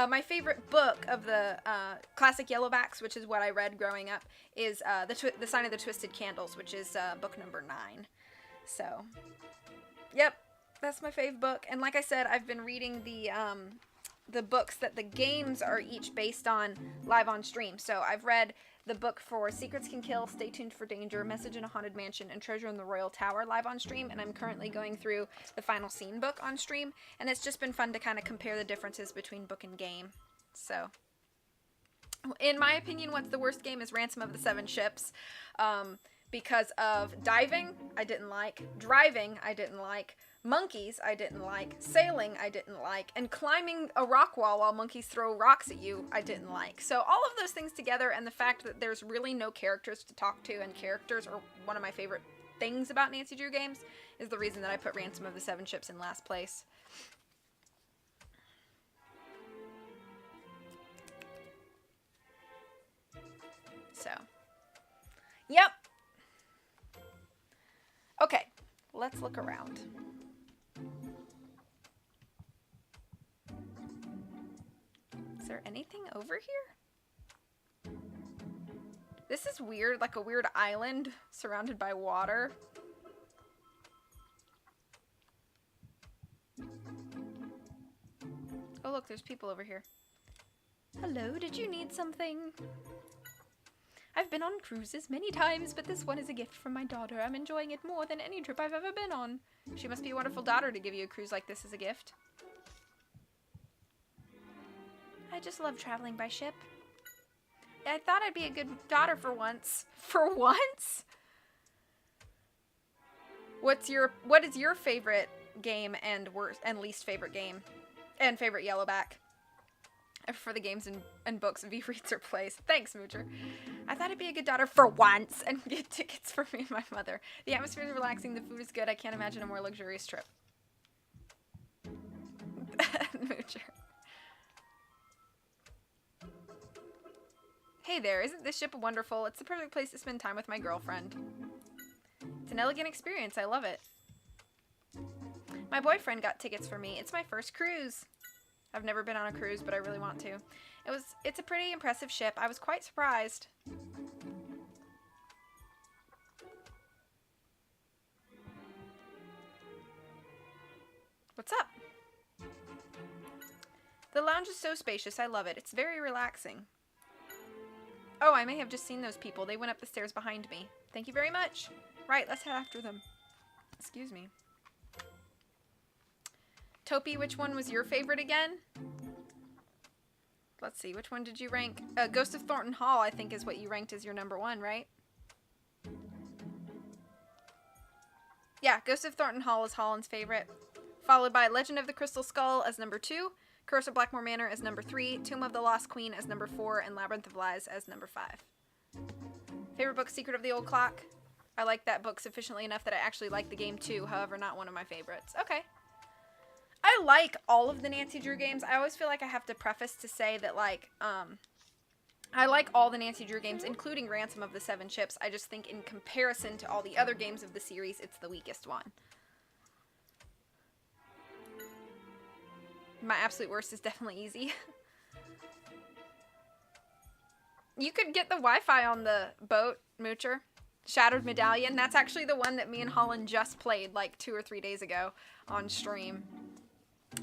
My favorite book of the classic Yellowbacks, which is what I read growing up, is The Sign of the Twisted Candles, which is book number 9. So, yep, that's my fave book. And like I said, I've been reading the books that the games are each based on live on stream. So I've read the book for Secrets Can Kill, Stay Tuned for Danger, Message in a Haunted Mansion, and Treasure in the Royal Tower live on stream, and I'm currently going through the Final Scene book on stream, and it's just been fun to kind of compare the differences between book and game. So, in my opinion, what's the worst game is Ransom of the Seven Ships, because of diving, I didn't like, driving, I didn't like, monkeys, I didn't like, sailing, I didn't like, and climbing a rock wall while monkeys throw rocks at you, I didn't like. So all of those things together, and the fact that there's really no characters to talk to, and characters are one of my favorite things about Nancy Drew games, is the reason that I put Ransom of the Seven Ships in last place. So, yep. Okay, let's look around. Is there anything over here? This is weird, like a weird island surrounded by water. Oh look, there's people over here. Hello, did you need something? I've been on cruises many times, but this one is a gift from my daughter. I'm enjoying it more than any trip I've ever been on. She must be a wonderful daughter to give you a cruise like this as a gift. I just love traveling by ship. I thought I'd be a good daughter for once. For once? What is your favorite game and worst and least favorite game? And favorite Yellowback? For the games and books V reads or plays. Thanks, Moocher. I thought I'd be a good daughter for once and get tickets for me and my mother. The atmosphere is relaxing, the food is good. I can't imagine a more luxurious trip. Moocher. Hey there, isn't this ship wonderful? It's the perfect place to spend time with my girlfriend. It's an elegant experience. I love it. My boyfriend got tickets for me. It's my first cruise. I've never been on a cruise, but I really want to. It's a pretty impressive ship. I was quite surprised. What's up? The lounge is so spacious. I love it. It's very relaxing. Oh, I may have just seen those people. They went up the stairs behind me. Thank you very much. Right, let's head after them. Excuse me. Topi, which one was your favorite again? Let's see, which one did you rank? Ghost of Thornton Hall, I think, is what you ranked as your number one, right? Yeah, Ghost of Thornton Hall is Holland's favorite. Followed by Legend of the Crystal Skull as number 2, Curse of Blackmore Manor as number 3, Tomb of the Lost Queen as number 4, and Labyrinth of Lies as number 5. Favorite book, Secret of the Old Clock. I like that book sufficiently enough that I actually like the game too, however, not one of my favorites. Okay. I like all of the Nancy Drew games. I always feel like I have to preface to say that, like, I like all the Nancy Drew games, including Ransom of the Seven Ships. I just think in comparison to all the other games of the series, it's the weakest one. My absolute worst is definitely easy. You could get the Wi-Fi on the boat, Moocher. Shattered Medallion. That's actually the one that me and Holland just played like 2 or 3 days ago on stream.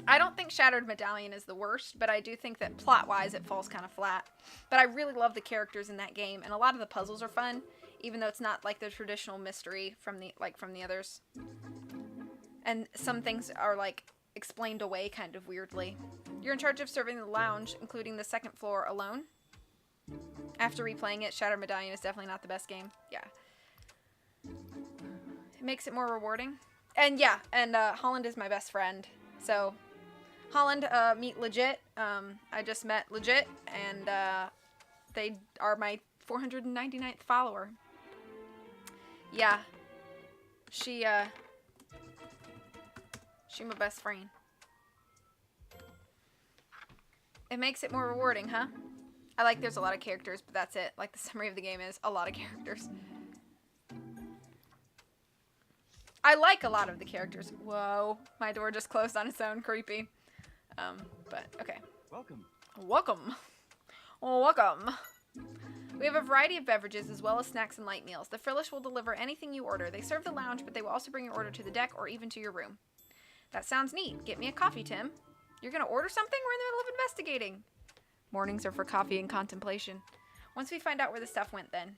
I don't think Shattered Medallion is the worst, but I do think that plot-wise it falls kind of flat. But I really love the characters in that game, and a lot of the puzzles are fun, even though it's not like the traditional mystery from the others. And some things are like explained away kind of weirdly. You're in charge of serving the lounge, including the second floor, alone. After replaying it, Shattered Medallion is definitely not the best game. Yeah. It makes it more rewarding. And yeah, and Holland is my best friend. So, Holland, meet Legit. I just met Legit, and they are my 499th follower. Yeah. She my best friend. It makes it more rewarding, huh? I like there's a lot of characters, but that's it. Like the summary of the game is a lot of characters. I like a lot of the characters. Whoa, my door just closed on its own. Creepy. But okay. Welcome. Welcome. Welcome. We have a variety of beverages as well as snacks and light meals. The Frillish will deliver anything you order. They serve the lounge, but they will also bring your order to the deck or even to your room. That sounds neat. Get me a coffee, Tim. You're gonna order something? We're in the middle of investigating. Mornings are for coffee and contemplation. Once we find out where the stuff went, then.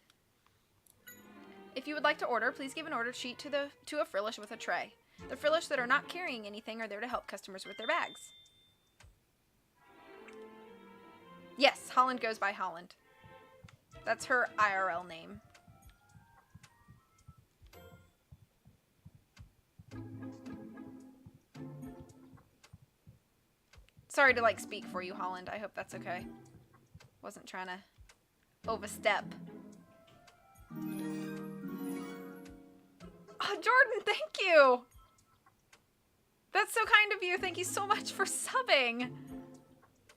If you would like to order, please give an order sheet to a Frillish with a tray. The Frillish that are not carrying anything are there to help customers with their bags. Yes, Holland goes by Holland. That's her IRL name. Sorry to, like, speak for you, Holland. I hope that's okay. Wasn't trying to overstep. Oh, Jordan, thank you! That's so kind of you. Thank you so much for subbing.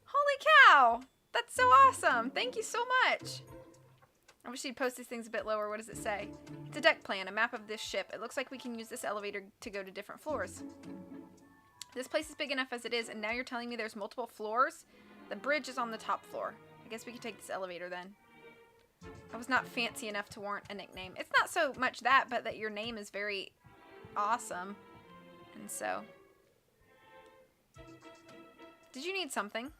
Holy cow! That's so awesome. Thank you so much. I wish you'd post these things a bit lower. What does it say? It's a deck plan, a map of this ship. It looks like we can use this elevator to go to different floors. This place is big enough as it is, and now you're telling me there's multiple floors? The bridge is on the top floor. I guess we could take this elevator then. I was not fancy enough to warrant a nickname. It's not so much that, but that your name is very awesome. And so... Did you need something?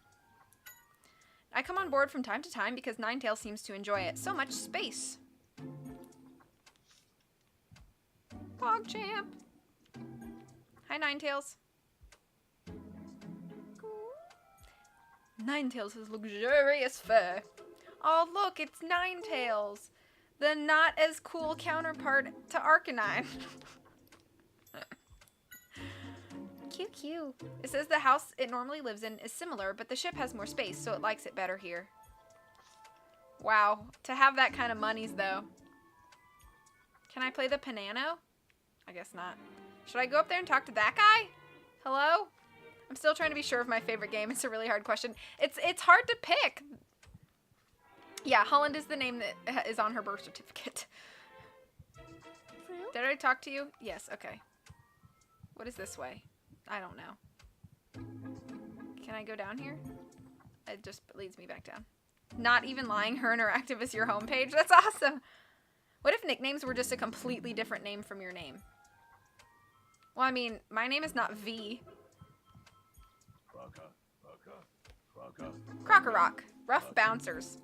I come on board from time to time because Ninetales seems to enjoy it. So much space. PogChamp. Hi, Ninetales. Ninetales has luxurious fur. Oh, look, it's Ninetales. The not as cool counterpart to Arcanine. Cute. It says the house it normally lives in is similar, but the ship has more space, so it likes it better here. Wow. To have that kind of monies, though. Can I play the Panano? I guess not. Should I go up there and talk to that guy? Hello? I'm still trying to be sure of my favorite game. It's a really hard question. It's hard to pick. Yeah, Holland is the name that is on her birth certificate. Did I talk to you? Yes, okay. What is this way? I don't know. Can I go down here? It just leads me back down. Not even lying, her interactive is your homepage? That's awesome! What if nicknames were just a completely different name from your name? Well, I mean, my name is not V. Crocorock. Rough bouncers.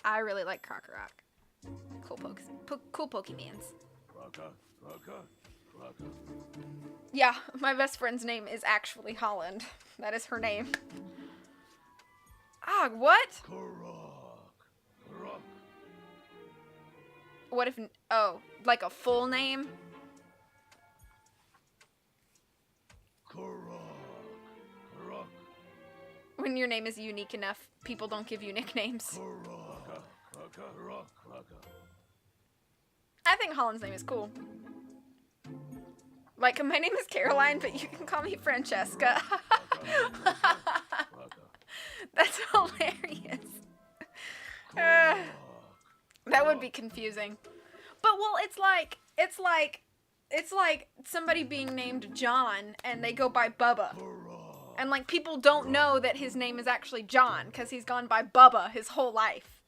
I really like Crocorock. Cool Pokemans. Yeah, my best friend's name is actually Holland. That is her name. Ah, what? What if... Oh, like a full name? When your name is unique enough, people don't give you nicknames. I think Holland's name is cool. Like, my name is Caroline, but you can call me Francesca. That's hilarious. That would be confusing. But, well, it's like somebody being named John and they go by Bubba. And, like, people don't know that his name is actually John because he's gone by Bubba his whole life.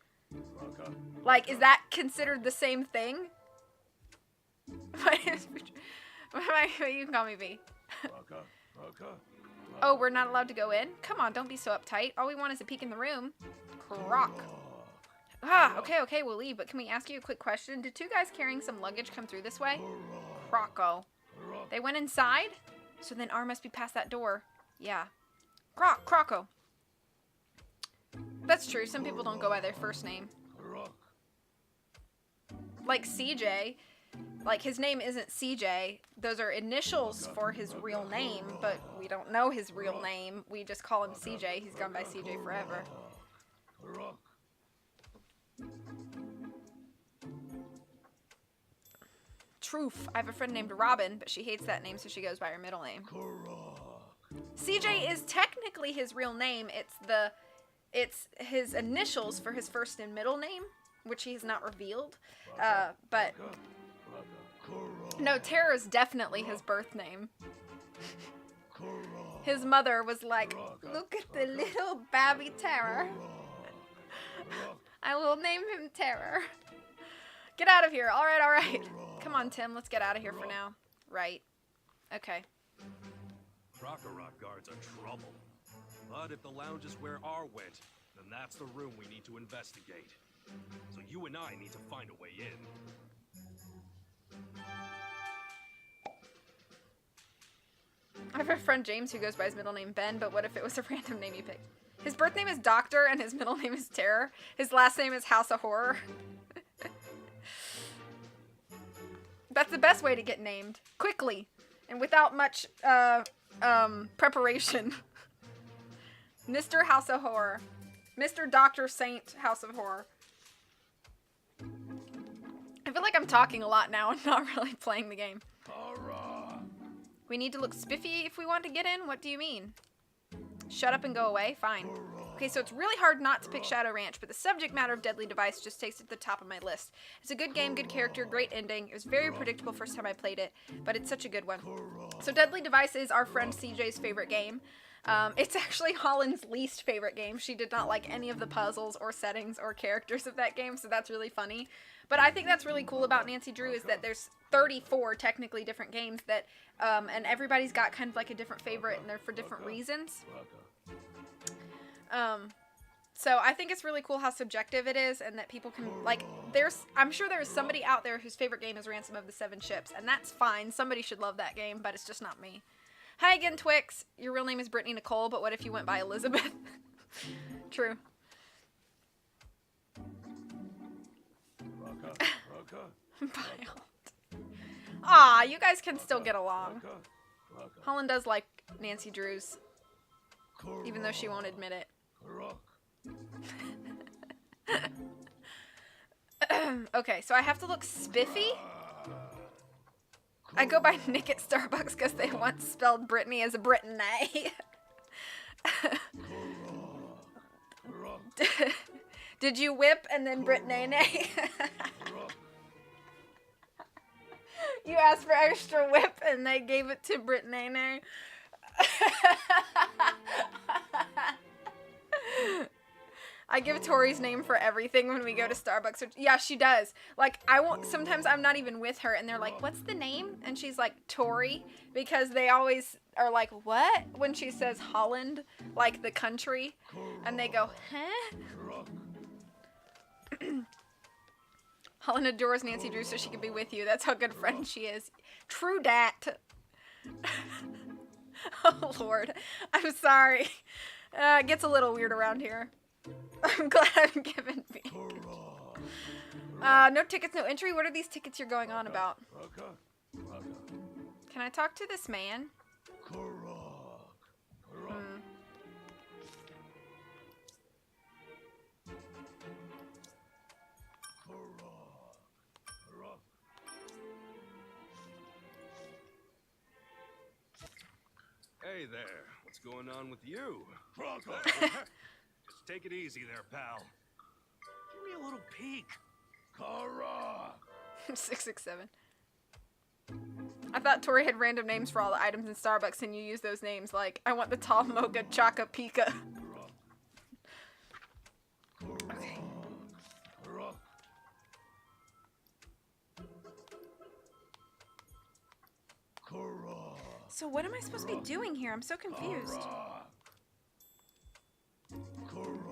Like, is that considered the same thing? My name is... You can call me V. Oh, we're not allowed to go in? Come on, don't be so uptight. All we want is a peek in the room. Croc. Ah, okay, we'll leave. But can we ask you a quick question? Did two guys carrying some luggage come through this way? Croco. They went inside? So then R must be past that door. Yeah. Croco. That's true. Some people don't go by their first name. Like CJ. Like, his name isn't CJ. Those are initials for his real name, but we don't know his real name. We just call him CJ. He's gone by CJ forever. Truth. I have a friend named Robin, but she hates that name, so she goes by her middle name. CJ is technically his real name. It's his initials for his first and middle name, which he has not revealed. But no, Terra is definitely his birth name. His mother was like, look at the little babby Terror. I will name him Terror. Get out of here. All right. Come on, Tim. Let's get out of here for now. Right. Okay. Crocorock guards are trouble. But if the lounge is where R went, then that's the room we need to investigate. So you and I need to find a way in. I have a friend James who goes by his middle name Ben, but what if it was a random name you picked? His birth name is Doctor and his middle name is Terror. His last name is House of Horror. That's the best way to get named. Quickly. And without much preparation. Mr. House of Horror. Mr. Dr. Saint House of Horror. I feel like I'm talking a lot now and not really playing the game. We need to look spiffy if we want to get in? What do you mean? Shut up and go away? Fine. Okay, so it's really hard not to pick Shadow Ranch, but the subject matter of Deadly Device just takes it to the top of my list. It's a good game, good character, great ending. It was very predictable first time I played it, but it's such a good one. So Deadly Device is our friend CJ's favorite game. It's actually Holland's least favorite game. She did not like any of the puzzles or settings or characters of that game, so that's really funny. But I think that's really cool about Nancy Drew is that there's 34 technically different games that, and everybody's got kind of like a different favorite and they're for different reasons. So I think it's really cool how subjective it is, and that people can, like, I'm sure there's somebody out there whose favorite game is Ransom of the Seven Ships, and that's fine. Somebody should love that game, but it's just not me. Hi again, Twix. Your real name is Brittany Nicole, but what if you went by Elizabeth? True. Aw, you guys can still get along. Holland does like Nancy Drews, even though she won't admit it. Okay, so I have to look spiffy? I go by Nick at Starbucks because they once spelled Brittany as a Brittany. Did you whip and then Brittany? You asked for extra whip and they gave it to Brittany. I give Tori's name for everything when we go to Starbucks. Yeah, she does. Like, sometimes I'm not even with her and they're like, what's the name? And she's like, Tori, because they always are like, what? When she says Holland, like the country, and they go, huh? Holland adores Nancy Drew so she can be with you. That's how good friend she is. True dat. Oh, Lord. I'm sorry. It gets a little weird around here. I'm glad I'm given me. No tickets, no entry. What are these tickets you're going on about? Can I talk to this man? Hey there, what's going on with you? Just take it easy there, pal. Give me a little peek. 667. I thought Tori had random names for all the items in Starbucks and you use those names like, I want the tall mocha chaka pika. Okay. So what am I supposed to be doing here? I'm so confused.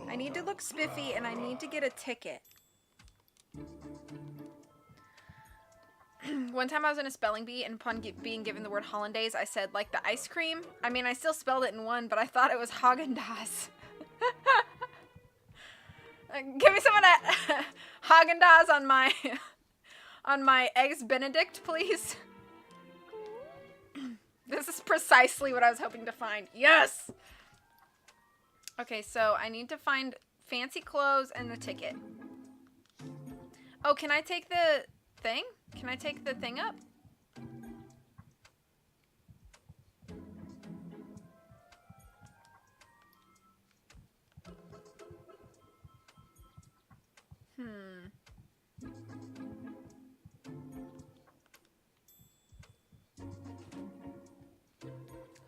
I need to look spiffy and I need to get a ticket. One time I was in a spelling bee and upon being given the word hollandaise, I said, like the ice cream. I mean, I still spelled it in one, but I thought it was Haagen-Dazs. Give me some of that Haagen-Dazs on my eggs Benedict, please. This is precisely what I was hoping to find. Yes! Okay, so I need to find fancy clothes and the ticket. Oh, can I take the thing? Can I take the thing up?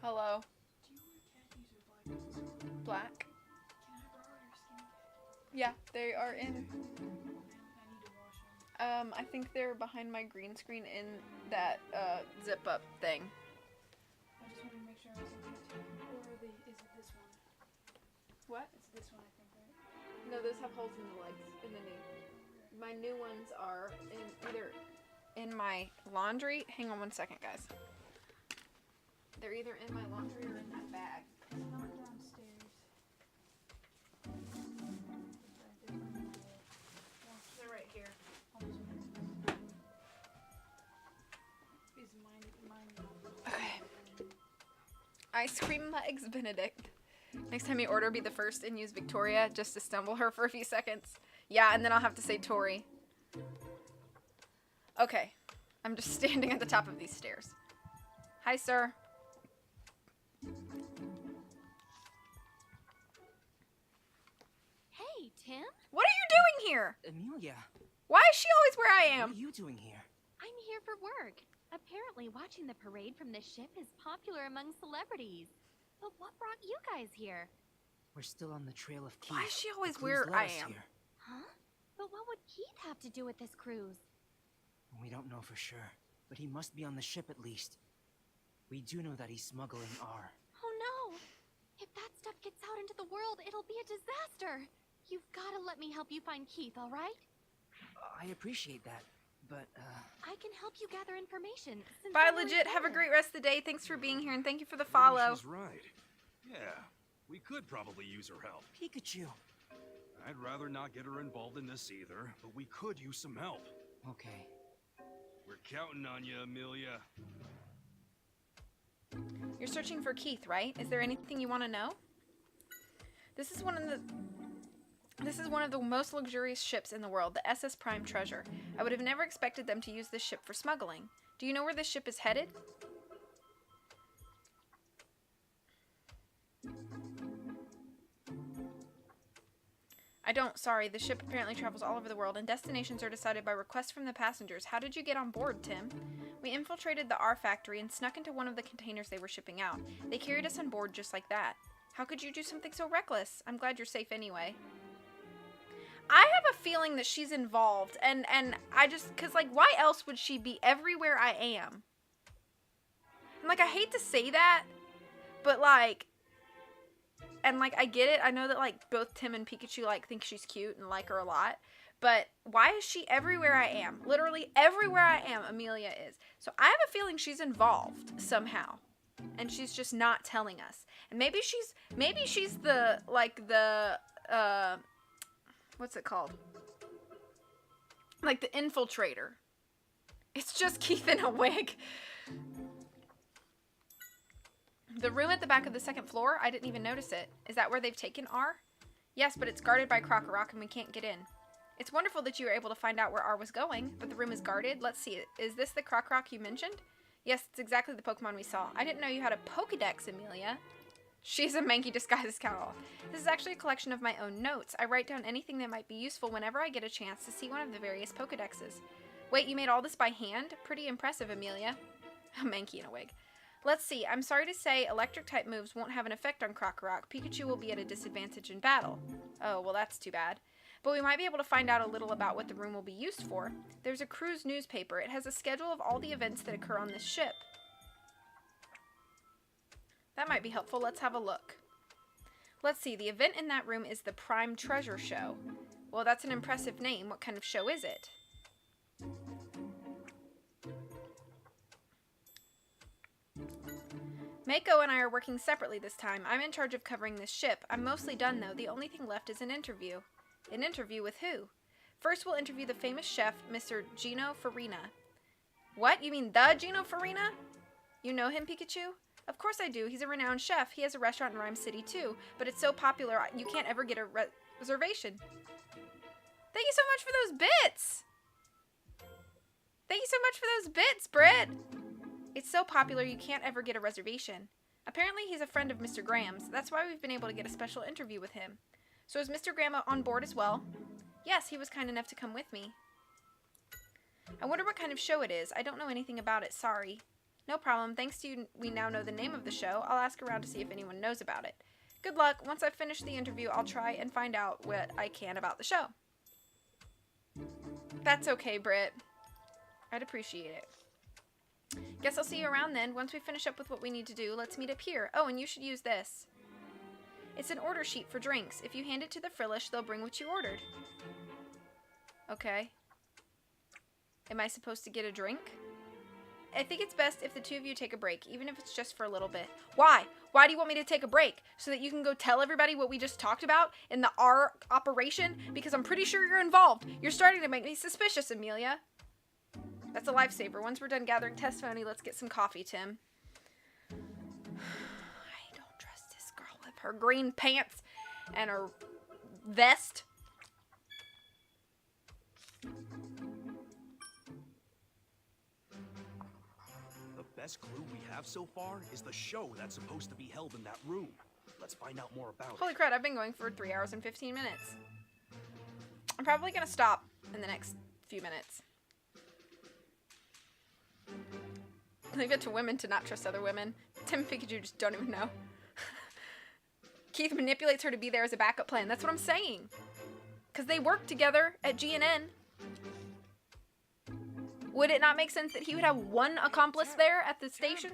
Hello. Black. Yeah, they are in. I think they're behind my green screen in that zip up thing. I just wanted to make sure I was looking at or is it this one? What? It's this one, I think, right? No, those have holes in the legs, in the knee. My new ones are either in my laundry. Hang on one second, guys. They're either in my laundry or in that bag. It's not downstairs. They're right here. Is mine Okay. Ice cream legs Benedict. Next time you order, be the first and use Victoria just to stumble her for a few seconds. Yeah, and then I'll have to say Tori. Okay. I'm just standing at the top of these stairs. Hi, sir. Hey, Tim. What are you doing here? Amelia, Why is she always where I am? what are you doing here? I'm here for work. Apparently, watching the parade from this ship is popular among celebrities. But what brought you guys here? We're still on the trail of Keith. Why is she always The clues where led I us am? here. Huh? But what would Keith have to do with this cruise? We don't know for sure, but he must be on the ship at least. We do know that he's smuggling R. Oh no! If that stuff gets out into the world, it'll be a disaster! You've got to let me help you find Keith, all right? I appreciate that, but, I can help you gather information. Since Bye, I'm a legit. Have a reporter. great rest of the day. Thanks for being here, and thank you for the Maybe follow. she's right. Yeah, we could probably use her help. Pikachu. I'd rather not get her involved in this either, but we could use some help. Okay. We're counting on you, Amelia. You're searching for Keith, right? Is there anything you want to know? This is one of the most luxurious ships in the world, the SS Prime Treasure. I would have never expected them to use this ship for smuggling. Do you know where this ship is headed? I don't, sorry. The ship apparently travels all over the world, and destinations are decided by requests from the passengers. How did you get on board, Tim? We infiltrated the R factory and snuck into one of the containers they were shipping out. They carried us on board just like that. How could you do something so reckless? I'm glad you're safe anyway. I have a feeling that she's involved, and I just, because, like, why else would she be everywhere I am? And, like, I hate to say that, but, like, and, like, I get it. I know that, like, both Tim and Pikachu, like, think she's cute and like her a lot. But why is she everywhere I am? Literally everywhere I am, Amelia is. So I have a feeling she's involved somehow. And she's just not telling us. And maybe she's the, like, the, what's it called? Like, the infiltrator. It's just Keith in a wig. The room at the back of the second floor, I didn't even notice it. Is that where they've taken R? Yes, but it's guarded by Krokorok and we can't get in. It's wonderful that you were able to find out where R was going, but the room is guarded. Let's see, is this the Krokorok you mentioned? Yes, it's exactly the Pokemon we saw. I didn't know you had a Pokedex, Amelia. She's a Mankey disguised cowl. This is actually a collection of my own notes. I write down anything that might be useful whenever I get a chance to see one of the various Pokedexes. Wait, you made all this by hand? Pretty impressive, Amelia. A Mankey in a wig. Let's see, I'm sorry to say electric-type moves won't have an effect on Krokorok. Pikachu will be at a disadvantage in battle. Oh, well that's too bad. But we might be able to find out a little about what the room will be used for. There's a cruise newspaper. It has a schedule of all the events that occur on this ship. That might be helpful. Let's have a look. Let's see, the event in that room is the Prime Treasure Show. Well, that's an impressive name. What kind of show is it? Mako and I are working separately this time. I'm in charge of covering this ship. I'm mostly done, though. The only thing left is an interview. An interview with who? First, we'll interview the famous chef, Mr. Gino Farina. What? You mean the Gino Farina? You know him, Pikachu? Of course I do. He's a renowned chef. He has a restaurant in Rhyme City, too. But it's so popular, you can't ever get a reservation. Thank you so much for those bits! Thank you so much for those bits, Britt! It's so popular, you can't ever get a reservation. Apparently, he's a friend of Mr. Graham's. That's why we've been able to get a special interview with him. So is Mr. Graham on board as well? Yes, he was kind enough to come with me. I wonder what kind of show it is. I don't know anything about it, sorry. No problem. Thanks to you, we now know the name of the show. I'll ask around to see if anyone knows about it. Good luck. Once I've finished the interview, I'll try and find out what I can about the show. That's okay, Britt. I'd appreciate it. Guess I'll see you around then. Once we finish up with what we need to do, let's meet up here. Oh, and you should use this. It's an order sheet for drinks. If you hand it to the Frillish, they'll bring what you ordered. Okay. Am I supposed to get a drink? I think it's best if the two of you take a break, even if it's just for a little bit. Why? Why do you want me to take a break? So that you can go tell everybody what we just talked about in the R operation? Because I'm pretty sure you're involved. You're starting to make me suspicious, Amelia. That's a lifesaver. Once we're done gathering testimony, let's get some coffee, Tim. I don't trust this girl with her green pants and her vest. The best clue we have so far is the show that's supposed to be held in that room. Let's find out more about Holy it. crap, I've been going for 3 hours and 15 minutes. I'm probably gonna stop in the next few minutes. Leave it to women to not trust other women. Tim and Pikachu just don't even know. Keith manipulates her to be there as a backup plan. That's what I'm saying. Because they work together at GNN. Would it not make sense that he would have one accomplice there at the station?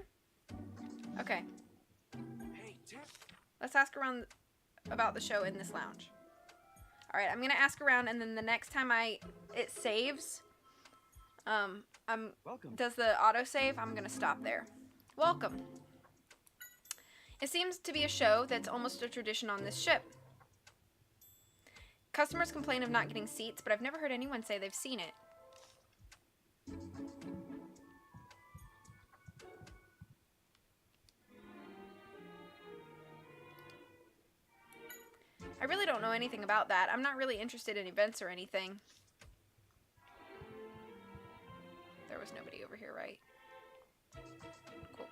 Okay. Let's ask around about the show in this lounge. Alright, I'm gonna ask around, and then the next time it saves, Welcome. does the autosave, I'm gonna stop there. Welcome. It seems to be a show that's almost a tradition on this ship. Customers complain of not getting seats, but I've never heard anyone say they've seen it. I really don't know anything about that. I'm not really interested in events or anything. There was nobody over here, right? Cool.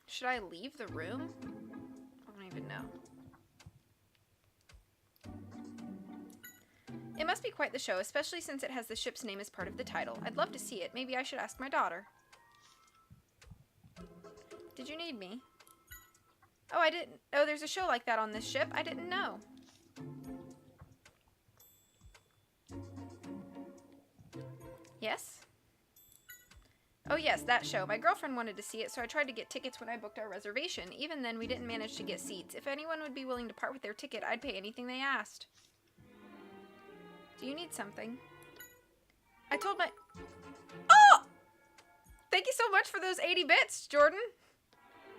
Should I leave the room? I don't even know. It must be quite the show, especially since it has the ship's name as part of the title. I'd love to see it. Maybe I should ask my daughter. Did you need me? Oh, I didn't. Oh, there's a show like that on this ship. I didn't know. Yes? Oh, yes, that show. My girlfriend wanted to see it, so I tried to get tickets when I booked our reservation. Even then, we didn't manage to get seats. If anyone would be willing to part with their ticket, I'd pay anything they asked. Do you need something? I told my... Oh! Thank you so much for those 80 bits, Jordan.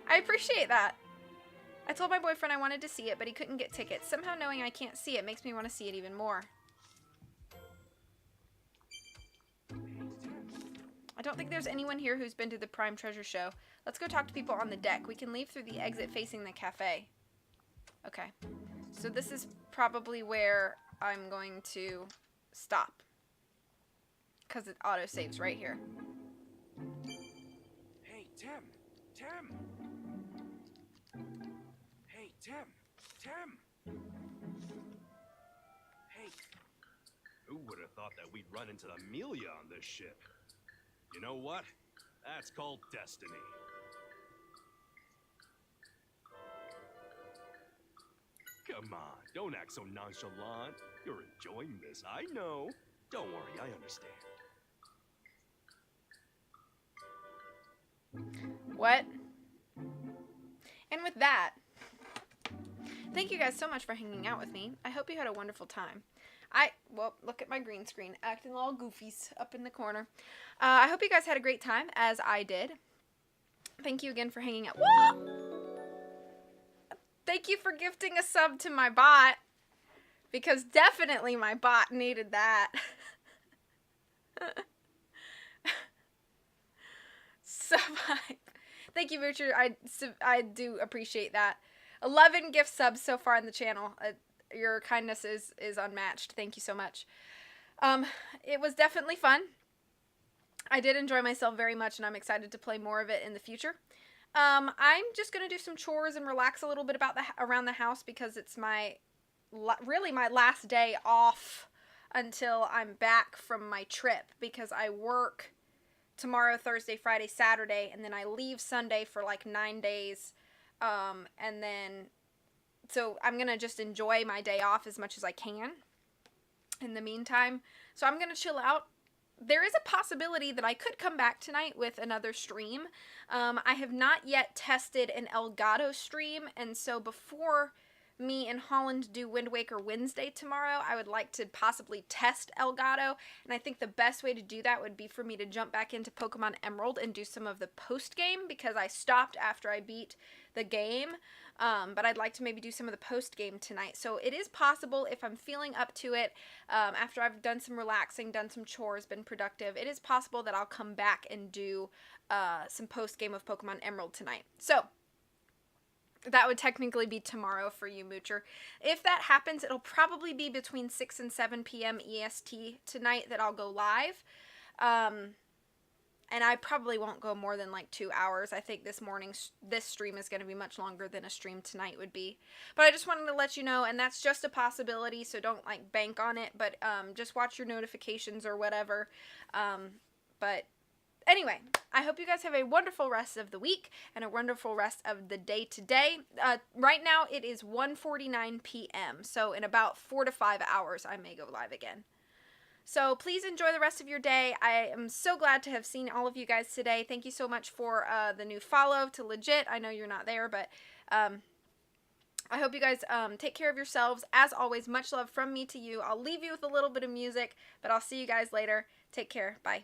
I appreciate that. I told my boyfriend I wanted to see it, but he couldn't get tickets. Somehow knowing I can't see it makes me want to see it even more. I don't think there's anyone here who's been to the Prime Treasure Show. Let's go talk to people on the deck. We can leave through the exit facing the cafe. Okay. So this is probably where I'm going to stop. Because it auto-saves right here. Hey, Tim! Tim! Hey, Tim! Tim! Hey! Who would have thought that we'd run into the Amelia on this ship? You know what? That's called destiny. Come on, don't act so nonchalant. You're enjoying this, I know. Don't worry, I understand. What? And with that, thank you guys so much for hanging out with me. I hope you had a wonderful time. Well, look at my green screen, acting all goofies up in the corner. I hope you guys had a great time, as I did. Thank you again for hanging out. Whoa! Thank you for gifting a sub to my bot, because definitely my bot needed that. Sub hype. Thank you, Richard. I do appreciate that. 11 gift subs so far on the channel. Your kindness is unmatched. Thank you so much. It was definitely fun. I did enjoy myself very much, and I'm excited to play more of it in the future. I'm just gonna do some chores and relax a little bit around the house, because it's really my last day off until I'm back from my trip, because I work tomorrow, Thursday, Friday, Saturday, and then I leave Sunday for like 9 days, and then so I'm gonna just enjoy my day off as much as I can in the meantime. So I'm gonna chill out. There is a possibility that I could come back tonight with another stream. I have not yet tested an Elgato stream, and so before me and Holland do Wind Waker Wednesday tomorrow, I would like to possibly test Elgato, and I think the best way to do that would be for me to jump back into Pokemon Emerald and do some of the post-game, because I stopped after I beat the game, but I'd like to maybe do some of the post-game tonight. So it is possible, if I'm feeling up to it, after I've done some relaxing, done some chores, been productive, it is possible that I'll come back and do some post-game of Pokemon Emerald tonight. So that would technically be tomorrow for you, Moocher. If that happens, it'll probably be between 6 and 7 p.m. EST tonight that I'll go live. And I probably won't go more than like 2 hours. I think this stream is going to be much longer than a stream tonight would be. But I just wanted to let you know, and that's just a possibility, so don't like bank on it, but just watch your notifications or whatever. But anyway, I hope you guys have a wonderful rest of the week and a wonderful rest of the day today. Right now it is 1:49 p.m. So in about 4 to 5 hours I may go live again. So please enjoy the rest of your day. I am so glad to have seen all of you guys today. Thank you so much for the new follow to Legit. I know you're not there, but I hope you guys take care of yourselves. As always, much love from me to you. I'll leave you with a little bit of music, but I'll see you guys later. Take care. Bye.